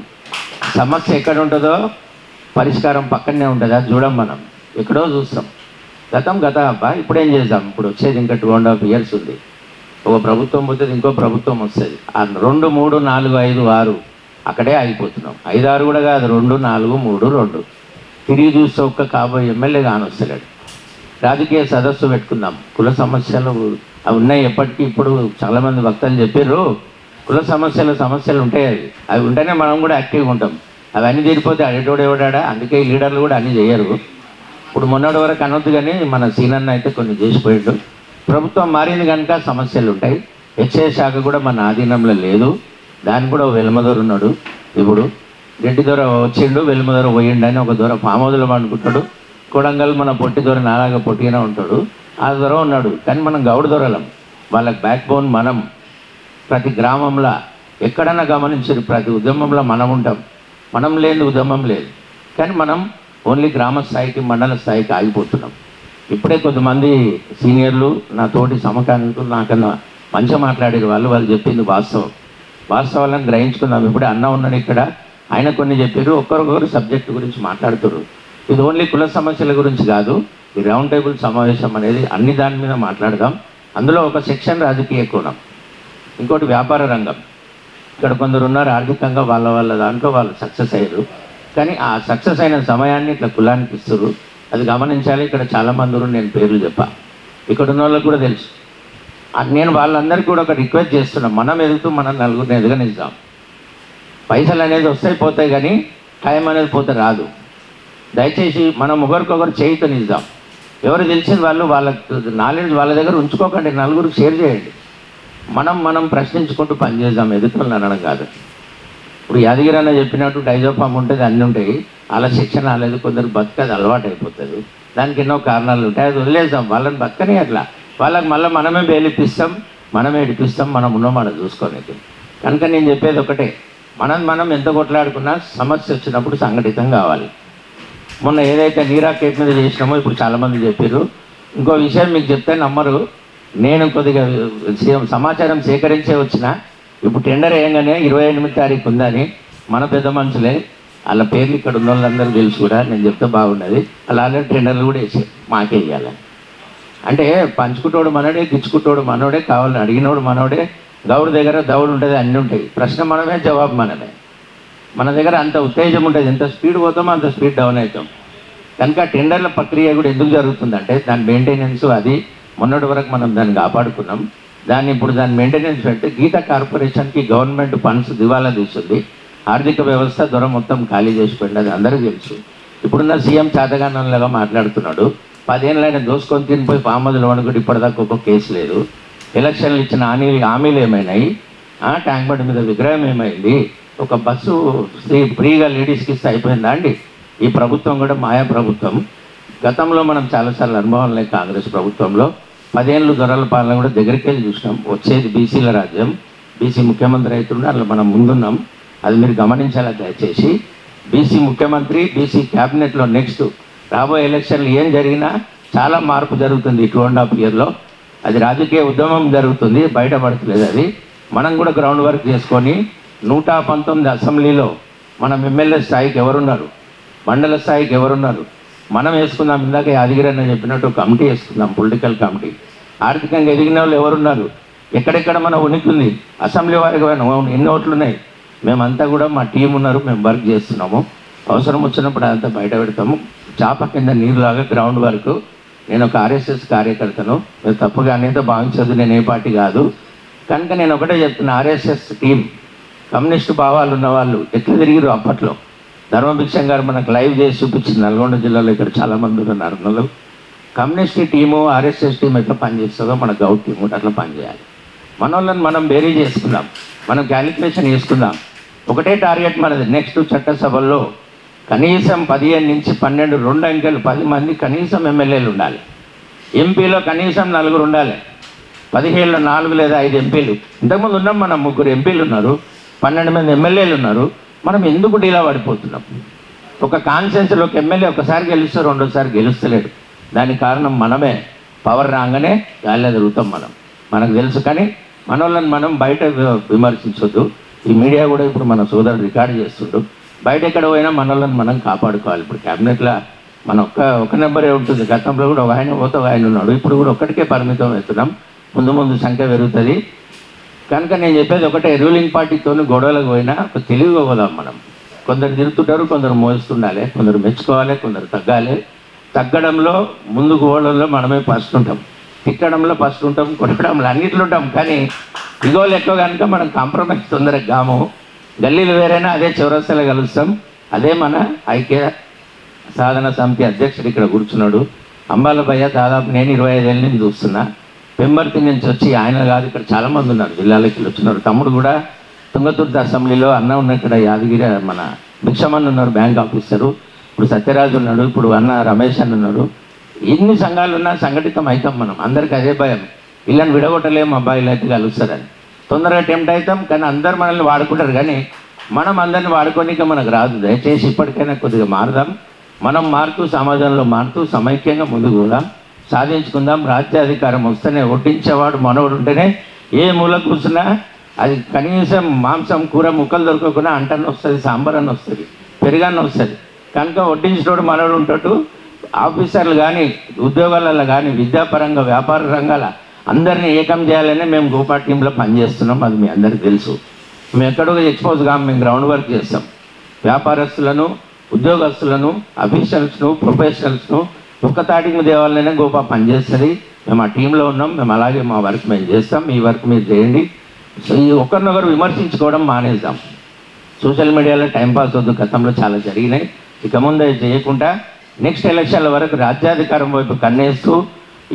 సమస్య ఎక్కడ ఉంటుందో పరిష్కారం పక్కనే ఉంటుంది, అది చూడం మనం, ఎక్కడో చూస్తాం. గత అబ్బా, ఇప్పుడేం చేద్దాం, ఇప్పుడు వచ్చేది ఇంకా 2.5 years ఉంది. ఒక ప్రభుత్వం పోతుంది, ఇంకో ప్రభుత్వం వస్తుంది. ఆ 2, 3, 4, 5, 6 అక్కడే ఆగిపోతున్నాం. 5, 6 కూడా కాదు, 2, 4, 3, 2. తిరిగి చూస్తే ఒక్క కాబోయే ఎమ్మెల్యే కానొస్తలేడు. రాజకీయ సదస్సు పెట్టుకుందాం, కుల సమస్యలు అవి ఉన్నాయి ఎప్పటికీ. ఇప్పుడు చాలామంది వక్తలు చెప్పారు కుల సమస్యలు ఉంటాయి, అవి ఉంటేనే మనం కూడా యాక్టివ్గా ఉంటాం. అవన్నీ తీరిపోతే అడేటోడు ఎవడాడా. అందుకే ఈ లీడర్లు కూడా అన్నీ చేయరు. ఇప్పుడు మొన్నటి వరకు అనొద్దు, కానీ మన సీనన్న అయితే కొన్ని చేసిపోయాడు. ప్రభుత్వం మారింది కనుక సమస్యలు ఉంటాయి. హెచ్ఏ శాఖ కూడా మన ఆధీనంలో లేదు, దానికి కూడా వెలుమదొర ఉన్నాడు. ఇప్పుడు రెడ్డి దొర వచ్చిండు, వెలుమదొర పోయిండు అని ఒక దొర పామోదులు పండుకుంటాడు. కొడంగల్ మన పొట్టి దొర నాలాగా పొట్టిగానే ఉంటాడు, ఆ దొర ఉన్నాడు. కానీ మనం గౌడ దొరలం, వాళ్ళకి బ్యాక్ బోన్ మనం. ప్రతి గ్రామంలో ఎక్కడన్నా గమనించారు, ప్రతి ఉద్యమంలో మనం ఉంటాం. మనం లేని ఉద్యమం లేదు. కానీ మనం ఓన్లీ గ్రామ స్థాయికి మండల స్థాయికి ఆగిపోతున్నాం. ఇప్పుడే కొంతమంది సీనియర్లు నా తోటి సమకాలీకులు నాకన్నా మంచిగా మాట్లాడారు. వాళ్ళు చెప్పింది వాస్తవాలను గ్రహించుకుందాం. ఇప్పుడే అన్న ఉన్నాడు ఇక్కడ, ఆయన కొన్ని చెప్పారు, ఒక్కరొకరు సబ్జెక్టు గురించి మాట్లాడుతారు. ఇది ఓన్లీ కుల సమస్యల గురించి కాదు, ఈ రౌండ్ టేబుల్ సమావేశం అనేది అన్ని దాని మీద మాట్లాడదాం. అందులో ఒక సెక్షన్ రాజకీయ కోణం, ఇంకోటి వ్యాపార రంగం. ఇక్కడ కొందరు ఉన్నారు ఆర్థికంగా వాళ్ళ దాంట్లో వాళ్ళు సక్సెస్ అయ్యారు. కానీ ఆ సక్సెస్ అయిన సమయాన్ని ఇట్లా కులానికి ఇస్తారు, అది గమనించాలి. ఇక్కడ చాలామంది నేను పేర్లు చెప్పా, ఇక్కడ ఉన్న వాళ్ళకి కూడా తెలుసు. నేను వాళ్ళందరికీ కూడా ఒక రిక్వెస్ట్ చేస్తున్నాను, మనం ఎదుగుతూ మనం నలుగురిని ఎదగనిద్దాం. పైసలు అనేది వస్తాయి పోతాయి, కానీ టైం అనేది పోతే రాదు. దయచేసి మనం ఒకరికొకరు చేయితనిద్దాం. ఎవరు తెలిసింది వాళ్ళు వాళ్ళ నాలెడ్జ్ వాళ్ళ దగ్గర ఉంచుకోకండి, నలుగురికి షేర్ చేయండి. మనం ప్రశ్నించుకుంటూ పనిచేద్దాం, ఎదుగుతున్న అనడం కాదు. ఇప్పుడు యాదగిరి అన్న చెప్పినట్టు డైజోఫామ్ ఉంటుంది, అన్నీ ఉంటాయి. అలా శిక్షణ రాలేదు, కొందరు బతకది అలవాటు అయిపోతుంది. దానికి ఎన్నో కారణాలు ఉంటాయి, అది వదిలేద్దాం. వాళ్ళని బతకని అట్లా వాళ్ళకి మళ్ళీ మనమే బేలిపిస్తాం, మనమే ఇడిపిస్తాం, మనం ఉన్నమాట చూసుకోనికి. కనుక నేను చెప్పేది ఒకటే, మనం ఎంత కొట్లాడుకున్నా సమస్య వచ్చినప్పుడు సంఘటితం కావాలి. మొన్న ఏదైతే నీరా కేట్ మీద చేసినామో ఇప్పుడు చాలామంది చెప్పారు. ఇంకో విషయం మీకు చెప్తే నమ్మరు, నేను కొద్దిగా సమాచారం సేకరించే వచ్చిన. ఇప్పుడు టెండర్ వేయంగానే 28వ తారీఖు ఉందని మన పెద్ద మనుషులే, వాళ్ళ పేర్లు ఇక్కడ ఉన్న వాళ్ళందరూ తెలుసు కూడా, నేను చెప్తే బాగున్నది. అలాగే టెండర్లు కూడా వేసే మాకే ఇవ్వాలి. అంటే పంచుకుంటోడు మనోడే, గిచ్చుకుంటోడు మనోడే, కావాలని అడిగినోడు మనోడే. గౌడు దగ్గర దౌడు ఉంటుంది, అన్నీ ఉంటాయి. ప్రశ్న మనమే, జవాబు మనమే. మన దగ్గర అంత ఉత్తేజం ఉంటుంది, ఎంత స్పీడ్ పోతామో అంత స్పీడ్ డౌన్ అవుతాం. కనుక టెండర్ల ప్రక్రియ కూడా ఎందుకు జరుగుతుందంటే దాని మెయింటెనెన్స్, అది మొన్నటి వరకు మనం దాన్ని కాపాడుకున్నాం. దాన్ని మెయింటెనెన్స్ పెడితే గీతా కార్పొరేషన్కి గవర్నమెంట్ ఫండ్స్ దివాలా తీస్తుంది. ఆర్థిక వ్యవస్థ దొర మొత్తం ఖాళీ చేసిపోయింది, అది అందరికీ తెలుసు. ఇప్పుడున్న సీఎం చాతగానంలాగా మాట్లాడుతున్నాడు. 10 ఏళ్ళైనా దోసుకొని తినిపోయి పామదులు వణుకుడు ఇప్పటిదాకా ఒక కేసు లేదు. ఎలక్షన్లు ఇచ్చిన హామీలు ఏమైనాయి? ట్యాంక్ బండ్ మీద విగ్రహం ఏమైంది? ఒక బస్సు ఫ్రీగా లేడీస్కి ఇస్తే అయిపోయిందా అండి? ఈ ప్రభుత్వం కూడా మాయా ప్రభుత్వం. గతంలో మనం చాలాసార్లు అనుభవం లేదు కాంగ్రెస్ ప్రభుత్వంలో. 10 ఏళ్ళు దొరల పాలన కూడా దగ్గరికి వెళ్ళి చూసినాం. వచ్చేది బీసీల రాజ్యం, బీసీ ముఖ్యమంత్రి అవుతుండే అట్లా మనం ముందున్నాం. అది మీరు గమనించాలా దయచేసి. బీసీ ముఖ్యమంత్రి, బీసీ క్యాబినెట్లో నెక్స్ట్ రాబోయే ఎలక్షన్లు ఏం జరిగినా చాలా మార్పు జరుగుతుంది 2.5 yearలో. అది రాజకీయ ఉద్యమం జరుగుతుంది, బయటపడట్లేదు. అది మనం కూడా గ్రౌండ్ వర్క్ చేసుకొని 119 అసెంబ్లీలో మనం ఎమ్మెల్యే స్థాయికి ఎవరున్నారు, మండల స్థాయికి ఎవరున్నారు మనం వేసుకుందాం. ఇందాక యాదగిరి అన్న చెప్పినట్టు కమిటీ వేసుకుందాం, పొలిటికల్ కమిటీ. ఆర్థికంగా ఎదిగిన వాళ్ళు ఎవరున్నారు, ఎక్కడెక్కడ మన ఉనికి ఉంది, అసెంబ్లీ వారికి ఎన్ని ఓట్లు ఉన్నాయి, మేమంతా కూడా మా టీం ఉన్నారు, మేము వర్క్ చేస్తున్నాము. అవసరం వచ్చినప్పుడు అదంతా బయట పెడతాము. చాప కింద నీరులాగా గ్రౌండ్ వర్క్. నేను ఒక ఆర్ఎస్ఎస్ కార్యకర్తను, మీరు తప్పుగా అనేది భావించదు, నేను ఏ పార్టీ కాదు. కనుక నేను ఒకటే చెప్తున్నా, ఆర్ఎస్ఎస్ టీం కమ్యూనిస్టు భావాలు ఉన్నవాళ్ళు ఎట్లా తిరిగిరు అప్పట్లో. ధర్మభిక్షం గారు మనకు లైవ్ చేసి చూపించింది నల్గొండ జిల్లాలో. ఇక్కడ చాలామంది ఉన్నారు నన్ను. కమ్యూనిస్ట్ టీము, ఆర్ఎస్ఎస్ టీం ఎట్లా పనిచేస్తుందో మన గౌడ్ టీం కూడా అట్లా పనిచేయాలి. మన వాళ్ళని మనం బేరీ చేసుకుందాం, మనం క్యాలిక్యులేషన్ చేసుకుందాం. ఒకటే టార్గెట్ మనది. నెక్స్ట్ చట్టసభల్లో కనీసం 15 నుంచి 12, 2 అంకెలు 10 మంది కనీసం ఎమ్మెల్యేలు ఉండాలి. ఎంపీలో కనీసం 4 ఉండాలి. 17లో 4 లేదా 5 ఎంపీలు. ఇంతకుముందు ఉన్నాం మనం, 3 ఎంపీలు ఉన్నారు, 12 మంది ఎమ్మెల్యేలు ఉన్నారు. మనం ఎందుకు డీలా పడిపోతున్నాం? ఒక కాన్స్టిట్యున్సీలో ఒక ఎమ్మెల్యే ఒకసారి గెలుస్తే రెండోసారి గెలుస్తలేడు. దానికి కారణం మనమే. పవర్ రాగానే గాలిలో తిరుగుతాం మనకు తెలుసు. కానీ మన వాళ్ళని మనం బయట విమర్శించొద్దు. ఈ మీడియా కూడా ఇప్పుడు మన సోదరుడు రికార్డు చేస్తుండు. బయట ఎక్కడ పోయినా మన వాళ్ళని మనం కాపాడుకోవాలి. ఇప్పుడు క్యాబినెట్లో మన ఒక నెంబరే ఉంటుంది. గతంలో కూడా ఒక ఆయన పోతే ఒక ఆయన ఉన్నాడు. ఇప్పుడు కూడా ఒక్కడికే పరిమితం అవుతున్నాం. ముందు సంఖ్య పెరుగుతుంది. కనుక నేను చెప్పేది ఒకటే, రూలింగ్ పార్టీతో గొడవలకు పోయినా ఒక తెలివిగా పోదాం మనం. కొందరు తిరుగుతుంటారు, కొందరు మోస్తుండాలి, కొందరు మెచ్చుకోవాలి, కొందరు తగ్గాలి. తగ్గడంలో ముందుకు పోవడంలో మనమే ఫస్ట్ ఉంటాం, తిట్టడంలో ఫస్ట్ ఉంటాం, కొట్టడంలో అన్నిట్లో ఉంటాం. కానీ ఇగోలు ఎక్కువ కనుక మనం కాంప్రమైజ్ తొందరగా కాము. గల్లీలు వేరైనా అదే చౌరస్తాలో కలుస్తాం. అదే మన ఐక్య సాధన సమితి అధ్యక్షుడు ఇక్కడ కూర్చున్నాడు అంబాల భయ్య. దాదాపు నేను 25 ఏళ్ళ నుంచి చూస్తున్నా. పెంబర్తి నుంచి వచ్చి ఆయన కాదు, ఇక్కడ చాలామంది ఉన్నారు, జిల్లాలకి వచ్చినారు. తమ్ముడు కూడా తుంగతుర్తి అసెంబ్లీలో అన్న ఉన్న ఇక్కడ యాదగిరి మన భిక్షమన్ ఉన్నారు, బ్యాంక్ ఆఫీసరు. ఇప్పుడు సత్యరాజు ఉన్నాడు, ఇప్పుడు అన్న రమేష్ అన్న ఉన్నాడు. ఎన్ని సంఘాలు ఉన్నా సంఘటితం అవుతాం మనం. అందరికీ అదే భయం, వీళ్ళని విడగొట్టలేము, అబ్బాయిలు అయితే కలుస్తారని. తొందరగా అటెంప్ట్ అవుతాం, కానీ అందరు మనల్ని వాడుకుంటారు. కానీ మనం అందరిని వాడుకోనిక మనకు రాదు. దయచేసి ఇప్పటికైనా కొద్దిగా మారుదాం. మనం మారుతూ సమాజంలో మారుతూ సమైక్యంగా ముందుకు పోదాం, సాధించుకుందాం. రాజ్యాధికారం వస్తేనే, ఒడ్డించేవాడు మనవాడు ఉంటేనే ఏ మూల కూర్చున్నా అది కనీసం మాంసం కూర ముక్కలు దొరకకుండా అంటన్న వస్తుంది, సాంబార్ అన్న వస్తుంది, పెరుగన్న వస్తుంది. కనుక వడ్డించినోడు మనవాడు ఉంటాడు. ఆఫీసర్లు కానీ, ఉద్యోగాలలో కానీ, విద్యాపరంగా, వ్యాపార రంగాల అందరినీ ఏకం చేయాలని మేము గోపా టీంలో పనిచేస్తున్నాం. అది మీ అందరికీ తెలుసు. మేము ఎక్కడో ఎక్స్పోజ్ కాము, మేము గ్రౌండ్ వర్క్ చేస్తాం. వ్యాపారస్తులను, ఉద్యోగస్తులను, అఫీషియల్స్ను, ప్రొఫెషనల్స్ను ఒక్క తాటికి దేవాలనే గోపా పనిచేస్తుంది. మేము ఆ టీంలో ఉన్నాం. మేము అలాగే మా వర్క్ మేము చేస్తాం, మీ వర్క్ మీరు చేయండి. సో ఈ ఒకరినొకరు విమర్శించుకోవడం మానేద్దాం. సోషల్ మీడియాలో టైంపాస్ వద్దు, గతంలో చాలా జరిగినాయి. ఇక ముందు చేయకుండా నెక్స్ట్ ఎలక్షన్ల వరకు రాజ్యాధికారం వైపు కన్నేస్తూ,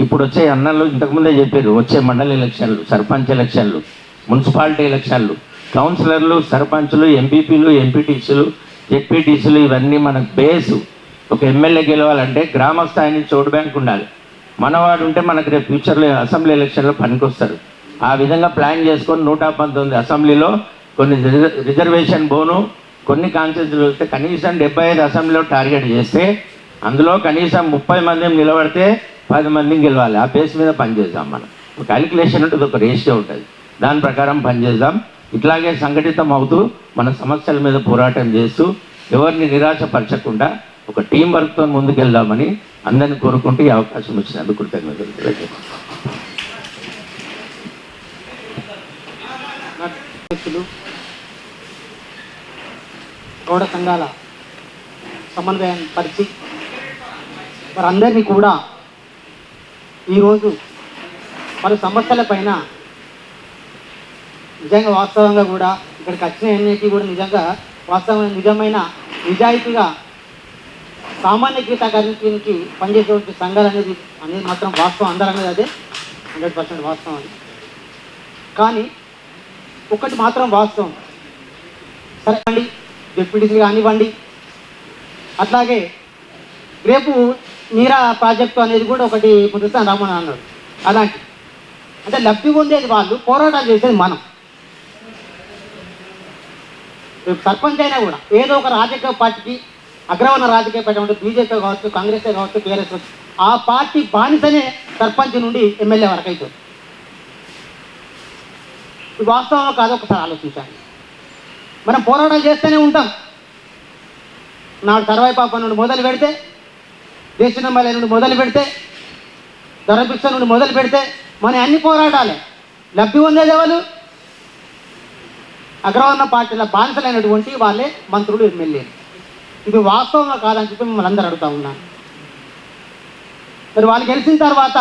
ఇప్పుడు వచ్చే అన్నలు ఇంతకుముందే చెప్పారు, వచ్చే మండల ఎలక్షన్లు, సర్పంచ్ ఎలక్షన్లు, మున్సిపాలిటీ ఎలక్షన్లు, కౌన్సిలర్లు, సర్పంచులు, ఎంపీపీలు, ఎంపీటీసీలు, జెడ్పీటీసీలు, ఇవన్నీ మనకు బేసు. ఒక ఎమ్మెల్యే గెలవాలంటే గ్రామ స్థాయి నుంచి ఓటు బ్యాంక్ ఉండాలి. మనవాడు ఉంటే మనకు రేపు ఫ్యూచర్లో అసెంబ్లీ ఎలక్షన్లో పనికొస్తారు. ఆ విధంగా ప్లాన్ చేసుకొని 119 అసెంబ్లీలో కొన్ని రిజర్వేషన్ బోను, కొన్ని కాన్స్టిట్యూన్సీలు వస్తే కనీసం 75 అసెంబ్లీలో టార్గెట్ చేస్తే అందులో కనీసం 30 మందిని నిలబడితే 10 మందిని గెలవాలి. ఆ బేస్ మీద పనిచేద్దాం. మనం ఒక క్యాలిక్యులేషన్ ఉంటుంది, ఒక రేషియో ఉంటుంది, దాని ప్రకారం పనిచేద్దాం. ఇట్లాగే సంఘటితం అవుతూ మన సమస్యల మీద పోరాటం చేస్తూ ఎవరిని నిరాశపరచకుండా ఒక టీం వర్క్తో ముందుకెళ్దామని అందరినీ కోరుకుంటూ ఈ అవకాశం ఇచ్చినందుకు కృతజ్ఞతలు. గౌడ సంఘాల సమన్వయం పరిచి వారందరినీ కూడా ఈరోజు పలు సమస్యల పైన నిజంగా వాస్తవంగా కూడా ఇక్కడికి వచ్చిన ఎన్నిటి కూడా నిజంగా వాస్తవంగా నిజమైన నిజాయితీగా సామాన్య గీతాకారికి పనిచేసేటువంటి సంఘాలు అనేది మాత్రం వాస్తవం, అందరం అనేది అదే 100% వాస్తవం అది. కానీ ఒకటి మాత్రం వాస్తవం, సరే అండి, డిప్యూటీసీ కానివ్వండి, అట్లాగే రేపు నీరా ప్రాజెక్టు అనేది కూడా ఒకటి ముద్దుస్తాను రామన్ అన్నాడు. అలాంటి అంటే లబ్ధి పొందేది వాళ్ళు, పోరాటాలు చేసేది మనం. రేపు సర్పంచ్ అయినా కూడా ఏదో ఒక రాజకీయ పార్టీకి అగ్రవర్ణ రాజకీయ పార్టీ ఉంటే, బీజేపీ కావచ్చు, కాంగ్రెస్ కావచ్చు, టీఆర్ఎస్ కావచ్చు, ఆ పార్టీ బానిసనే సర్పంచ్ నుండి ఎమ్మెల్యే వరకు అవుతుంది. వాస్తవం కాదు, ఒకసారి ఆలోచించాలి. మనం పోరాటాలు చేస్తూనే ఉంటాం. నాడు సర్వాయి పాప నుండి మొదలు పెడితే, దేశనమ్మల నుండి మొదలు పెడితే, ధరభిక్ష నుండి మొదలు పెడితే మనం అన్ని పోరాటాలే. లబ్ధి పొందేది ఎవరు? అగ్రవర్ణ పార్టీల బానిసలైనటువంటి వాళ్ళే మంత్రులు, ఎమ్మెల్యేలు. ఇది వాస్తవంగా కాదని చెప్పి మిమ్మల్ని అందరూ అడుగుతూ ఉన్నాను. మరి వాళ్ళు గెలిచిన తర్వాత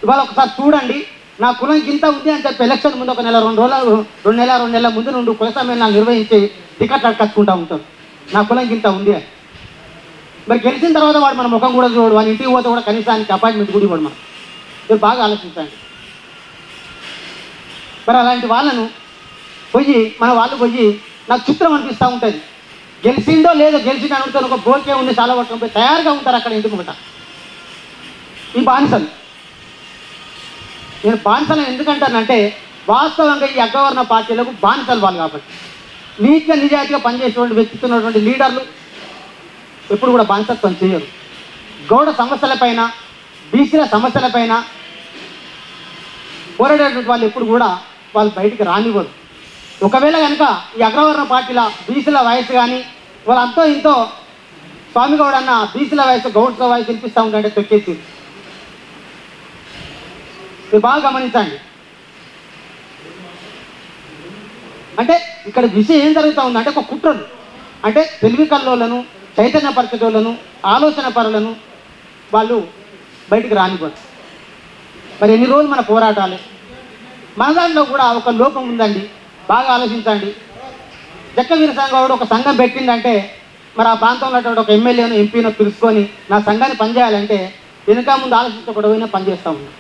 ఇవాళ ఒకసారి చూడండి, నా కులం ఇంత ఉంది అని చెప్పి ఎలక్షన్ ముందు ఒక నెల 2 నెలల ముందు నుండి కుల సమ్మేళనాలు నిర్వహించి టికెట్లు కట్టుకుంటూ ఉంటారు, నా కులం ఇంత ఉంది అని. మరి గెలిచిన తర్వాత వాడు మన ముఖం కూడా చూడు, వాడి ఇంటికి పోతే కూడా కనీసానికి అపాయింట్మెంట్ కూడా ఇవ్వడు. మనం మీరు బాగా ఆలోచించండి. మరి అలాంటి వాళ్ళను మన వాళ్ళు పోయి నాకు చిత్రం అనిపిస్తూ ఉంటుంది. గెలిచిందో లేదో, గెలిచిన అనుకుంటారు ఒక బోకే ఉండి చాలా పట్టుకొని పోయి తయారుగా ఉంటారు అక్కడ ఇంటి ముంగట ఈ బానిసలు. నేను బానిసలను ఎందుకంటానంటే వాస్తవంగా ఈ అగ్రవర్ణ పార్టీలకు బానిసలు వాళ్ళు కాబట్టి. నీట్గా నిజాయితీగా పనిచేసేటువంటి వ్యక్తిత్వమైనటువంటి లీడర్లు ఎప్పుడు కూడా బానిసత్వం చేయరు. గౌడ సమస్యలపైన, బీసీల సమస్యలపైన పోరాడేటువంటి వాళ్ళు ఎప్పుడు కూడా వాళ్ళు బయటికి రానివ్వరు. ఒకవేళ కనుక ఈ అగ్రవర్ణ పార్టీల బీసీల వయసు కానీ వాళ్ళు అంతో ఇంతో స్వామి గౌడ్ అన్న బీసీల వయసు గౌడ్ల వయసు వినిపిస్తూ ఉంటే తొక్కేసి మీరు బాగా గమనించండి. అంటే ఇక్కడ విషయం ఏం జరుగుతూ ఉందంటే ఒక కుట్రలు అంటే తెలివి కల్లోలను చైతన్యపరచటోళ్ళను ఆలోచన పరులను వాళ్ళు బయటికి రానివ్వరు. మరి ఎన్ని రోజులు మన పోరాటాలు. మన దాంట్లో కూడా ఒక లోపం ఉందండి, బాగా ఆలోచించండి. జక్క వీరస్వామి గౌడ్ ఒక సంఘం పెట్టిందంటే మరి ఆ ప్రాంతంలో ఉన్నటువంటి ఒక ఎమ్మెల్యేను ఎంపీనో పిలుచుకొని నా సంఘాన్ని పనిచేయాలంటే వెనుక ముందు ఆలోచించకూడదు పనిచేస్తూ ఉన్నాను.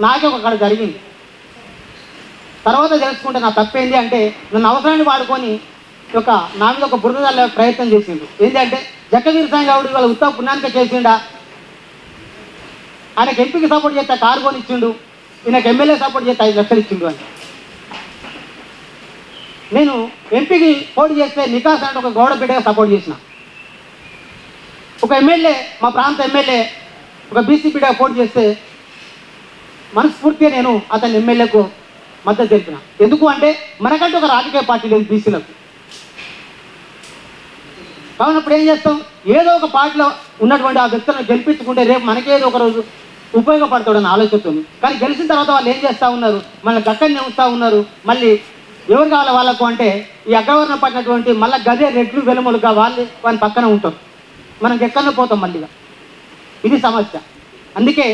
నాకే ఒక కడ జరిగింది. తర్వాత తెలుసుకుంటే నా తప్పేంది అంటే నన్ను అవసరాన్ని వాడుకొని నా మీద ఒక బురద ప్రయత్నం చేసిండు. ఏంటంటే జక్క వీరస్వామి గౌడ్ వాళ్ళ ఉత్తమ పుణ్యానికే చేసిండా, ఆయనకు ఎంపీకి సపోర్ట్ చేస్తే కారు కొని ఇచ్చిండు, ఈయనకు ఎమ్మెల్యే సపోర్ట్ చేస్తే 5 లక్షలు ఇచ్చిండు అని. నేను ఎంపీకి పోటీ చేస్తే నికాస్ అంటే ఒక గౌడ బిడ్డగా సపోర్ట్ చేసిన. ఒక ఎమ్మెల్యే మా ప్రాంత ఎమ్మెల్యే ఒక బీసీ బిడ్డగా పోటీ చేస్తే మనస్ఫూర్తిగా నేను అతని ఎమ్మెల్యేకు మద్దతు తెలిపిన. ఎందుకు అంటే మనకంటే ఒక రాజకీయ పార్టీ లేదు బీసీలకు. కాబట్టి అప్పుడు ఏం చేస్తాం, ఏదో ఒక పార్టీలో ఉన్నటువంటి ఆ వ్యక్తులను గెలిపించుకుంటే రేపు మనకేదో ఒక రోజు ఉపయోగపడతాడని ఆలోచిస్తుంది. కానీ గెలిచిన తర్వాత వాళ్ళు ఏం చేస్తూ ఉన్నారు, మళ్ళీ గక్కడిని ఉంచుతూ ఉన్నారు. మళ్ళీ ఎవరు కావాలి వాళ్ళకు అంటే ఈ అగ్రవర్ణం పడినటువంటి మళ్ళీ గదే రెడ్లు వెలుమలుగా వాళ్ళ పక్కన ఉంటారు. మనం ఎక్కడనే పోతాం మళ్ళీగా. ఇది సమస్య. అందుకే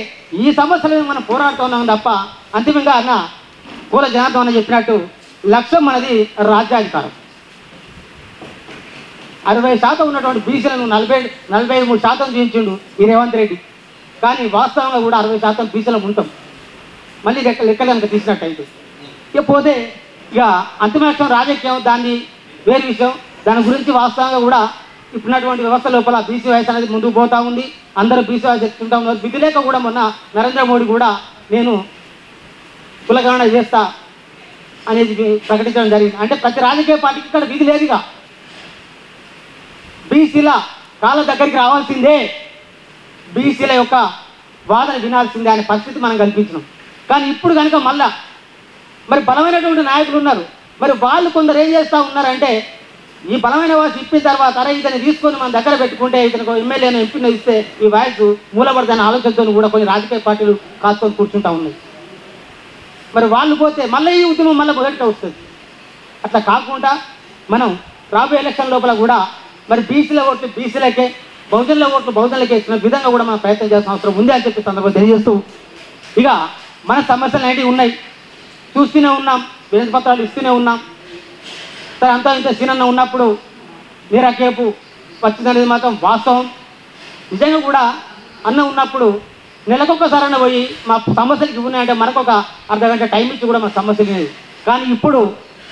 ఈ సమస్యలను మనం పోరాడుతున్నాం తప్ప అంతిమంగా అన్న పూల జనార్దన్ అని చెప్పినట్టు లక్ష్యం మనది రాజ్యాధికారం. 60% ఉన్నటువంటి బీసీలను 43% చూపించిండు ఈ రేవంత్ రెడ్డి. కానీ వాస్తవంగా కూడా 60% బీసీలో ఉంటాం. మళ్ళీ లెక్కలు కనుక తీసినట్టయితే ఇక పోతే ఇక అంతిమలక్ష్యం రాజకీయం దాన్ని వేరు విషయం. దాని గురించి వాస్తవంగా కూడా ఇప్పుడున్నటువంటి వ్యవస్థ లోపల బీసీ వయసు అనేది ముందుకు పోతూ ఉంది. అందరూ బీసీ వయసు ఎత్తుకుంటా ఉన్నారు. విధి లేక కూడా మొన్న నరేంద్ర మోడీ కూడా నేను కులగణన చేస్తా అనేది ప్రకటించడం జరిగింది. అంటే ప్రతి రాజకీయ పార్టీకి ఇక్కడ విధి లేదుగా, బీసీల కాళ్ళ దగ్గరికి రావాల్సిందే, బీసీల యొక్క వాదన వినాల్సిందే అనే పరిస్థితి మనం కల్పించినాం. కానీ ఇప్పుడు కనుక మళ్ళా మరి బలమైనటువంటి నాయకులు ఉన్నారు. మరి వాళ్ళు కొందరు ఏం చేస్తూ ఉన్నారంటే ఈ బలమైన వాయిస్ ఇప్పిన తర్వాత అరే ఇతను తీసుకొని మన దగ్గర పెట్టుకుంటే ఇతను ఎమ్మెల్యేను ఎంపీని ఇస్తే ఈ వాయిస్ మూలపడతానే ఆలోచనతో కూడా కొన్ని రాజకీయ పార్టీలు కాసుకొని కూర్చుంటూ ఉన్నాయి. మరి వాళ్ళు పోతే మళ్ళీ ఈ ఉద్యమం మళ్ళీ మొదటిగా వస్తుంది. అట్లా కాకుండా మనం రాబోయే ఎలక్షన్ లోపల కూడా మరి బీసీల ఓట్లు బీసీలకే, బహుజనుల ఓట్లు బహుజనులకే ఇచ్చిన విధంగా కూడా మనం ప్రయత్నం చేయాల్సిన అవసరం ఉంది అని చెప్పి సందర్భంగా తెలియజేస్తూ ఇక మన సమస్యలు అనేటివి ఉన్నాయి, చూస్తూనే ఉన్నాం, వినతి పత్రాలు ఇస్తూనే ఉన్నాం. సరే అంతా ఇంత సీనన్న ఉన్నప్పుడు నీరకేపు వచ్చిందనేది మాత్రం వాస్తవం. నిజంగా కూడా అన్న ఉన్నప్పుడు నెలకొకసారన్న పోయి మా సమస్యలకి ఉన్నాయంటే మనకు ఒక అర్ధగంట టైం ఇచ్చి కూడా మా సమస్యలు లేదు. కానీ ఇప్పుడు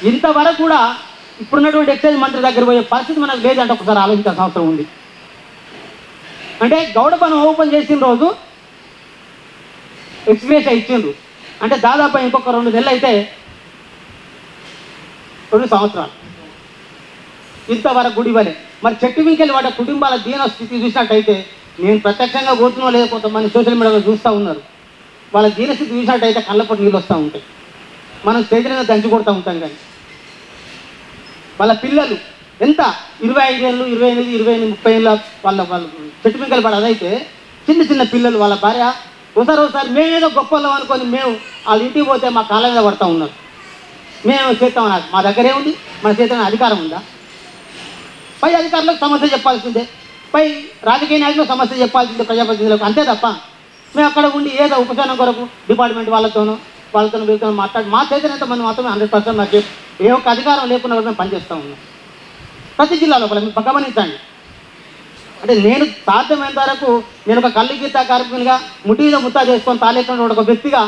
ఇంతవరకు కూడా ఇప్పుడున్నటువంటి ఎక్సైజ్ మంత్రి దగ్గర పోయే పరిస్థితి మనకు లేదంటే ఒకసారి ఆలోచించాల్సిన అవసరం ఉంది. అంటే గౌడ పనం ఓపెన్ చేసిన రోజు ఎక్స్గ్రేషియా ఇచ్చిండ్రు. అంటే దాదాపు ఇంకొక 2 నెలలు అయితే 2 సంవత్సరాలు ఇంతవరకు గుడి ఇవ్వలే. మరి చెట్టు మీకెళ్ళి వాటి కుటుంబాల దీన స్థితి చూసినట్టయితే నేను ప్రత్యక్షంగా పోతున్నా లేదా కొంతమంది సోషల్ మీడియాలో చూస్తూ ఉన్నారు. వాళ్ళ దీనస్థితి చూసినట్టయితే కళ్ళపొట్టు నీళ్ళు వస్తూ ఉంటాయి. మనం చేతులుగా దంచి కొడుతూ ఉంటాం. కానీ వాళ్ళ పిల్లలు ఎంత 25 ఏళ్ళు 28, 28, 30 ఏళ్ళ వాళ్ళ చెట్టు మింకలు పడి అదైతే చిన్న చిన్న పిల్లలు వాళ్ళ భార్య ఒకసారి మేమేదో గొప్పలం అనుకొని మేము వాళ్ళ ఇంటికి పోతే మా కాళ్ళ మీద పడుతూ ఉన్నారు. మేము చేస్తాం, మా దగ్గర ఏముంది, మన చేతిలో అధికారం ఉందా? పై అధికారులకు సమస్య చెప్పాల్సిందే, పై రాజకీయ నాయకులకు సమస్య చెప్పాల్సిందే ప్రజాప్రతినిధులకు. అంతే తప్ప మేము అక్కడ ఉండి ఏదో ఉపశమనం కొరకు డిపార్ట్మెంట్ వాళ్ళతోనూ వీళ్ళతో మాట్లాడి మా చేతనంత మంది మాత్రమే 100% నాకు ఏ ఒక్క అధికారం లేకుండా కూడా మేము పనిచేస్తూ ఉన్నాం. ప్రతి జిల్లా లోపల మీరు గమనించండి. అంటే నేను సాధ్యమైనంత వరకు నేను ఒక కళ్ళు గీత కార్మికునిగా ముఠీలో ముత్తా చేసుకొని తాలేకుండా ఒక వ్యక్తిగా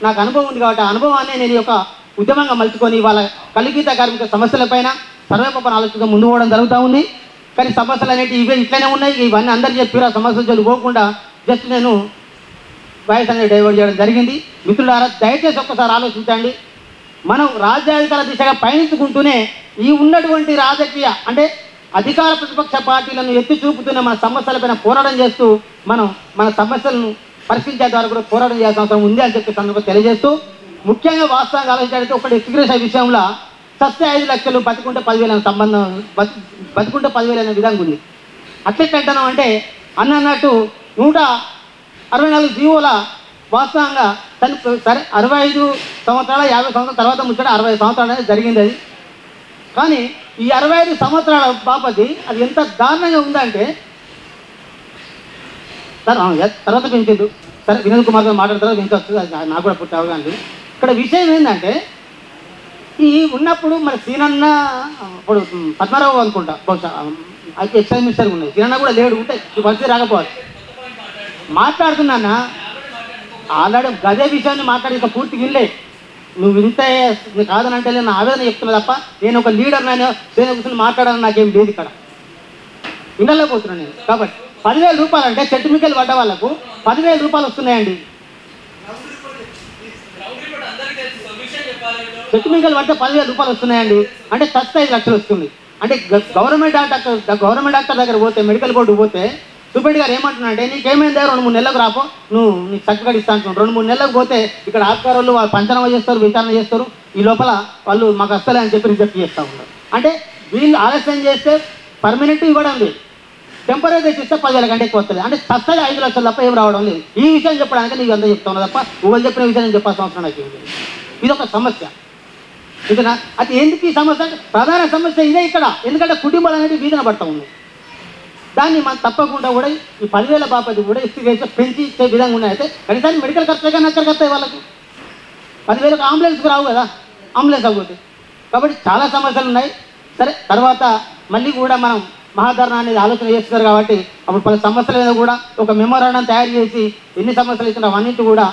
నాకు అనుభవం ఉంది కాబట్టి ఆ అనుభవాన్ని నేను ఒక ఉద్యమంగా మలుచుకొని వాళ్ళ కళ్ళు గీత కార్మిక సమస్యలపైన సర్వేపన ఆలోచనగా ముందు పోవడం జరుగుతూ ఉంది. కానీ సమస్యలు అనేవి ఇవే ఇట్లనే ఉన్నాయి. ఇవన్నీ అందరు చెప్పిరా సమస్యలు పోకుండా జస్ట్ నేను వాయిస్ అనేది డైవర్ట్ చేయడం జరిగింది. మిత్రులారా దయచేసి ఒక్కసారి ఆలోచించండి. మనం రాజ్యాధికార దిశగా పయనించుకుంటూనే ఈ ఉన్నటువంటి రాజకీయ అంటే అధికార ప్రతిపక్ష పార్టీలను ఎత్తి చూపుతూనే మన సమస్యలపైన పోరాటం చేస్తూ మనం మన సమస్యలను పరిశీలించే ద్వారా కూడా పోరాటం చేయాల్సిన అవసరం ఉంది అని చెప్పి సందర్భంగా తెలియజేస్తూ ముఖ్యంగా వాస్తవంగా ఆలోచించాలంటే ఒకటి ఎక్స్గ్రేషన్ విషయంలో సస్తే 5 లక్షలు బతికుంటే 10,000 అనే సంబంధం బతికుంటే 10,000 అనే విధంగా ఉంది. అట్లెట్లంటున్నాం అంటే అన్నట్టు 164 జీవోల వాస్తవంగా సరే 65 సంవత్సరాల 50 సంవత్సరాల తర్వాత ముచ్చట 60 సంవత్సరాలు అనేది జరిగింది అది. కానీ ఈ 65 సంవత్సరాల బాపతి అది ఎంత దారుణంగా ఉందంటే తర్వాత పెంచిండు. సరే వినోద్ కుమార్ గారు మాట్లాడతారు పెంచవచ్చు, అది నాకు కూడా పుట్టి అవగాహన. ఇక్కడ విషయం ఏంటంటే ఈ ఉన్నప్పుడు మరి సీనన్న ఇప్పుడు పద్మారావు అనుకుంటా బహుశా అయితే ఎక్సైజ్ మినిస్టర్ ఉన్నది, సీనన్న కూడా లేడు ఉంటే ఈ పరిస్థితి రాకపోవచ్చు. మాట్లాడుతున్నా ఆల్రెడీ గదే విషయాన్ని మాట్లాడి ఇక పూర్తిగా వినలే. నువ్వు వింటే కాదని అంటే నేను ఆవేదన చెప్తున్నా తప్ప నేను ఒక లీడర్ నేను కూర్చొని మాట్లాడాలని నాకేం లేదు ఇక్కడ, వినలేకపోతున్నాను నేను. కాబట్టి 10,000 రూపాయలు అంటే సర్టిఫికేట్ పడ్డ వాళ్ళకు 10,000 రూపాయలు వస్తున్నాయండి. సర్టిఫికేట్ పడితే 10,000 రూపాయలు వస్తున్నాయండి అంటే ఖర్చు 5 లక్షలు వస్తుంది. అంటే గవర్నమెంట్ డాక్టర్ దగ్గర పోతే మెడికల్ బోర్డు పోతే సూపరింటెండెంట్ గారు ఏమంటున్నా అంటే నీకేమైందా 2-3 నెలలకు రాపో నువ్వు నీకు సర్టిఫికేట్ ఇస్తా అంటున్నాను. 2-3 నెలలకు పోతే ఇక్కడ ఆస్కార్ వాళ్ళు పంచనామా చేస్తారు, విచారణ చేస్తారు, ఈ లోపల వాళ్ళు మాకు వస్తలే అని చెప్పి రిజెక్ట్ చేస్తూ ఉన్నారు. అంటే వీళ్ళు ఆలస్యం చేస్తే పర్మనెంట్ ఇవ్వడం లేదు, టెంపరీ ఇస్తే 10,000 కంటే ఎక్కువ వస్తుంది. అంటే సస్తాయి 5 లక్షలు తప్ప ఏం రావడం లేదు. ఈ విషయం చెప్పడానికి నీకు అంతా చెప్తాను తప్ప ఊళ్ళు చెప్పిన విషయం నేను చెప్పాల్సిన అవసరం నాకు లేదు. ఇది ఒక సమస్య. ఇంకనా అది ఎందుకు ఈ సమస్య అంటే ప్రధాన సమస్య ఇదే ఇక్కడ. ఎందుకంటే కుటుంబాలు అనేవి వీధిన పడతా ఉన్నాయి. దాన్ని మనం తప్పకుండా కూడా ఈ 10,000 బాపతి కూడా ఇస్తే పెంచి ఇచ్చే విధంగా ఉన్నాయితే కనీసాన్ని మెడికల్ ఖర్చు కానీ ఎక్కడికి వస్తాయి వాళ్ళకు. 10,000కు అంబులెన్స్కి రావు కదా, అంబులెన్స్ అవ్వదు. కాబట్టి చాలా సమస్యలు ఉన్నాయి. సరే తర్వాత మళ్ళీ కూడా మనం మహాధరణ అనేది ఆలోచన చేస్తున్నారు కాబట్టి అప్పుడు పలు సమస్యల మీద కూడా ఒక మెమోరాండం తయారు చేసి ఎన్ని సమస్యలు ఇచ్చినా అవన్నింటి కూడా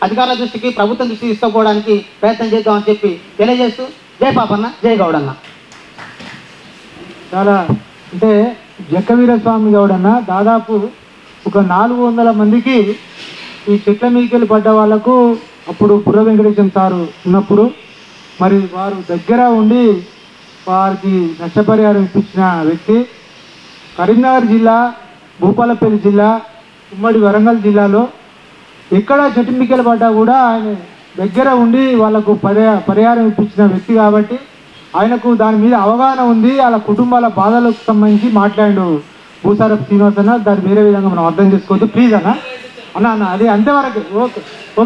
అధికారుల దృష్టికి ప్రభుత్వం దృష్టికి తీసుకోవడానికి ప్రయత్నం చేద్దామని చెప్పి తెలియజేస్తూ జై పాపన్న జై గౌడన్న. చాలా అంటే జక్కవీరస్వామి గౌడన్న దాదాపు ఒక 400 మందికి ఈ చెట్ల మీదకెళ్ళి పడ్డ వాళ్ళకు అప్పుడు బుర్ర వెంకటేశం సారు ఉన్నప్పుడు మరి వారు దగ్గర ఉండి వారికి నష్టపరిహారం ఇప్పించిన వ్యక్తి. కరీంనగర్ జిల్లా, భూపాలపల్లి జిల్లా, ఉమ్మడి వరంగల్ జిల్లాలో ఎక్కడ చెట్టు మీదకెళ్ళి పడ్డా కూడా ఆయన దగ్గర ఉండి వాళ్ళకు పరిహారం ఇప్పించిన వ్యక్తి కాబట్టి ఆయనకు దాని మీద అవగాహన ఉంది. వాళ్ళ కుటుంబాల బాధలకు సంబంధించి మాట్లాడు భూసారపు శ్రీనివాస్ అన్న. దాన్ని వేరే విధంగా మనం అర్థం చేసుకోవద్దు ప్లీజ్ అన్న. అది అంతవరకు ఓకే.